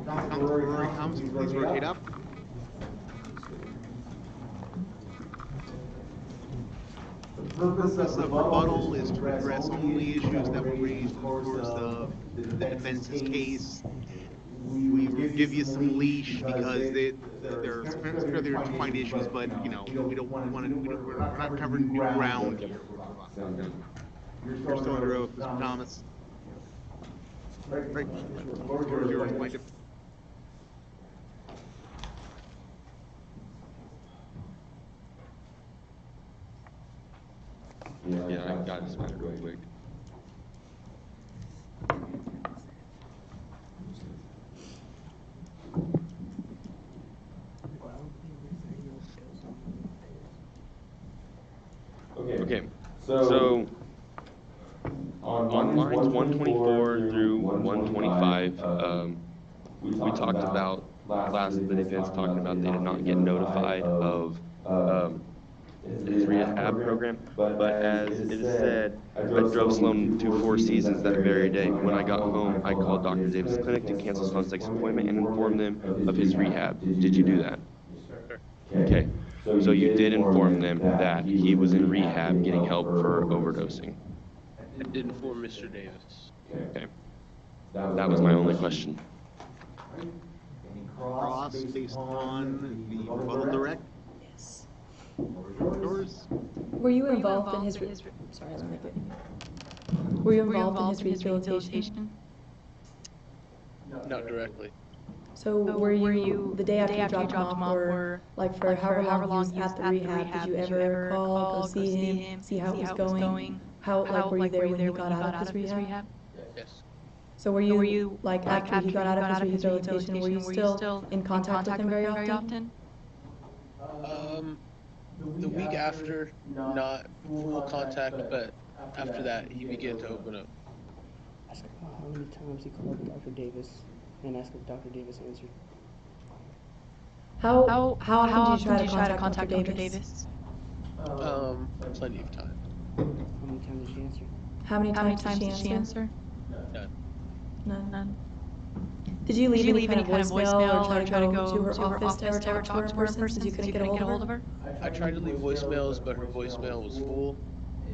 Counsel Rory Thomas, please rotate up. The purpose of rebuttal is to address only issues that were raised in the course of the defense's case. We will give you some leash because there's fairly defined issues, but we don't want to. We're not covering new ground here. You're still under oath, Mr. Thomas. Right. Floor is yours, plaintiff. Yeah, I got this matter real quick. Okay, so on lines 124 through 125, we talked about the defense talking about they did not get notified of his rehab program, but as it is said, I drove Sloan to 4 seasons that very day. When I got home, I called Dr. Davis' clinic to cancel Sloan's next appointment and inform them of his rehab. Did you do that? Okay, so you did inform them that he was in rehab getting help for overdosing. I did inform Mr. Davis. Okay, that was my only question. Any cross based on the rebuttal direct? Yes. Yours? Were you involved in his... Sorry, let me get... Were you involved in his rehabilitation? Not directly. So were you, the day after you dropped him off, or like for however long he was at the rehab, did you ever call, go see him, see how it was going? How, like, were you there when he got out of his rehab? Yes. So were you, like, after he got out of his rehabilitation, were you still in contact with him very often? The week after, not full contact, but after that, he began to open up. Ask how many times he called Dr. Davis and asked if Dr. Davis answered. How often did you try to contact Dr. Davis? Plenty of time. How many times did she answer? How many times did she answer? None. None. Did you leave any kind of voicemail or try to go to her office to ever talk to her in person since you couldn't get a hold of her? I tried to leave voicemails, but her voicemail was full,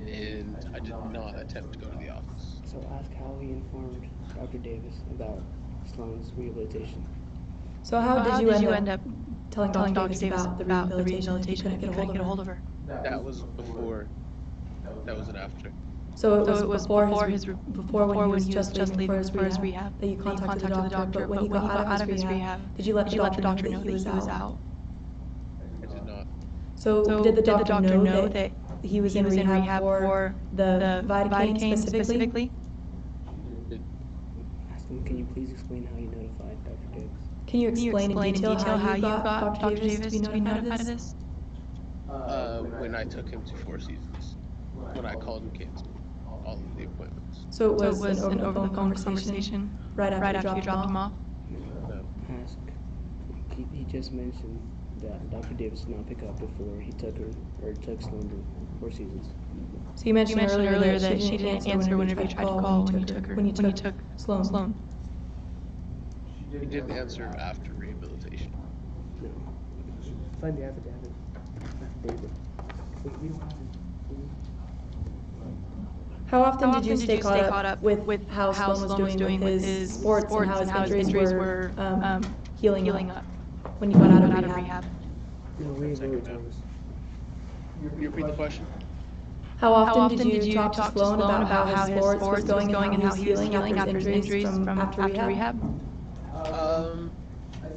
and I did not attempt to go to the office. So ask how he informed Dr. Davis about Sloan's rehabilitation. So how did you end up telling Dr. Davis about the rehabilitation if you couldn't get a hold of her? That was before. That was an after. So it was before when he was just leaving for his rehab that you contacted the doctor, but when he got out of his rehab, did you let the doctor know that he was out? I did not. So did the doctor know that he was in rehab for the Lidocaine specifically? Ask him, can you please explain how you notified Dr. Davis? Can you explain in detail how you got Dr. Davis to be notified of this? When I took him to Four Seasons. When I called and canceled all of the appointments. So it was an over-the-phone conversation right after you dropped him off? No. Ask. He just mentioned that Dr. Davis did not pick up before he took Sloan to Four Seasons. So you mentioned earlier that she didn't answer whenever you tried to call when you took Sloan. He didn't answer after rehabilitation. No. Find the affidavit. Affidavit. We don't have it. How often did you stay caught up with how Sloan was doing with his sports and how his injuries were healing up when you got out of rehab? No, we Rory Thomas. You repeat the question? How often did you talk to Sloan about how his sports was going and how he was healing after his injuries from after rehab?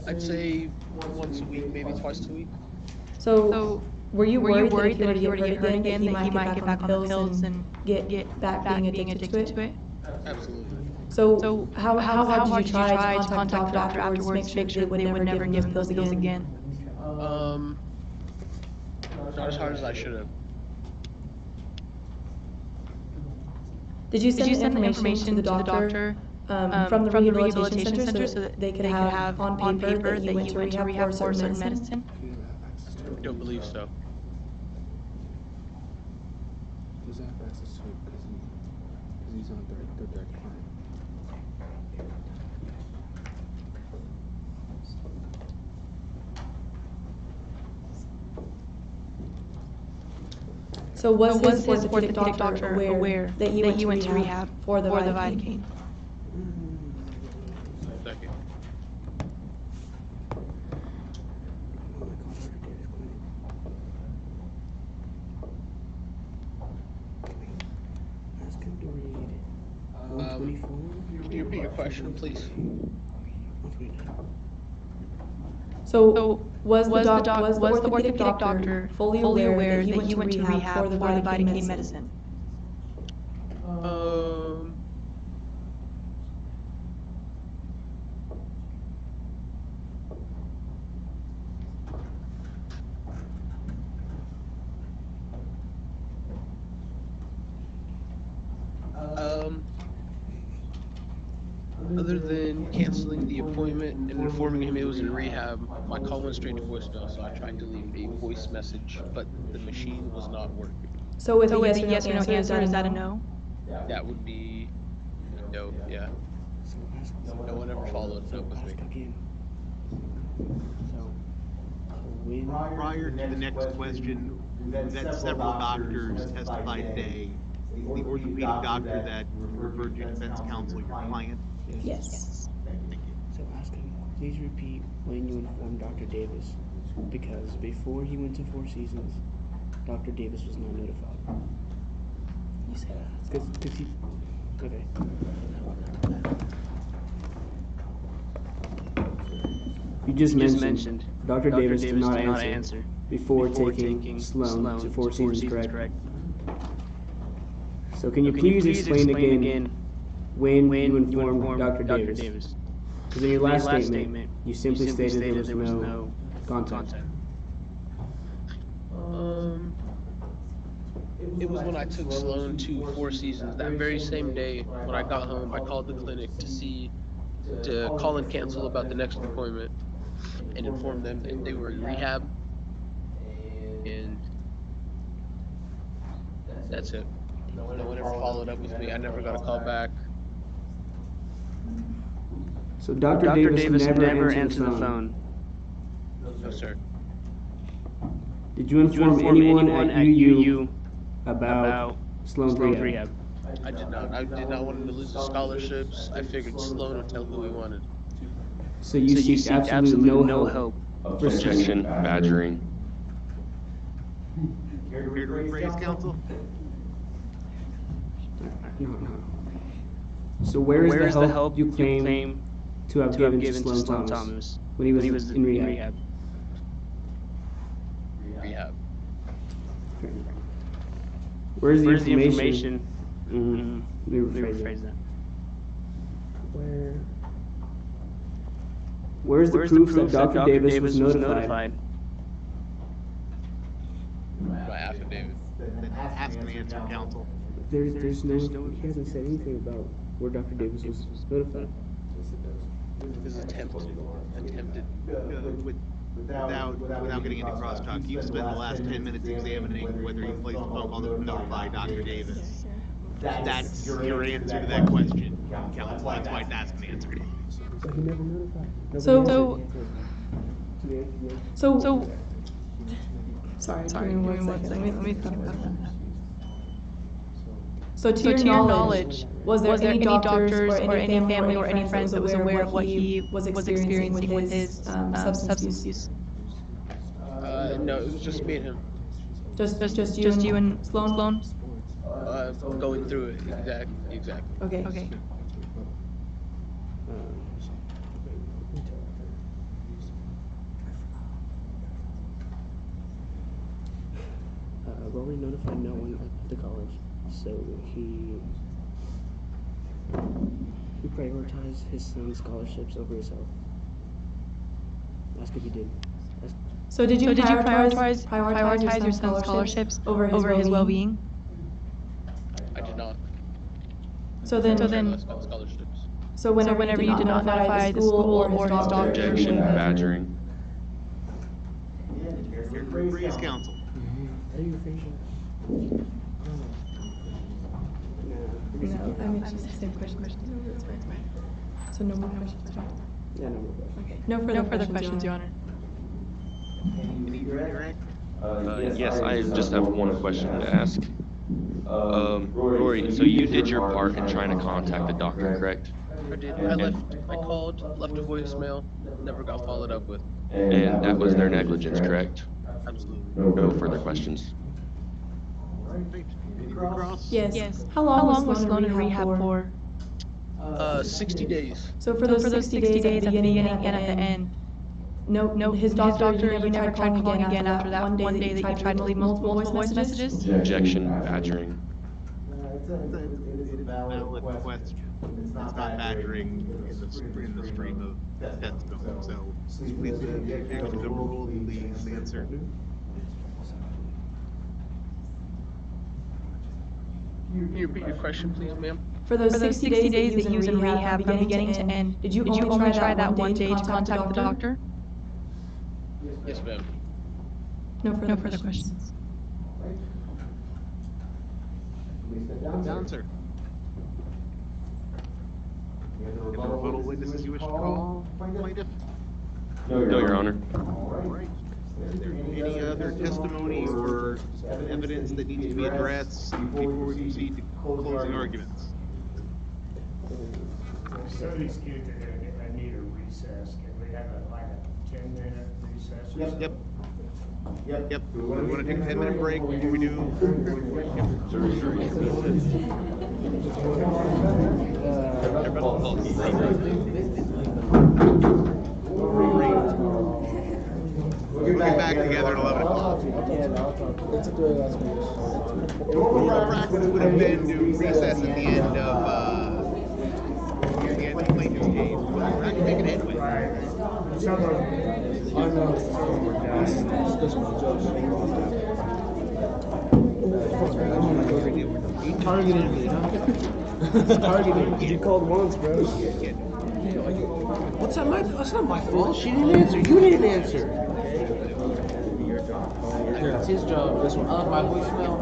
I'd say once a week, maybe twice a week. So were you worried that if he were to get hurt again, that he might get back on the pills and get back being addicted to it? Absolutely. So how hard did you try to contact the doctor afterwards to make sure they would never give him those pills again? Not as hard as I should have. Did you send the information to the doctor from the rehabilitation center so that they could have on paper that you went to rehab for certain medicine? I don't believe so. Does that have access to it because he's on their direct client? So was his orthopedic doctor aware that you went to rehab for the Lidocaine? Second. Ask him to read 124. Can you repeat your question, please? 129. So was the orthopedic doctor fully aware that you went to rehab for the Lidocaine medicine? Other than canceling the appointment and informing him it was in rehab, my call went straight to voicemail, so I tried to leave a voice message, but the machine was not working. So with a yes or no answer, is that a no? That would be no, yeah. No one ever followed up with me. Again. Prior to the next question, we've had several doctors testify today. Is the orthopedic doctor that referred to defense counsel your client? Yes. Thank you. So ask him, please repeat when you informed Dr. Davis, because before he went to Four Seasons, Dr. Davis was not notified. You say that. Because Okay. You just mentioned Dr. Davis did not answer before taking Sloan to Four Seasons, correct? So can you please explain again when you informed Dr. Davis? Because in your last statement, you simply stated there was no contact. It was when I took Sloan to Four Seasons. That very same day, when I got home, I called the clinic to call and cancel about the next appointment and inform them that they were in rehab. And that's it. No one ever followed up with me. I never got a call back. So Dr. Davis never answered the phone. No, sir. Did you inform anyone at UU about Sloan's rehab? I did not. I did not want him to lose his scholarships. I figured Sloan would tell who he wanted. So you seek absolutely no help. Objection, badgering. Here to rephrase, counsel? No. So where is the help you claim to have given to Sloan Thomas when he was in rehab? Rehab. Where's the information? Let me rephrase that. Where's the proof that Dr. Davis was notified? My affidavit. Ask and answer, counsel. There's no, he hasn't said anything about where Dr. Davis was notified. This is attempted. Without getting into crosstalk, you've spent the last 10 minutes examining whether you placed a phone call that would notify Dr. Davis. That's your answer to that question, counsel. That's why it's asked and answered. Sorry, give me one second. Let me think about that. So to your knowledge, was there any doctors or any family or any friends that was aware of what he was experiencing with his substance use? No, it was just me and him. Just you and Sloan? Going through it, exactly. Okay. Rory notified no one at the college, so he prioritized his son's scholarships over his health. That's what he did. So did you prioritize your son's scholarships over his well-being? I did not. So whenever you did not notify the school or his doctor? Objection, badgering. Here to rephrase, counsel. How do you think? No, I mean, it's just the same question. It's fine. So no more questions? Yeah, no more questions. Okay. No further questions, Your Honor. Yes, I just have one question to ask. Rory, so you did your part in trying to contact the doctor, correct? I did. I called, left a voicemail, never got followed up with. And that was their negligence, correct? Absolutely. No further questions. Yes. How long was Sloan in rehab for? 60 days. So for those 60 days at the beginning and at the end, no, his doctor, you never tried calling again after that one day that you tried to leave multiple voice messages? Objection, badgering. It's a valid question. It's not badgering in the stream of testimony. So please, the rule, the answer. Can you repeat your question, please, ma'am? For those 60 days that he was in rehab from beginning to end, did you only try that one day to contact the doctor? Yes, ma'am. No further questions. Down, sir. Any rebuttal witnesses you wish to call, plaintiff? No, Your Honor. All right. Is there any other testimony or evidence that needs to be addressed before we proceed to closing arguments? So excused, I need a recess. Can we have like a 10-minute recess? Yep. We want to take a 10-minute break before we do. false We'll get back together at 11 o'clock. Normal practice would have been to recess at the end of the plaintiff's case. We're actually making headway. He targeted me, huh? Targeted. You called once, bro. What's that? That's not my fault. She didn't answer. You didn't answer. It's his job. I left my voicemail.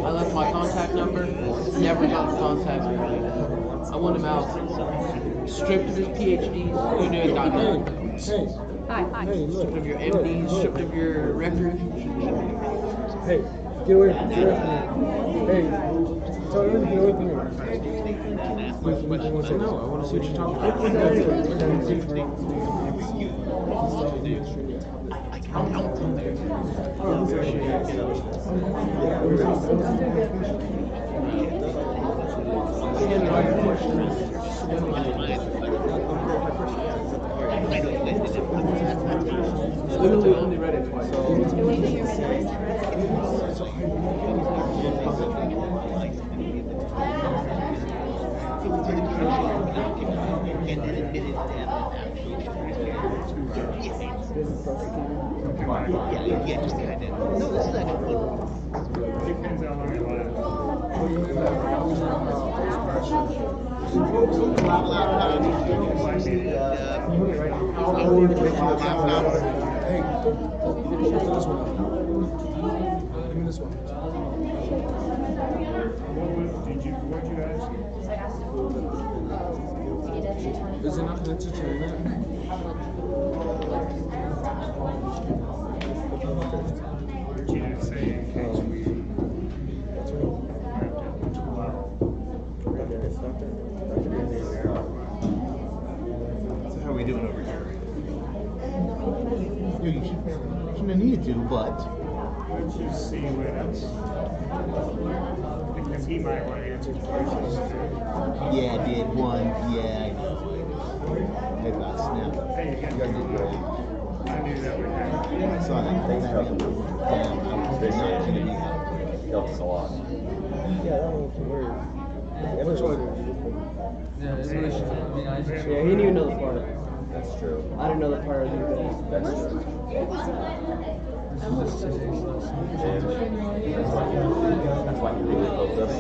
I left my contact number. Never got the contact me. I want him out. Stripped of his PhDs. You know, got none. Hi. Stripped of your MDs. Stripped of your record. Hey, get away from me. Hey, tell him to get away from me. No, I want to see what you're talking about. Literally only read it twice. Yeah, just kind of. No, this is like Depends how long it lasts. What'd you ask? Is it not connected to internet? She didn't say in case we So how are we doing over here? You shouldn't have needed to, but. let's just see what else. Because he might want to answer questions too. Yeah, I did one. Yeah, I know. I got snapped. Hey, you got I knew that would happen. I saw that. Thanks for having me. Damn, I was not going to be happy. helps us a lot. Yeah, I don't know what to worry. Which one? Yeah, it's really true. I mean, Yeah, he didn't even know the part. That's true. I didn't know the part either. That's true. That's why you really felt this.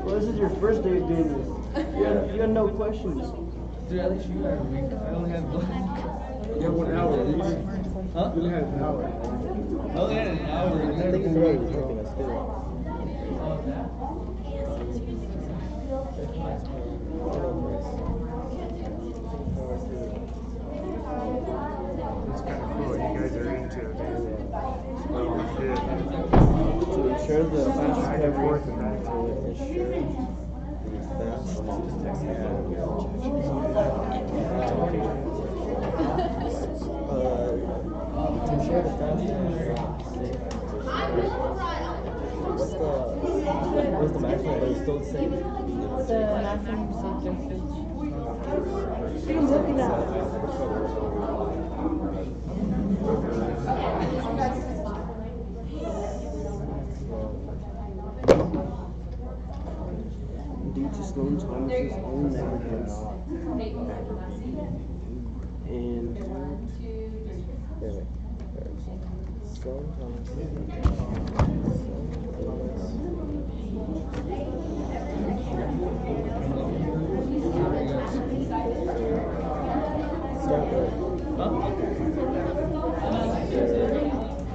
Well, this is your first day doing this. You had no questions. Dude, at least you had a week. I only had one. You have 1 hour. Huh? You only had an hour. I only had an hour. I think it's right. It's making us do It's kind of cool. You guys are into it. To ensure the fast recovery and back to ensure to ensure the what's the maximum, but it's still the same? The maximum safe dosage. He's looking Due to Sloan Thomas's own negligence and Sloan Thomas.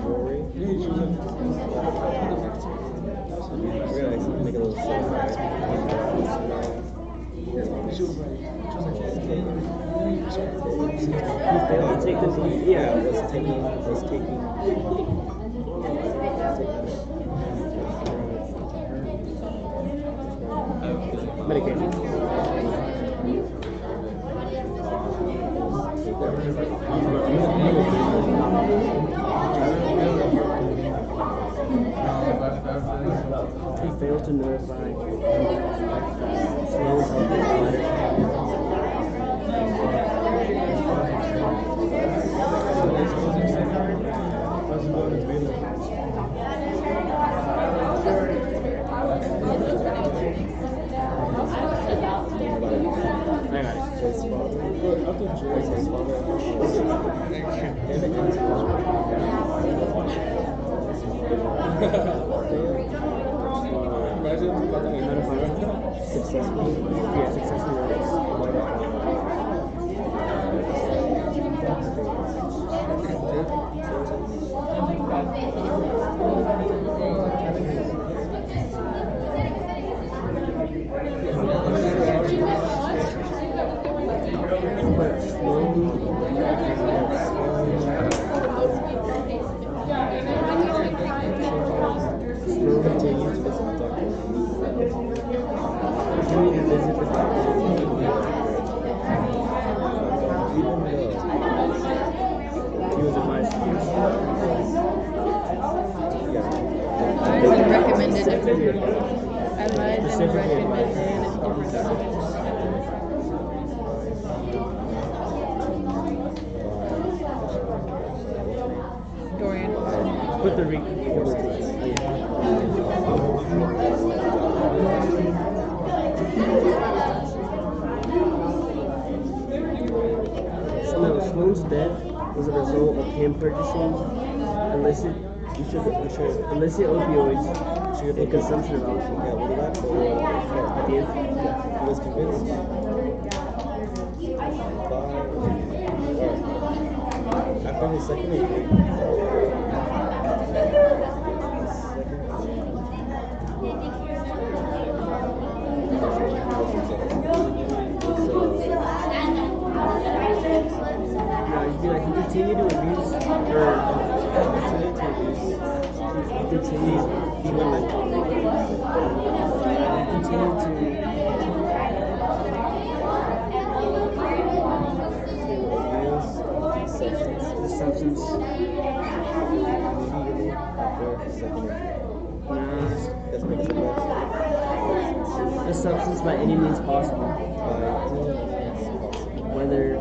Rory. We're gonna actually make a little show, let's take this. Yeah, let's take medication. He failed to notify Sloan's letter. Sloan's death was a result of him purchasing illicit opioids and consumption of alcohol. At the end, he was convinced. After his second injury, he continued to abuse, he continued the substance immediately after his second the substance by any means possible, whether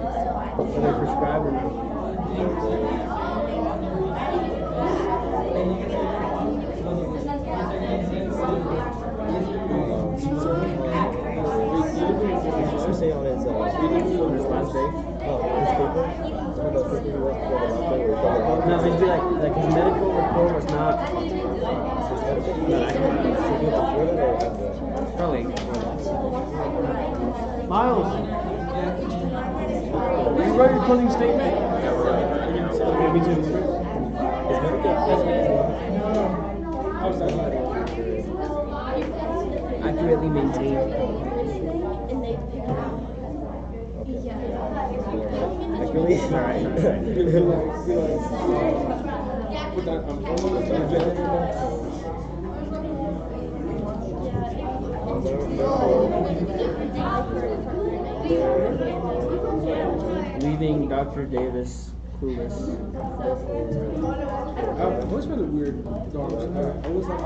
prescribed or not. Say on his last day? His paper? No, it'd be like his medical report was not probably. Miles! Are you ready for closing statement? Me too. Accurately maintained. Accurately? Alright. Leaving Dr. Davis clueless. I've always been a weird dog. I was like,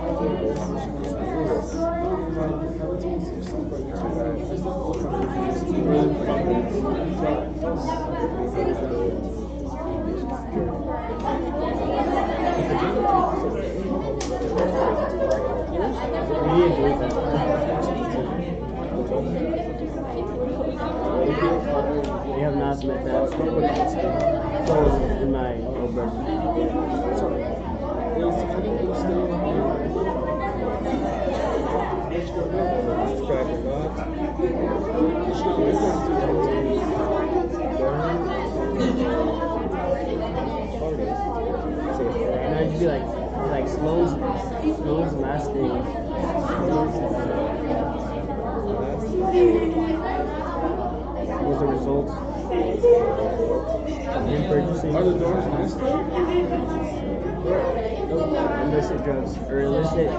we have not met that. So in my old version. And I'd be like Sloan's last day. Was the result of him purchasing illicit drugs or illicit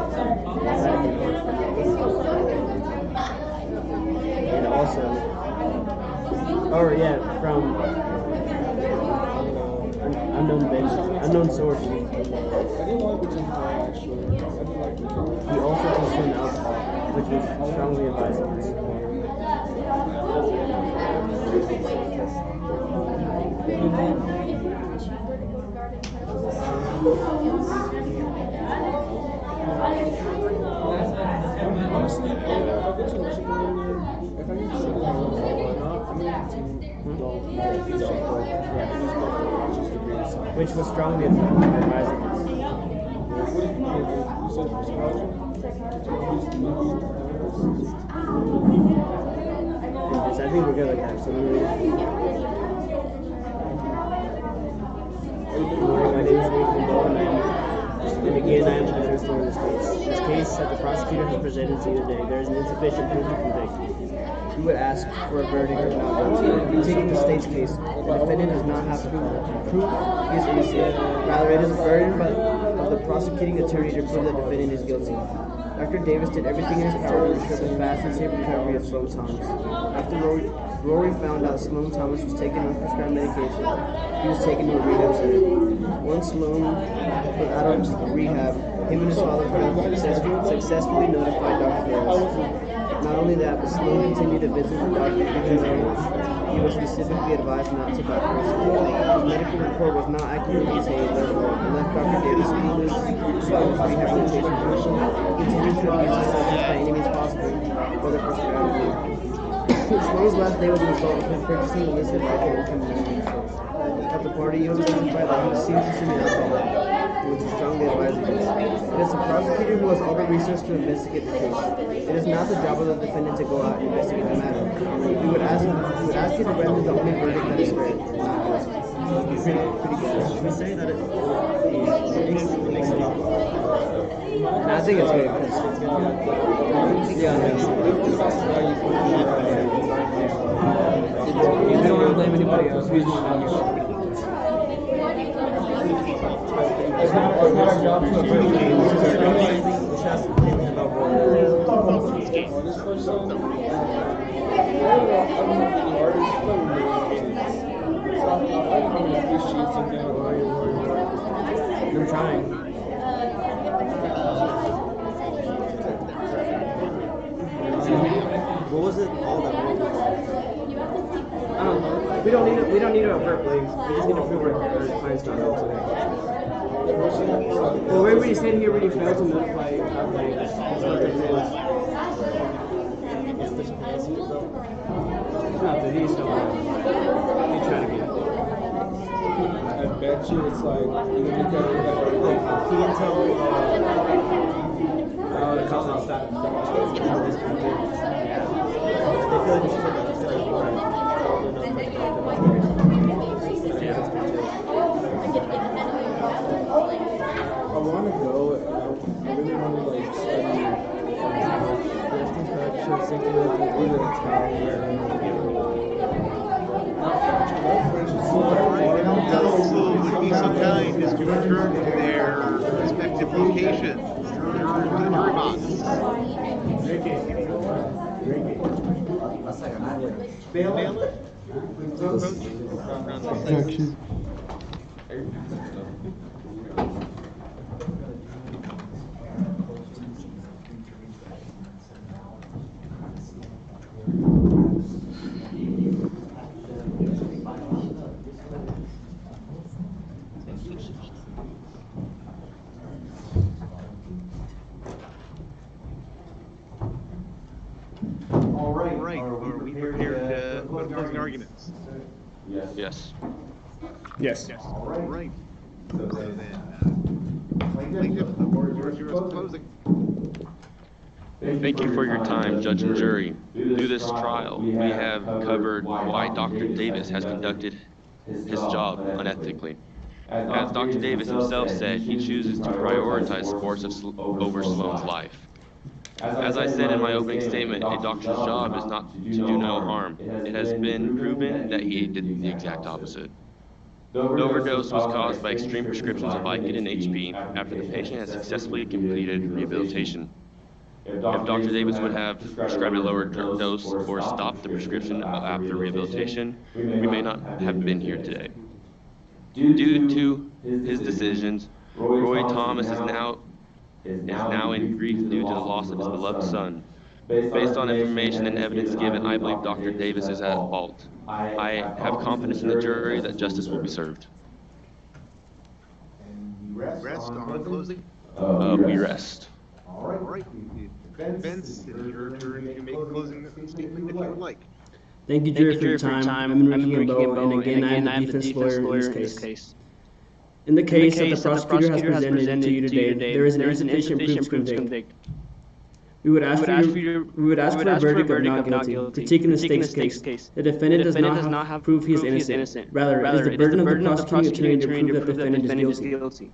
and also from unknown sources. He also in alcohol, which was strongly advised against. Which was strongly advised against. I think we're good like that. So let me read it. My name is Nathan Bowman, and again I am the defense lawyer in this case. This case that the prosecutor has presented to you today, there is an insufficient proof to convict. We would ask for a verdict of not guilty. Taking the state's case, the defendant does not have to prove he is innocent. Rather, it is a burden of the prosecuting attorney to prove that the defendant is guilty. Dr. Davis did everything in his power to ensure the fast and safe recovery of Sloan Thomas. After Rory found out Sloan Thomas was taking unprescribed medication, he was taken to a rehab center. Once Sloan was out of rehab, him and his father successfully notified Dr. Davis. Not only that, but Sloan continued to visit the doctor because he was specifically advised not to doctor himself. His medical report was not accurately contained, therefore, and left Dr. Davis speechless about his rehabilitation program. He continued to abuse his substance by any means possible, whether prescribed or not. Sloan's last day was a result of him purchasing illicit alcohol from McDonald. At the party, he was identified that he was seen consuming alcohol, which is strongly advised against. It is the prosecutor who has all the research to investigate the case. It is not the job of the defendant to go out and investigate the matter. We would ask you to render the only verdict that is fair. Pretty good. Should we say that it makes it equal? I think it's good because it's good. Yeah, you don't want to blame anybody else. Who's doing that? It's not our job to approve I'm trying. What was it all that was? I don't know. We don't need to avert blames. We just need to prove our client's not guilty. Well, we already said he already failed to notify he's trying to get it. I bet you it's like, you know, he didn't tell the cops outside. I want to go and I really want to like study infection, thinking of the Counsel would be so kind as to return to their respective locations. Jury box. Bailiff? Objection. All right. Are we prepared to put closing arguments? Yes. Yes. All right. So then, Plaintiff, the board is yours closing. Thank you for your time, judge and jury. Through this trial, we have covered why Dr. Davis has conducted his job unethically. As Dr. Davis himself said, he chooses to prioritize sports over Sloan's life. As I said in my opening statement, a doctor's job is not to do no harm. It has been proven that he did the exact opposite. The overdose was caused by extreme prescriptions of Vicodin and HP after the patient had successfully completed rehabilitation. If Dr. Davis would have prescribed a lower dose or stopped the prescription after rehabilitation, we may not have been here today. Due to his decisions, Rory Thomas is now is now in grief due to the loss of his beloved son. Based on information and evidence given, I believe Dr. Davis is at fault. I have confidence in the jury that justice will be served. Rest on closing. We rest. All right. Defense, it is your turn to make a closing statement if you would like. Thank you, jury, for your time. I'm Ricky Gambo, and again, I am the defense lawyer in this case. In the case that the prosecutor has presented to you today, there is an insufficient proof to convict. We would ask for a verdict of not guilty. Critiquing the state's case. The defendant does not have proof he is innocent. Rather, it is the burden of the prosecuting attorney to prove that the defendant is guilty.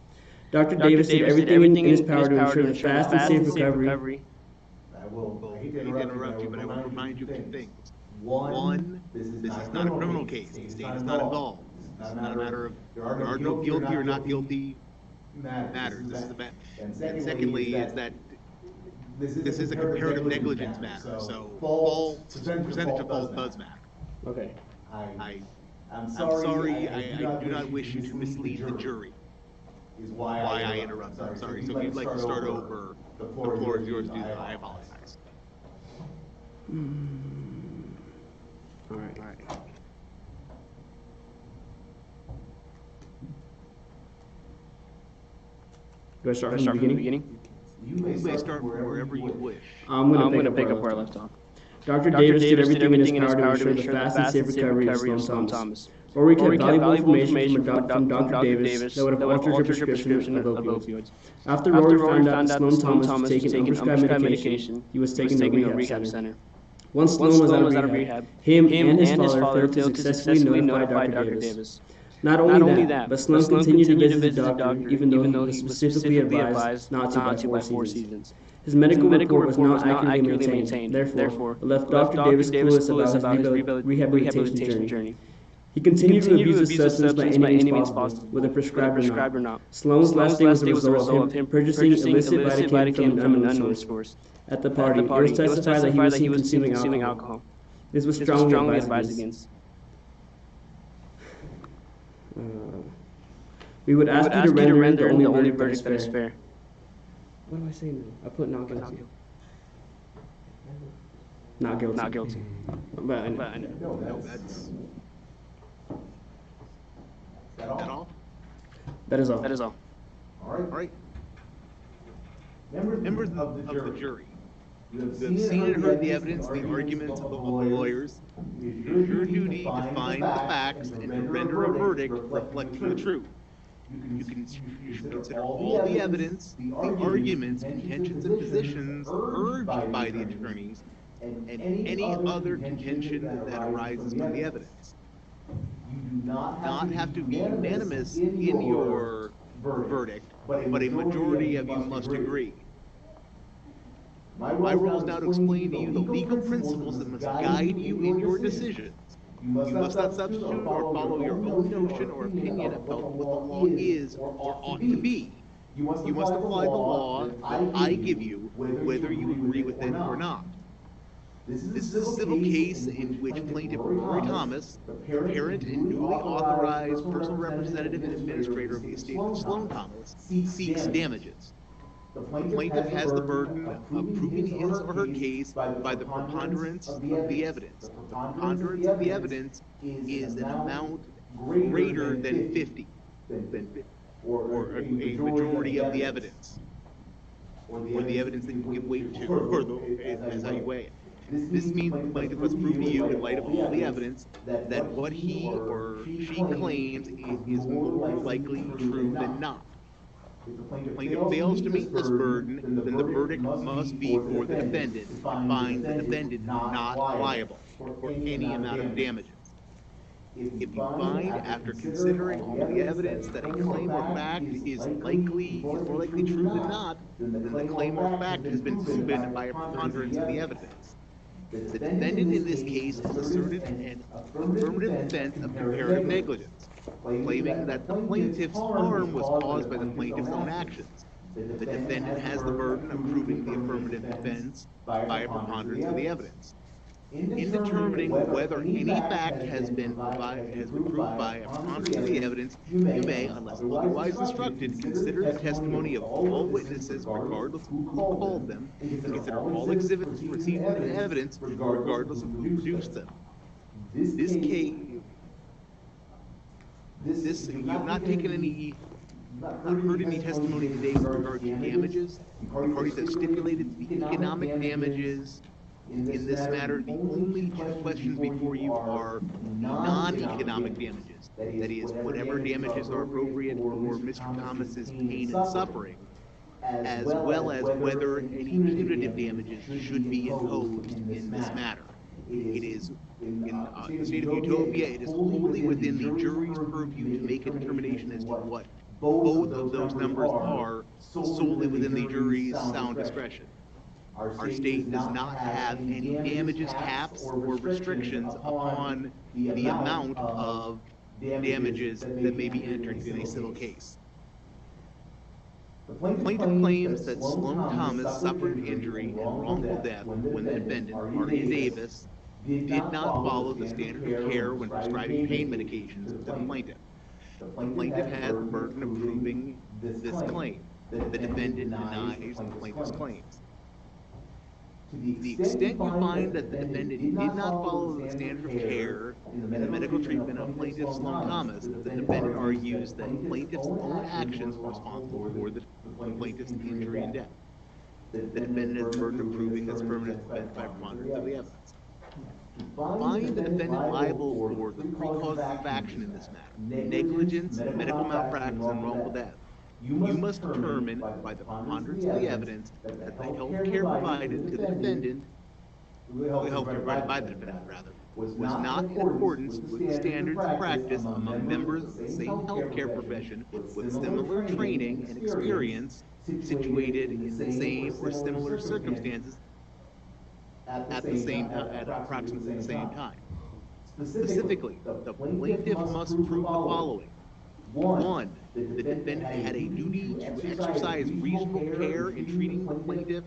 Dr. Davis did everything in his power to ensure the fast and safe recovery. I hate to interrupt you, but I will remind you of two things. One, this is not a criminal case. The state is not involved. This is not a matter of there are no guilty or not guilty matters. This is and secondly, is that this is a comparative negligence matter. So percentage of fault does matter. Okay. I'm sorry. I do not wish you to mislead the jury. Is why I interrupted. I'm sorry. So if you'd like to start over, the floor is yours to do that. I apologize. All right. Do I start from the beginning? You may start wherever you wish. I'm going to pick up where I left off. Dr. Davis did everything in his power to ensure the fast and safe recovery of Sloan Thomas. Rory kept valuable information from Dr. Davis that would have altered her prescription of opioids. After Rory found out that Sloan Thomas was taking unprescribed medication, he was taken to a rehab center. Once Sloan was out of rehab, him and his father failed to successfully notify Dr. Davis. Not only that, but Sloan continued to visit the doctor even though he was specifically advised not to by 4 seasons. His medical report was not accurately maintained, therefore, it left Dr. Davis clueless about his rehabilitation journey. He continued to abuse the substance by any means possible, whether prescribed or not. Sloan's last day was the result of him purchasing illicit Valium from an unknown source. At the party, it was testified that he was consuming alcohol. This was strongly advised against. We would ask you to render the only verdict that is fair. What do I say now? I put not guilty. Not guilty. But I know. No, that's... That all? That is all. All right. Members of the jury, you have seen and heard the evidence, the arguments of the lawyers. It is your duty to find the facts and to render a verdict reflecting the truth. You should consider all the evidence, the arguments, contentions, and positions urged by the attorneys, and any other contention that arises from the evidence. You do not have to be unanimous in your verdict, but a majority of you must agree. My role is now to explain to you the legal principles that must guide you in your decisions. You must not substitute or follow your own notion or opinion about what the law is or ought to be. You must apply the law that I give you, whether you agree with it or not. This is a civil case in which Plaintiff Rory Thomas, the parent and newly authorized personal representative and administrator of the estate of Sloan Thomas, seeks damages. The plaintiff has the burden of proving his or her case by the preponderance of the evidence. The preponderance of the evidence is an amount greater than 50, or a majority of the evidence, or the evidence that you give weight to, or is how you weigh it. This means the plaintiff must prove to you, in light of all the evidence, that what he or she claims is more likely true than not. If the plaintiff fails to meet this burden, then the verdict must be for the defendant to find the defendant not liable for any amount of damages. If you find, after considering all the evidence, that a claim or fact is more likely true than not, then the claim or fact has been proven by a preponderance of the evidence. The defendant in this case has asserted an affirmative defense of comparative negligence, claiming that the plaintiff's harm was caused by the plaintiff's own actions. The defendant has the burden of proving the affirmative defense by a preponderance of the evidence. In determining whether any fact has been proved by a preponderance of the evidence, you may, unless otherwise instructed, consider the testimony of all witnesses, regardless of who called them, and consider all exhibits received in evidence, regardless of who produced them. You have not taken any, heard any testimony today with regard to damages. The parties have stipulated the economic damages. In this matter, the only two questions before you are non-economic damages. That is, whatever damages are appropriate for Mr. Thomas's pain and suffering, as well as whether any punitive damages should be imposed in this matter. It is, in the state of Utopia, it is wholly within the jury's purview to make a determination as to what both of those numbers are, solely within the jury's sound discretion. Our state does not have any damages caps or restrictions upon the amount of damages that may be entered in a civil case. The plaintiff claims that Sloan Thomas suffered injury and wrongful death when the defendant, Arya Davis, did not follow the standard of care when prescribing pain medications to the plaintiff. The plaintiff has the burden of proving this claim. The defendant denies the plaintiff's claims. To the extent you find that the defendant did not follow the standard of care in the medical treatment of plaintiff Sloan Thomas, the defendant argues that plaintiff's own actions were responsible for the plaintiff's injury and death. The defendant has the burden of proving this permanent defense by preponderance of the evidence. To find the defendant liable for the three causes of action in this matter, negligence, medical malpractice, and wrongful death, you must determine by the preponderance of the evidence that the health care provided to the defendant, was not in accordance with the standards of practice among members of the same healthcare profession with similar training and experience situated in the same or similar circumstances at approximately the same time. Specifically, the plaintiff must prove the following. One, the defendant had a duty to exercise reasonable care in treating the plaintiff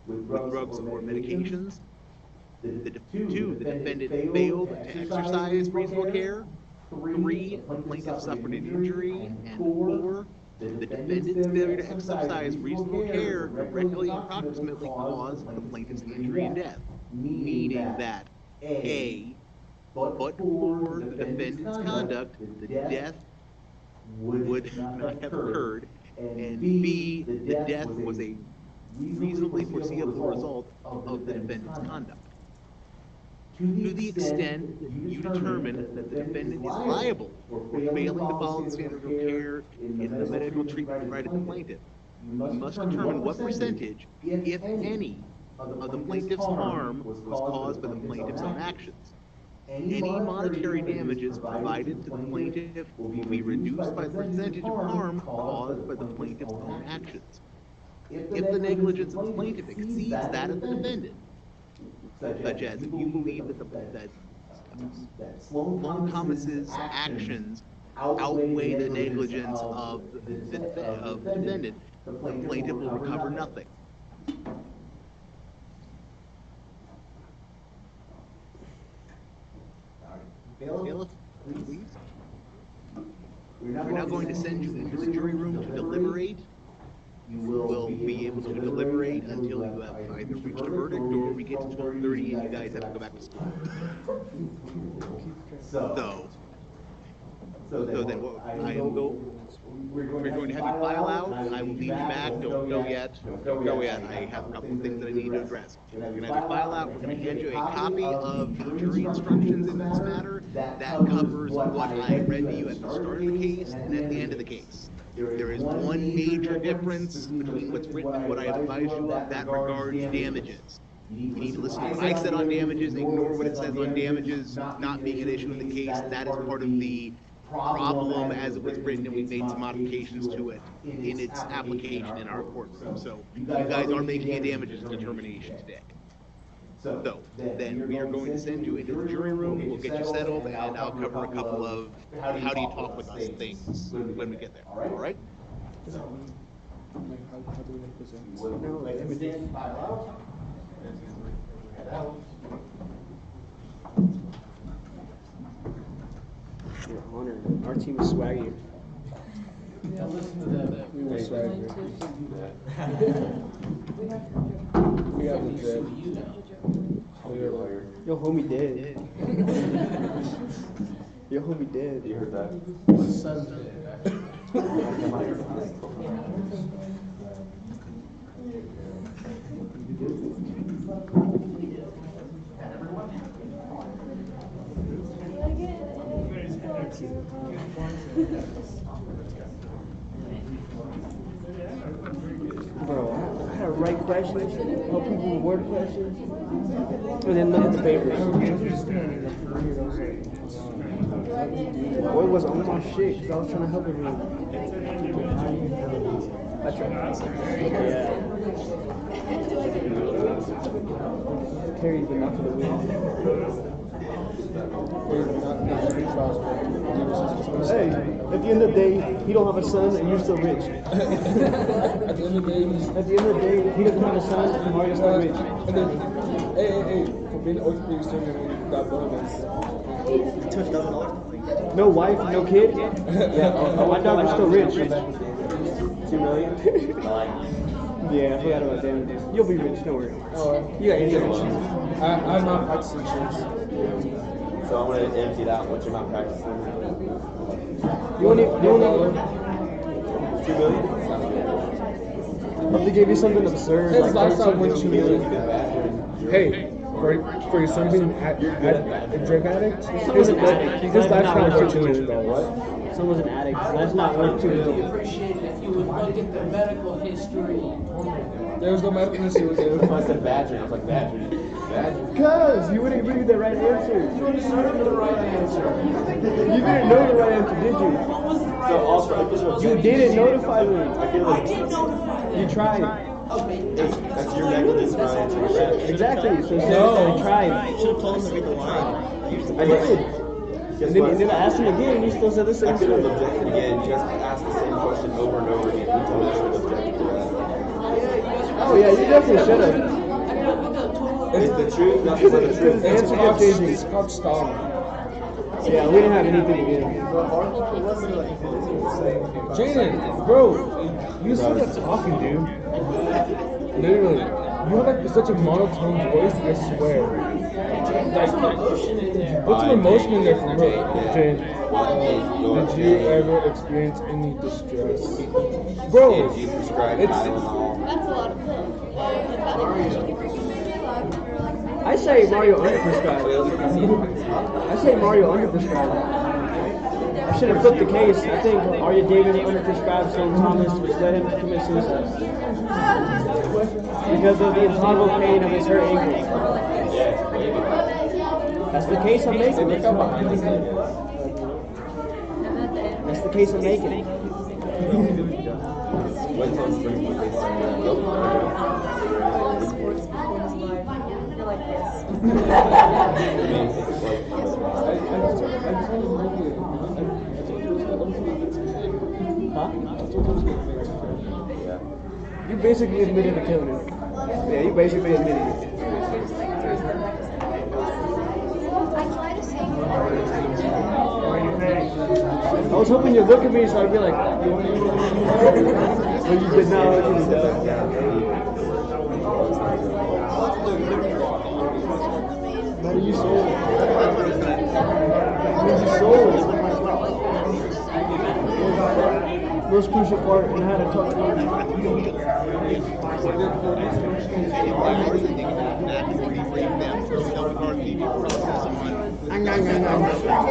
with drugs or medications. Two, the defendant failed to exercise reasonable care. Three, the plaintiff suffered an injury. And four, the defendant's failure to exercise reasonable care directly and approximately caused the plaintiff's injury and death. Meaning that A, but for the defendant's conduct, the death would not have occurred, and B, the death was a reasonably foreseeable result of the defendant's conduct. To the extent you determine that the defendant is liable for failing to follow the standard of care in the medical treatment provided to the plaintiff, you must determine what percentage, if any, of the plaintiff's harm was caused by the plaintiff's own actions. Any monetary damages provided to the plaintiff will be reduced by the percentage of harm caused by the plaintiff's own actions. If the negligence of the plaintiff exceeds that of the defendant, such as if you believe that Sloan Thomas's actions outweigh the negligence of the defendant, the plaintiff will recover nothing. Bailiff, please. We're now going to send you into the jury room to deliberate. You will be able to deliberate until you have either reached a verdict or we get to 12:30 and you guys have to go back to school. So then we're going to have you file out. I will leave you back. Don't go yet. Don't go yet. I have a couple of things that I need to address. We're going to have you file out. We're going to hand you a copy of the jury instructions in this matter. That covers what I read to you at the start of the case and at the end of the case. There is one major difference between what's written and what I advise you of that regards damages. You need to listen to what I said on damages, ignore what it says on damages not being an issue in the case. That is part of the problem as it was written, and we've made some modifications to it in its application in our courtroom. So you guys are making a damages determination today. So then we are going to send you into the jury room. We'll get you settled, and I'll cover a couple of how do you talk with us things when we get there. All right? Our team is swaggier. Yeah, listen to that. We were swaggier. We have the dread. Yo, homie dead. Yo, homie dead. You heard that? My son's dead. Bro, I had to write questions, help people with word questions, and then look at the papers. Boy was on my shit because I was trying to help everyone. I tried. Yeah. Carried but not for the win. Hey, at the end of the day, he don't have a son and you're still rich. At the end of the day, he doesn't have a son and Mario's still rich. And then, hey, for being orthopedic surgeon, we got bonus. No wife, no kid? Yeah, my doctor's still rich. 2 million? Yeah, I forgot about that. You'll be rich, don't worry. You got insurance. I'm not practicing insurance. So I'm going to empty it out. What's your malpractice number? You only 2 million? If they gave you something absurd, His like last time went 2 million. You've Hey, for your son being a drug addict, was an addict. his lifetime went 2 million. What? Son was an addict. That's not worth 2 million. Appreciate if you would look at the medical history. There was no medical history with him. I said badger. I was like, badger. Cuz you wouldn't give me the right answer. You would serve the right answer. You didn't know the right answer, did you? So also, You didn't notify me. I feel like I did notify them. You tried. Okay. that's your negligence for not answering your badger. Exactly. So No. I tried. You should have told him to read the line. I did. And then I asked him again, and he still said the I same could have shit. objected again. You guys asked the same question over and over again. You told me I should have objected to that. Oh yeah, you definitely should have. It's the truth, nothing but the truth. The answer kept changing. It's called stalling. Yeah, we didn't have anything to give. Jaden, bro, you suck at talking, dude. Literally, you have like such a monotone voice. I swear. Like, put some emotion in there for real, Jaden. Did you ever experience any distress, bro? You prescribed It's Tylenol. That's a lot of pills. I say Mario underprescribed. I say Mario underprescribed. I should have flipped the case. I think Arya Davis underprescribed St. Thomas, which led him to commit suicide. Because of the intolerable pain of his hurt ankle. That's the case I'm making. That's the case I'm making. Huh? You basically admitted to killing him. Yeah, you basically admitted it. I was hoping you'd look at me so I'd be like, but you did not look at me. What are you sold? What are you sold? Most crucial part, and I had to talk to you.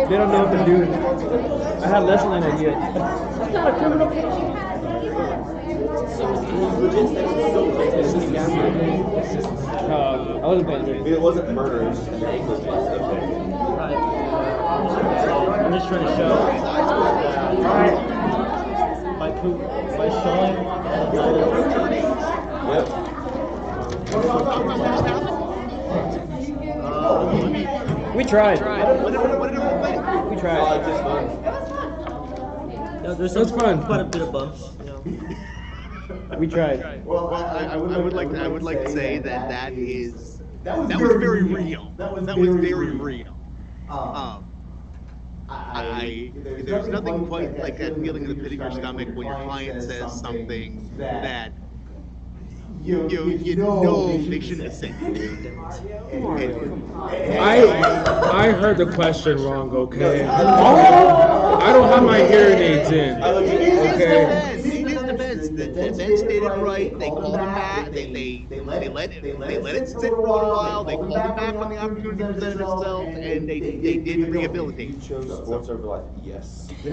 They don't know what to do. I had less than an idea. That's not a criminal case. I wasn't paying attention. It wasn't murder, it was just negligence. I'm just trying to show by showing We tried. We tried. there's That's fun. quite a bit of bumps. We tried. Well, I would like to say that that was very real. That was very real. there's nothing quite like that feeling in the pit of your stomach when your client says something that you know they shouldn't have said. I heard the question wrong, okay? I don't have my hearing aids in. Okay. In his defense, the defense stated right. They called him back. They let it sit for a little while. They called him back when the opportunity presented itself, and they did rehabilitate. You chose sports over life. Yes. Hey,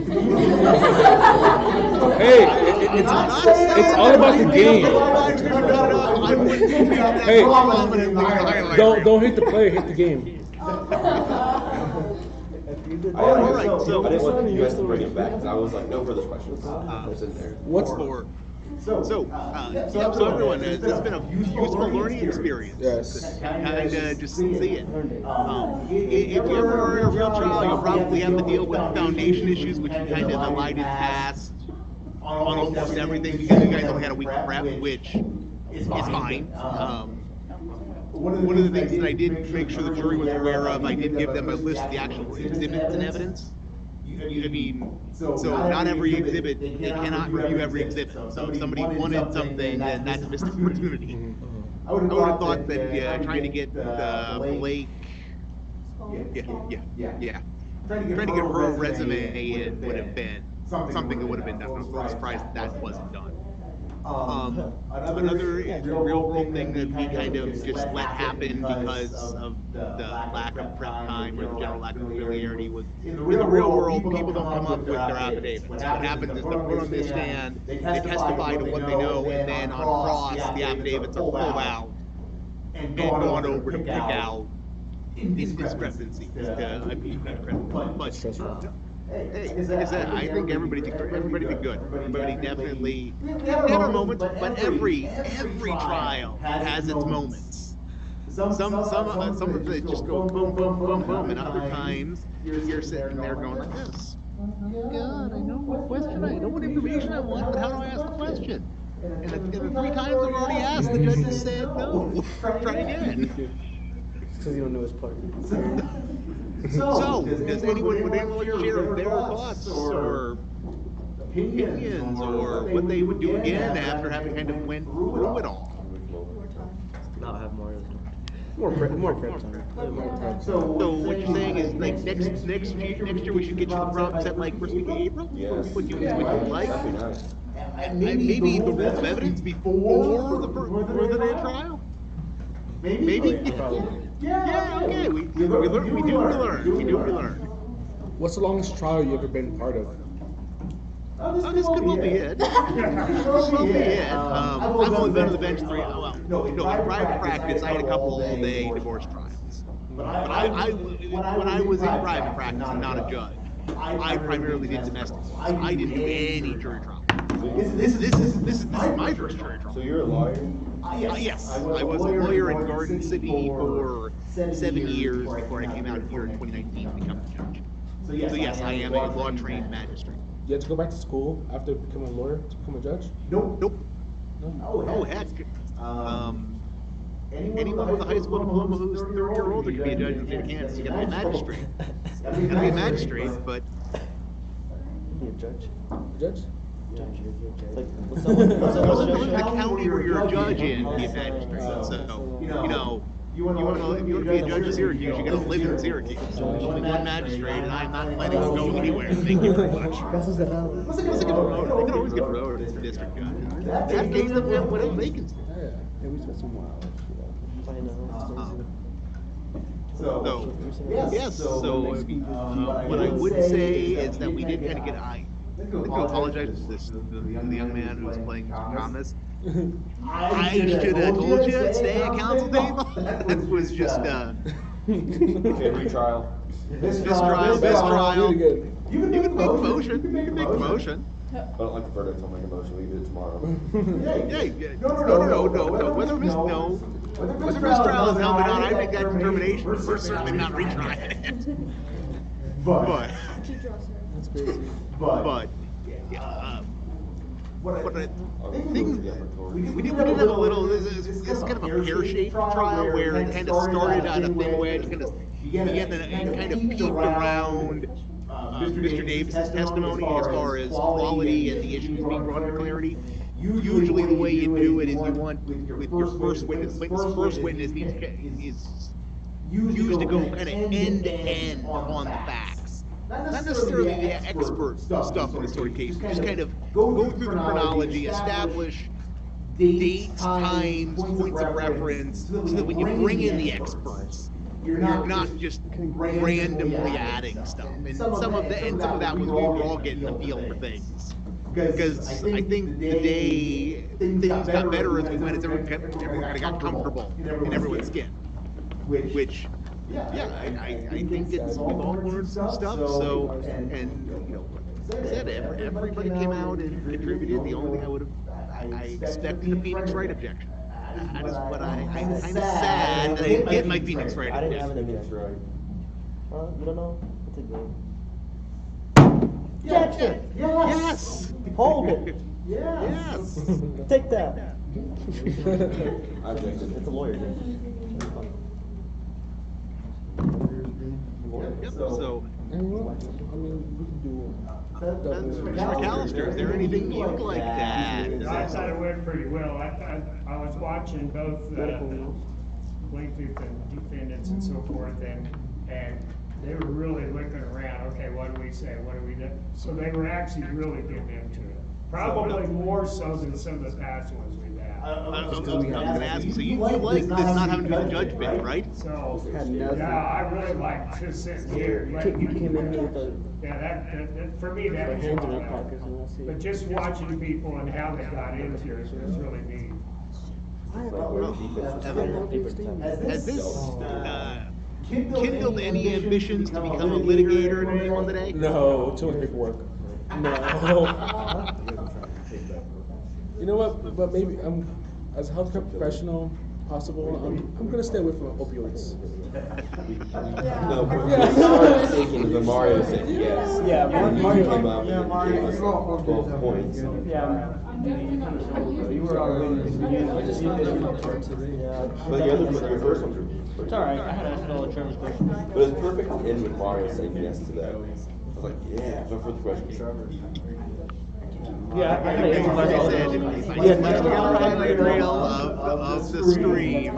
it's all about the game. Hey, don't hit the player, hit the game. All right, so I didn't want you guys to bring it back because I was like, no further questions. I was in there. What's for? So everyone, this has been a useful learning experience. Yes. Kind of just see it. If you ever are in a real trial, you'll probably have to deal with foundation issues, which you kind of elided past on almost everything because you guys only had a week of prep, which is fine. One of the things that I did make sure the jury was aware of, I did give them a list of the actual exhibits and evidence. So not every exhibit, they cannot review every exhibit. So if somebody wanted something, then that's a missed opportunity. I would have thought that trying to get Blake, trying to get her resume in would have been something that would have been done. I'm a little surprised that wasn't done. Another real world thing that we kind of just let happen because of the lack of prep time or the general lack of familiarity was in the real world people don't come up with their affidavits. What happens is they're put on this stand, they testify to what they know, and then on cross the affidavits are pulled out and gone over to pick out indiscrepancies. Hey, like I said, I think everybody did good. Everybody definitely. We have our moments, but every trial has its moments. Some of it just go boom, boom, boom, boom, and other times you're sitting there going like this. God, I know what question, I know what information I want, but how do I ask the question? And the 3 times I've already asked, the judge has said no. Try again. Because you don't know his part. So, does anyone would anyone like to share their thoughts or opinions or what they would do again after having kind of went through it all? Not have more prep time. So what you're saying is like next year we should get you the prompt set like first week of April? Yes. What you like? That'd be nice. And maybe the rules of evidence before the day of trial? Maybe? Yeah, okay. We do learn. What's the longest trial you ever been part of? Oh, this could well be it. I've only been on the bench 3. In private practice, I had a couple all-day divorce trials. But when I was in private practice and not a judge, I primarily did domestic law. I didn't do any jury trial. This is my first jury trial. So you're a lawyer? Yes, I was a lawyer in Garden City for 7 years before I came out here in 2019 to become a judge. So yes, I am a law-trained magistrate. You had to go back to school after becoming a lawyer to become a judge? Nope. Oh heck. Anyone with a high school diploma who's 30 or older can be a judge in the state of Kansas. You gotta be a magistrate. But You're a judge? Judge? Like, the county where you're a judge in, be a magistrate. So, you want to be a judge in Syracuse, you gotta live in Syracuse. There's only one magistrate, and I'm not planning on going anywhere. Thank you very much. Let's get promoted. They can always get promoted as a district judge. That case doesn't have what vacancy. Yeah, we spent some while. I know. So what I would say is that we did kind of get I to apologize to the young man who was playing Thomas. I should have told you to stay at council table. That was just retrial. This trial. You can make a motion. I don't like the verdict, I'll make a motion, we do it tomorrow. Yeah. No. Whether mistrial is held or not, I make that determination. We're certainly not retrying it. But That's crazy. But we did have a little. This is kind of a pear-shaped trial where it kind of started on a thin wedge, kind of began to kind of peak around Mr. Davis's testimony as far as quality and the issues being brought to clarity. Usually the way you do it is you want with your first witness, this first witness is used to go kind of end to end on the facts. Not necessarily the expert stuff in this sort of case, just kind of go through the chronology, establish dates, times, points of reference, so that when you bring in the experts, you're not just randomly adding stuff. And some of that was we were all getting the feel for things. Because I think the day things got better as we went, as everyone kind of got comfortable in everyone's skin. Which, I think we've all learned some stuff. So, and you know, like I said, everybody came out and contributed. The only thing I expected a Phoenix Wright objection. That is what I'm kind of sad that I didn't get my Phoenix Wright objection. I didn't have an Phoenix Wright. You don't know? It's a game. Yes! Yes! Hold it! Yes! Take that! It's a lawyer game. Yep, so Mr. McAllister, is there anything you'd like to add? I thought it went pretty well. I was watching both plaintiff and defendants and so forth, and they were really looking around. Okay, what do we say? What do we do? So they were actually really getting into it. Probably more so than some of the past ones we've had. I was going to ask you, so you like this not having to be the judge bit, right? So, yeah, I really like just sitting here. You came in here with a... Yeah, that for me, that was all that. But just watching people and how they got into it was really neat. Has this kindled any ambitions to become a litigator in anyone today? No, too much paperwork. No. You know what? But maybe as a healthcare professional, possible. I'm gonna stay away from opioids. No, but you started thinking the Mario said yes. Yeah, Mario came up and gave us 12 points. Yeah. You were our witness. But your first one. It's alright. I had all the Trevor's questions. But it's perfect to end with Mario saying yes to that. I was like, yeah, no further questions. Yeah, I like I said, if I put together a highlight reel of the stream,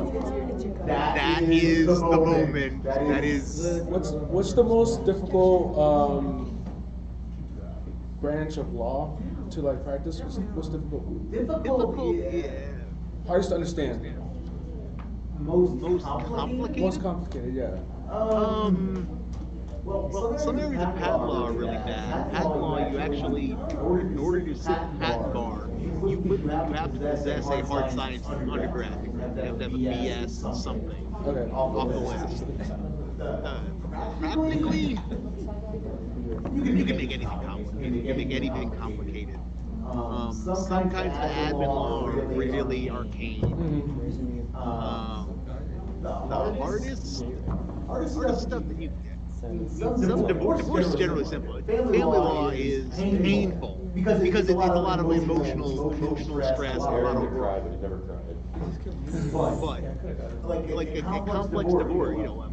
that is the moment. That is. What's the most difficult branch of law to like practice? What's difficult? Difficult, yeah. Hardest to understand. Most complicated. Most complicated, yeah. Well, some areas of patent law are really bad. Patent law, you actually, in order to sit patent bar, you have to possess a hard science undergrad degree. You have to have a BS something off the list. Practically, you can make anything complicated. You can make anything complicated. Some kinds of admin law are really arcane. The hardest stuff that you divorce is generally simple. Family law is painful because it's a lot of emotional stress. A lot of but like a complex divorce, you know.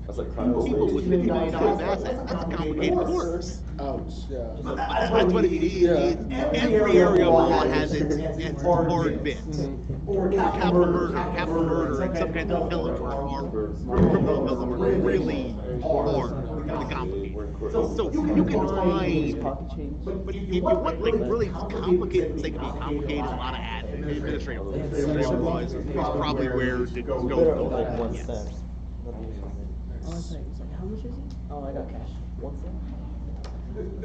People with $50 million assets, that's a complicated divorce. Ouch, yeah. That's what it is. Every area of law has its hard bits. Or capital murder, and some kinds of appellate work are criminal appellate work really hard and complicated. So you can find, but if you want like really complicated things, they can be complicated. A lot of administrative law is probably where to go. Yes. Oh, it's like, how much is it? Oh, I got cash. What's that?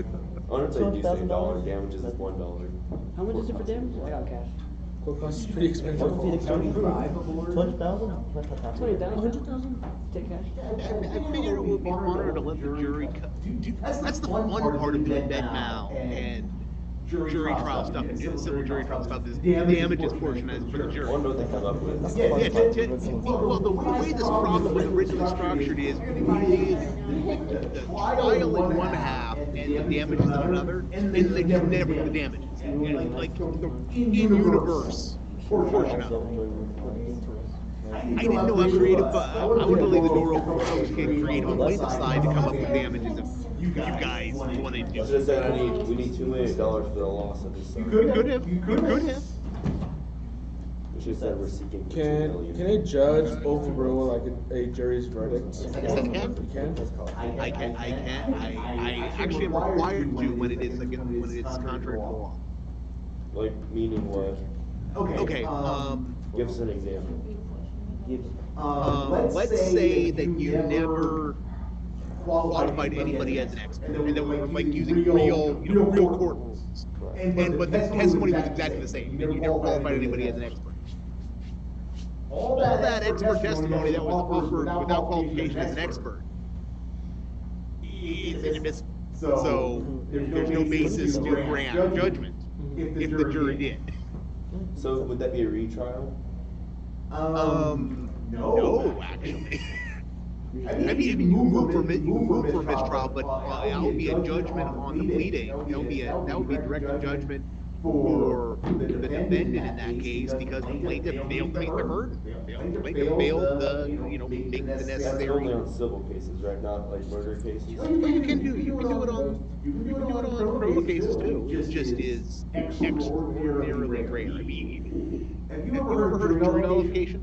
I want to say you say dollar, damages is $1. How much is it for damages? I got cash. Court costs is pretty expensive. Orthopedic surgery, 20,000? That's not that 20,000? 100,000? Take cash. I figure it would be funner to let the jury that's the fun part of doing med mal and jury trial stuff and civil jury trial stuff is the damages portion is for the jury. I wonder what they come up with. Well, the way this problem was originally structured is we did the trial in one half and the damages in another, and they just never do the damages. Like the in-universe portion of it. I didn't know how creative, I would leave the door open for folks who get creative on the plaintiff side to come up with damages. you guys wanted to do. I should have said we need $2 million for the loss of his son. You could have. We should have said we're seeking $2 million. Can a judge overrule like a jury's verdict? Yes, I can. You can? I actually am required to when it is contrary to law. Like, meaning what? Okay, Give us an example. let's say that you never qualified anybody as an expert, and that we were like using real court rules. But the testimony was exactly the same, that you never qualified anybody as an expert. All that expert testimony that was offered without qualification as an expert is inadmissible. So there's no basis to grant judgment if the jury did. So would that be a retrial? No, actually. I mean, you move for mistrial, but that would be a judgment on the pleading. That would be a direct judgment for the defendant in that case, because the plaintiff failed to meet their burden. The plaintiff failed to, make the necessary. Only on civil cases, right? Not like murder cases. Well, you can do it on criminal cases too. It just is extraordinarily rare. I mean, have you ever heard of jury nullification?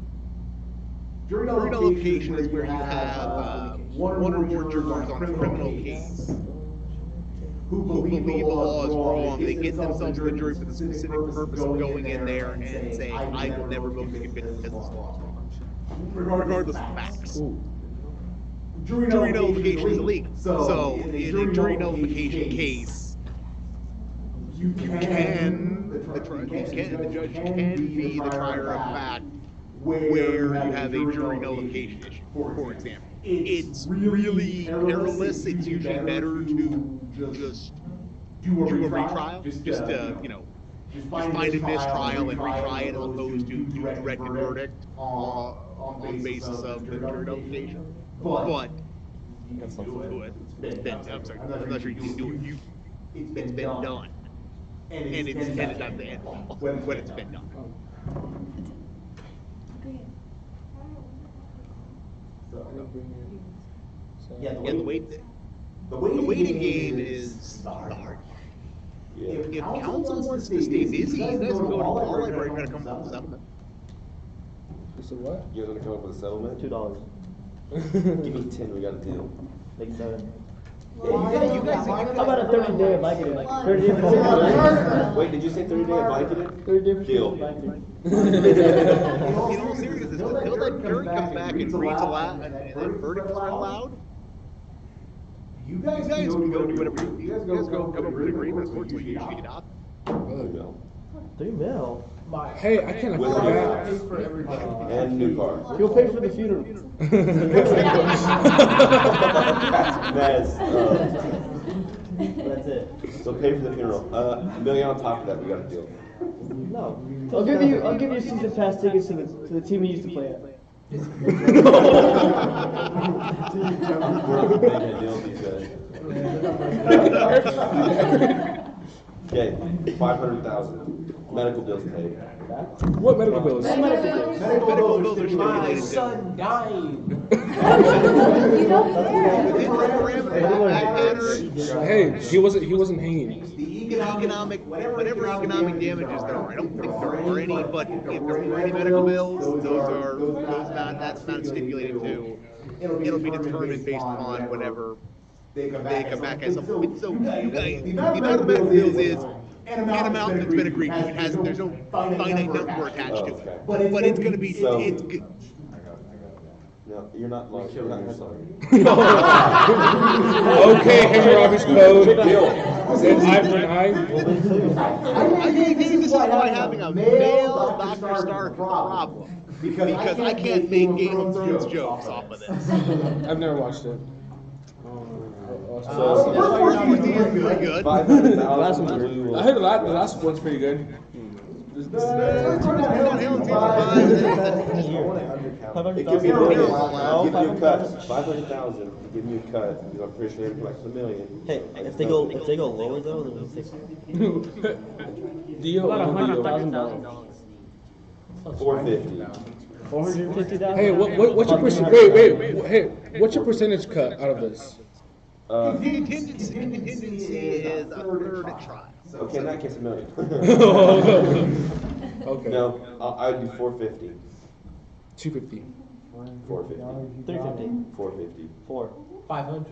Jury nullification is where you have one or more jurors on a criminal case who believe the law is wrong. They get themselves to the jury for the specific purpose of going in there and saying, I will never vote to convict because this law is wrong, regardless of facts. Jury nullification is illegal. So in a jury nullification case, the judge can be the trier of fact where you have a jury nullification issue, for example. It's really perilous. It's usually better to just do a retrial, just to, find a mistrial and retry it, as opposed to direct a verdict on the basis of the jury nullification. But you can do it. I'm sorry, I'm not sure you can do it. It's been done, and it's intended not to end when it's been done. Yeah, the waiting game is the hard game. If counsel wants to stay busy, you guys can go to the law library and try to come up with a settlement. So what? You guys want to come up with a settlement? $2. Give me 10, we got a deal. Make 7. Yeah, you guys how about a 30-day of Vicodin? 30 days of Wait, did you say 30 day of Vicodin? 30 days deal. of Vicodin. In all seriousness, until that jury comes back and reads aloud and verdicts are allowed, you guys can go do whatever you guys go come up with agreements. Unfortunately, you usually get up. $3 mil. Hey, I can't afford that. And new car. He'll pay for the funeral. That's it. So pay for the funeral. $1 million on top of that, we got a deal. No. I'll give you season pass tickets to the team we used to play at. We're making a deal with these guys. Okay, 500,000. Medical bills paid. What medical bills? Medical bills are My son died. Hey, he wasn't hanging. Whatever economic damages there are. I don't think there are any, but if there are any medical bills, that's not stipulated to. It'll be determined based upon whatever they come back as something. So you guys, the amount of medical bills is an amount that's been agreed to. There's no finite number attached to it. But it's going to be, it's good. No, you're not lying. You're not sorry. Okay, Henry Roberts Code. And eye for an eye. I think this is why having a male Dr. Stark is a problem. Because I can't make Game of Thrones jokes off of this. I've never watched it. So the first one is pretty good. I heard the last one's pretty good. It could be a deal. Give you a cut. 500,000. Give me a cut. Because I'm pretty sure they're collecting $1 million. Hey, if they go lower though, then we'll fix it. Deal. About $100,000. $450,000. Hey, what's your percentage? Wait. Hey, what's your percentage cut out of this? Contingency is a third at trial. Okay, in that case, $1 million. Okay. No, I'd do 450. 250. 450. 350. 450. 500.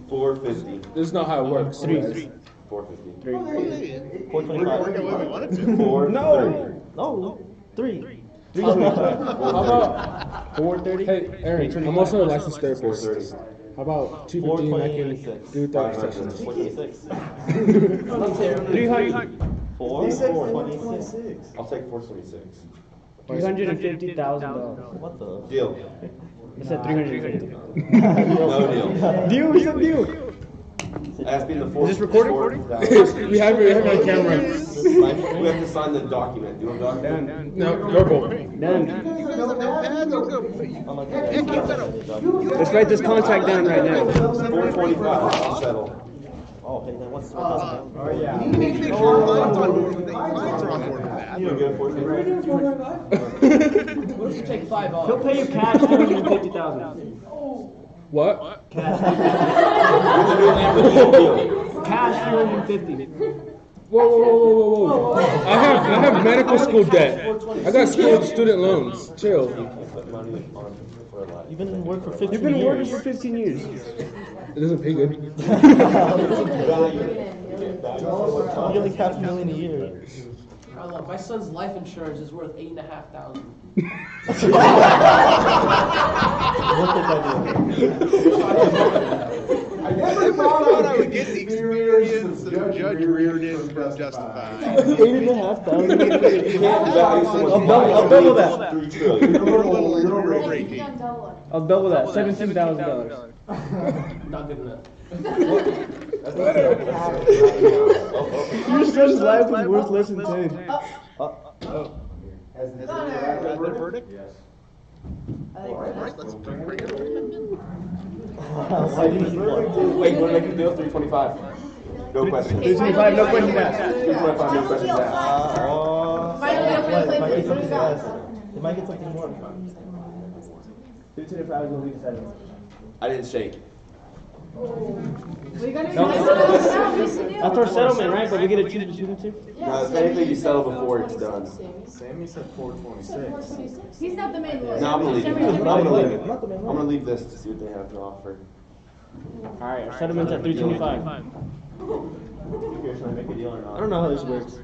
450. This is not how it works. 450. 425. No. 3. How about 430? Hey, Aaron, I'm also a licensed therapist. How about 250 and I can do 30 sessions? 426. 300. 426. I'll take 426. $350,000. What the? Deal. I said 350. No deal. Deal, we said deal. As being the Is this recording? We have it on camera. We have to sign the document. Do you want a document? No, verbal. Done. Let's write this contract down right now. 425. I'll settle. Oh, hey, then what's Oh yeah. You need to make sure your clients are on board with that. Clients are on board with that. You get 425. What if you take 5 off? He'll pay you cash $250,000. What? Cash. Cash $250. Whoa. I have medical school debt. I got student loans. Chill. You've been working for 15 years. You've been working for 15 years. It doesn't pay good. You're like $500,000 a year. Look, my son's life insurance is worth $8,500. I never thought I would get the experience of Judge Reardon from Justified. $8,500. I'll double that. I'll double that. $17,000. Not good enough. Your son's life was worth less than 10. Has the verdict? Yes. All right, let's bring it up. Wait, what make you deal? 325. No questions. 325, no questions asked. 325, no questions asked. They might get something more. 325 will be decided. I didn't shake. That's our settlement, right? But we get a cheaper signature? No, if anything you settle before it's done. Sammy said 426. He's not the main lawyer. No, I'm gonna leave it. I'm gonna leave this to see what they have to offer. Alright, our settlement's at 325. Should I make a deal or not? I don't know how this works.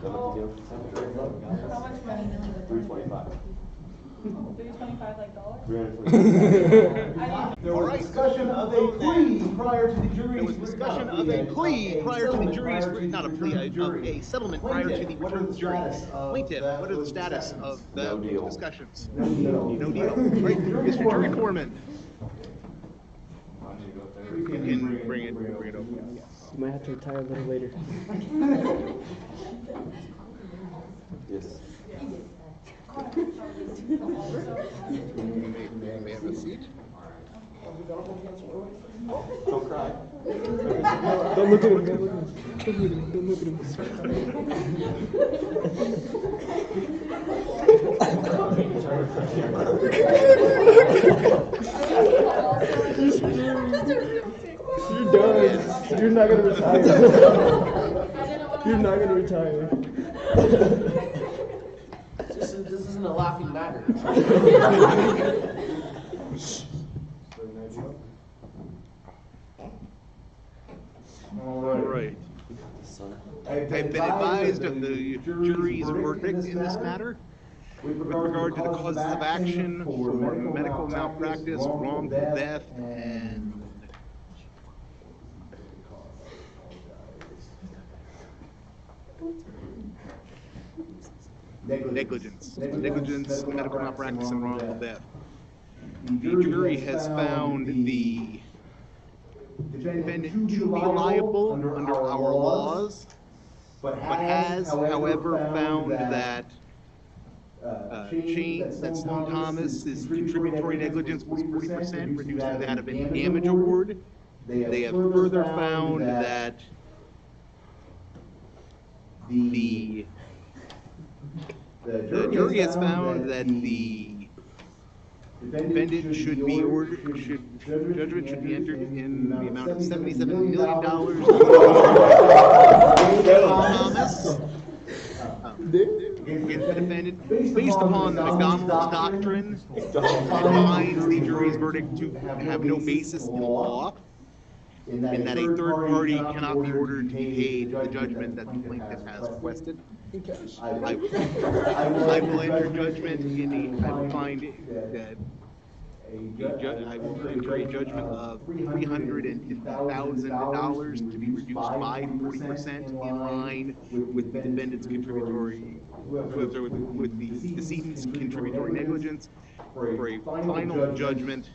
Don't make a deal. 325. 325 like dollars? 325. There was discussion of a plea prior to the jury's. There was discussion of a plea prior to the jury's, not a plea, a settlement prior to the return of the jury. Plaintiff, what are the status of the discussions? No deal. Right, Mr. Jury Foreman. You can bring it over. Yes. You might have to retire a little later. Yes. May have a seat. Don't cry. Don't look at him. Don't look at him. You're done. You're not gonna retire. You're not gonna retire. This isn't a laughing matter. All right. I've been advised of the jury's verdict in this matter. With regard to the causes of action for medical malpractice, wrongful death, and negligence, medical malpractice, and wrongful death. The jury has found the defendant to be liable under our laws, but has, however, found that that Sloan Thomas's contributory negligence was 40%, reduced to that of any damage award. They have further found that the jury has found that the Defendant should be ordered, judgment should be entered in the amount of $77 million. Thomas. Against the defendant, based upon the McDonald's doctrine, it finds the jury's verdict to have no basis in law, in that a third party cannot be ordered to be paid the judgment that the plaintiff has requested. I will enter judgment I will find that I will enter a judgment of $350,000 to be reduced by 40% in line with the defendant's contributory, with the decedent's contributory negligence, for a final judgment.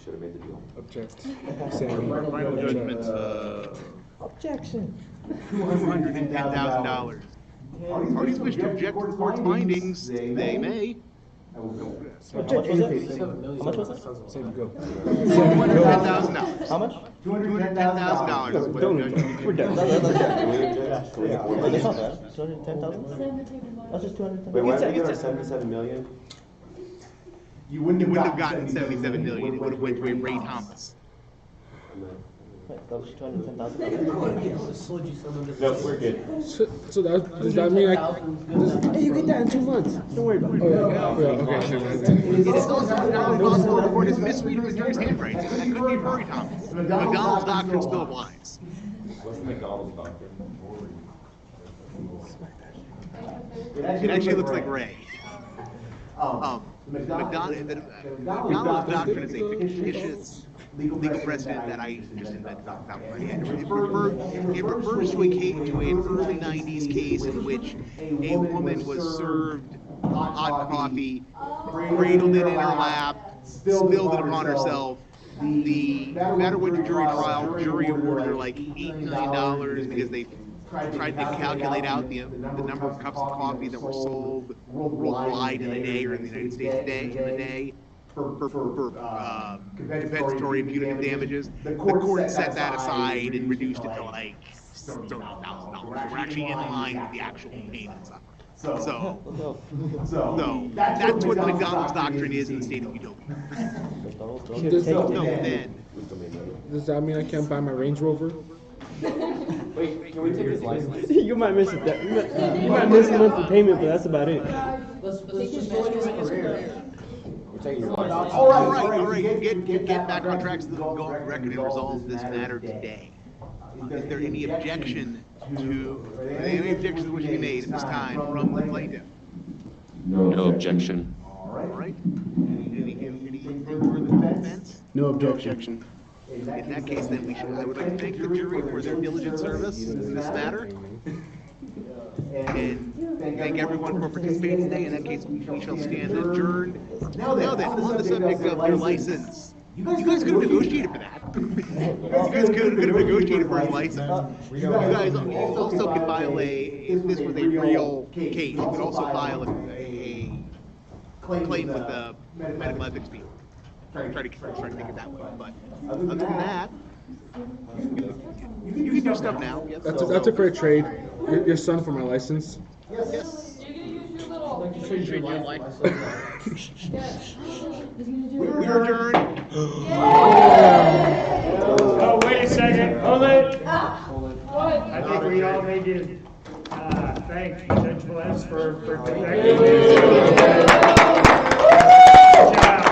Should have made the deal. Object. Final judgment. Objection. $210,000. Parties wish to object to the court's findings, they may. How much was it? How much was it? $210,000. How much? $210,000 is what the judge. We're done. That's not bad. 210,000? That's just 210,000. Wait, why did we get our 77 million? You wouldn't have gotten 77 million. It would have went to a Ray Thomas. That was 210,000. No, we're good. So does that mean Hey, you get that in 2 months. Don't worry about it. It's still not possible the court is misreading the jury's handwriting. That could be Rory Thomas. The McDonald's doctrine still applies. What's the McDonald's doctrine? It actually looks like Ray. The McDonald's doctrine is a fictitious legal precedent that I just invented off the top of my head. It refers to an early 90s case in which a woman was served hot coffee, cradled it in her lap, spilled it upon herself. No matter what jury trial, jury awarded her like $8 million because they tried to calculate out the number of cups of coffee that were sold worldwide in a day, or in the United States in a day, for compensatory and punitive damages. The court set that aside and reduced it to like $30,000. We're actually in line with the actual pain and suffering. So that's what the McDonald's doctrine is in the State of Utopia. Does that mean I can't buy my Range Rover? Wait, can we take his license? You might miss it. You might miss a monthly payment, but that's about it. We're taking your license. All right. Get back on track so that we'll go on record and resolve this matter today. Is there any objection to any objections which be made at this time from the plaintiff? No objection. All right. Anything further in the defense? No objection. In that case, then I would like to thank the jury for their diligent service in this matter, and thank everyone for participating today. In that case, we shall stand adjourned. Now then, on the subject of your license, you guys could have negotiated for that. You guys could have negotiated for his license. You guys also could file if this was a real case, you could also file a claim with the medical ethics people. Try to think it that way. But other than that, you can do stuff now. Yes. That's a fair trade. Your son for my license. Yes. Trade your life. We're adjourned. Oh, wait a second. Hold it. I think we all need to thank Judge Bless for protecting this. Good job.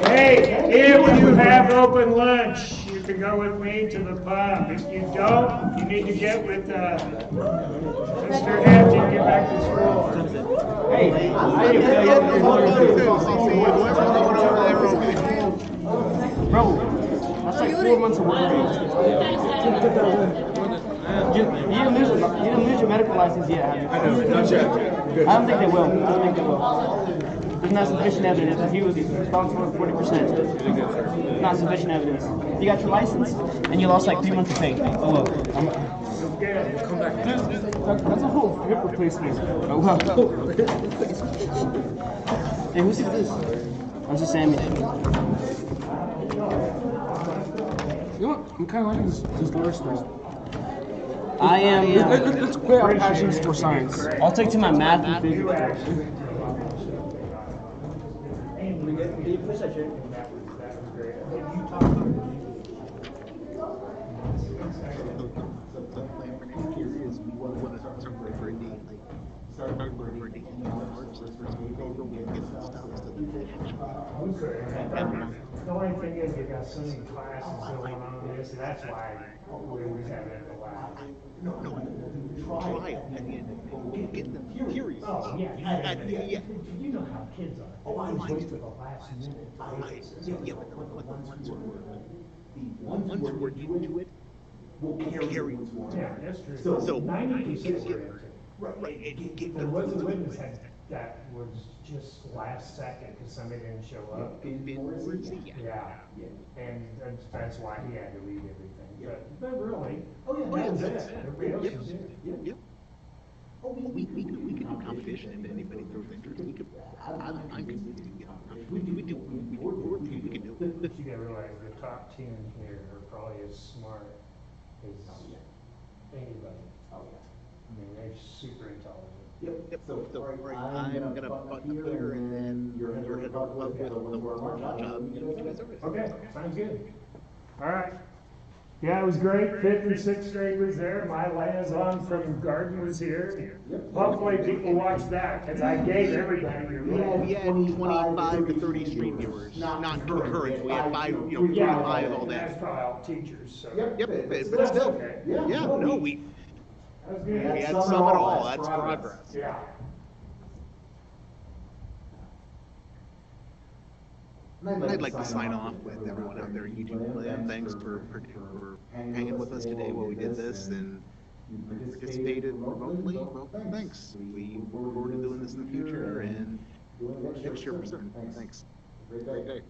Hey, if you have open lunch, you can go with me to the pub. If you don't, you need to get with Mr. Hampton, get back to school. Hey, bro, that's like 4 months of work. You didn't lose your medical license yet, have you? I know, not yet. Good. I don't think they will. There's not sufficient evidence that he was responsible for 40%. Not sufficient evidence. You got your license, and you lost like 3 months of pay. Oh well. Come back. That's a whole hip replacement. Oh well. Hey, who's this? I'm just Sammy. You know what? I'm kind of liking this lawyer style. I am. Let's quit our passions for science. I'll take to my math and physics. Can you push that chair? That was great. The plan for next year is we want to start looking for a date, like start looking for a date in March, first April, we can get some stuff so that they actually The only thing is, we got so many classes going on this, that's why we always have it at the last. No, trial at the end of it. Get them curious. Oh, yeah. You know how kids are. Oh, I Always wait till the last minute. Yeah, but the ones who are into it will carry what's going on. Yeah, that's true. So 90%. Right, and get There was a witness that was just last second because somebody didn't show up. Yeah, and that's why he had to leave everything. But really, that was it. Everybody else was there. Yep. Oh, we can do competition if anybody throws interest. We could, I'm convinced, we do, we can do it. You gotta realize the top 10 here are probably as smart as anybody. I mean, they're super intelligent. Yep. So I'm gonna button up here, and then you're heading up with the one job. Okay, sounds good. All right. Yeah, it was great. 5th and 6th grade was there. My liaison from Garden was here. Hopefully people watched that because I gave everybody your We had 25 to 30 stream viewers, not concurrent. We had 5 all day. That's probably all teachers. So. Yep, but still, okay. we had some at all. That's progress. Yeah. I'd like to sign off with everyone out there in YouTube land. Thanks for hanging with us today while we did this and participated remotely. Well, thanks. We look forward to doing this in the future and next year for certain. Thanks. Great day.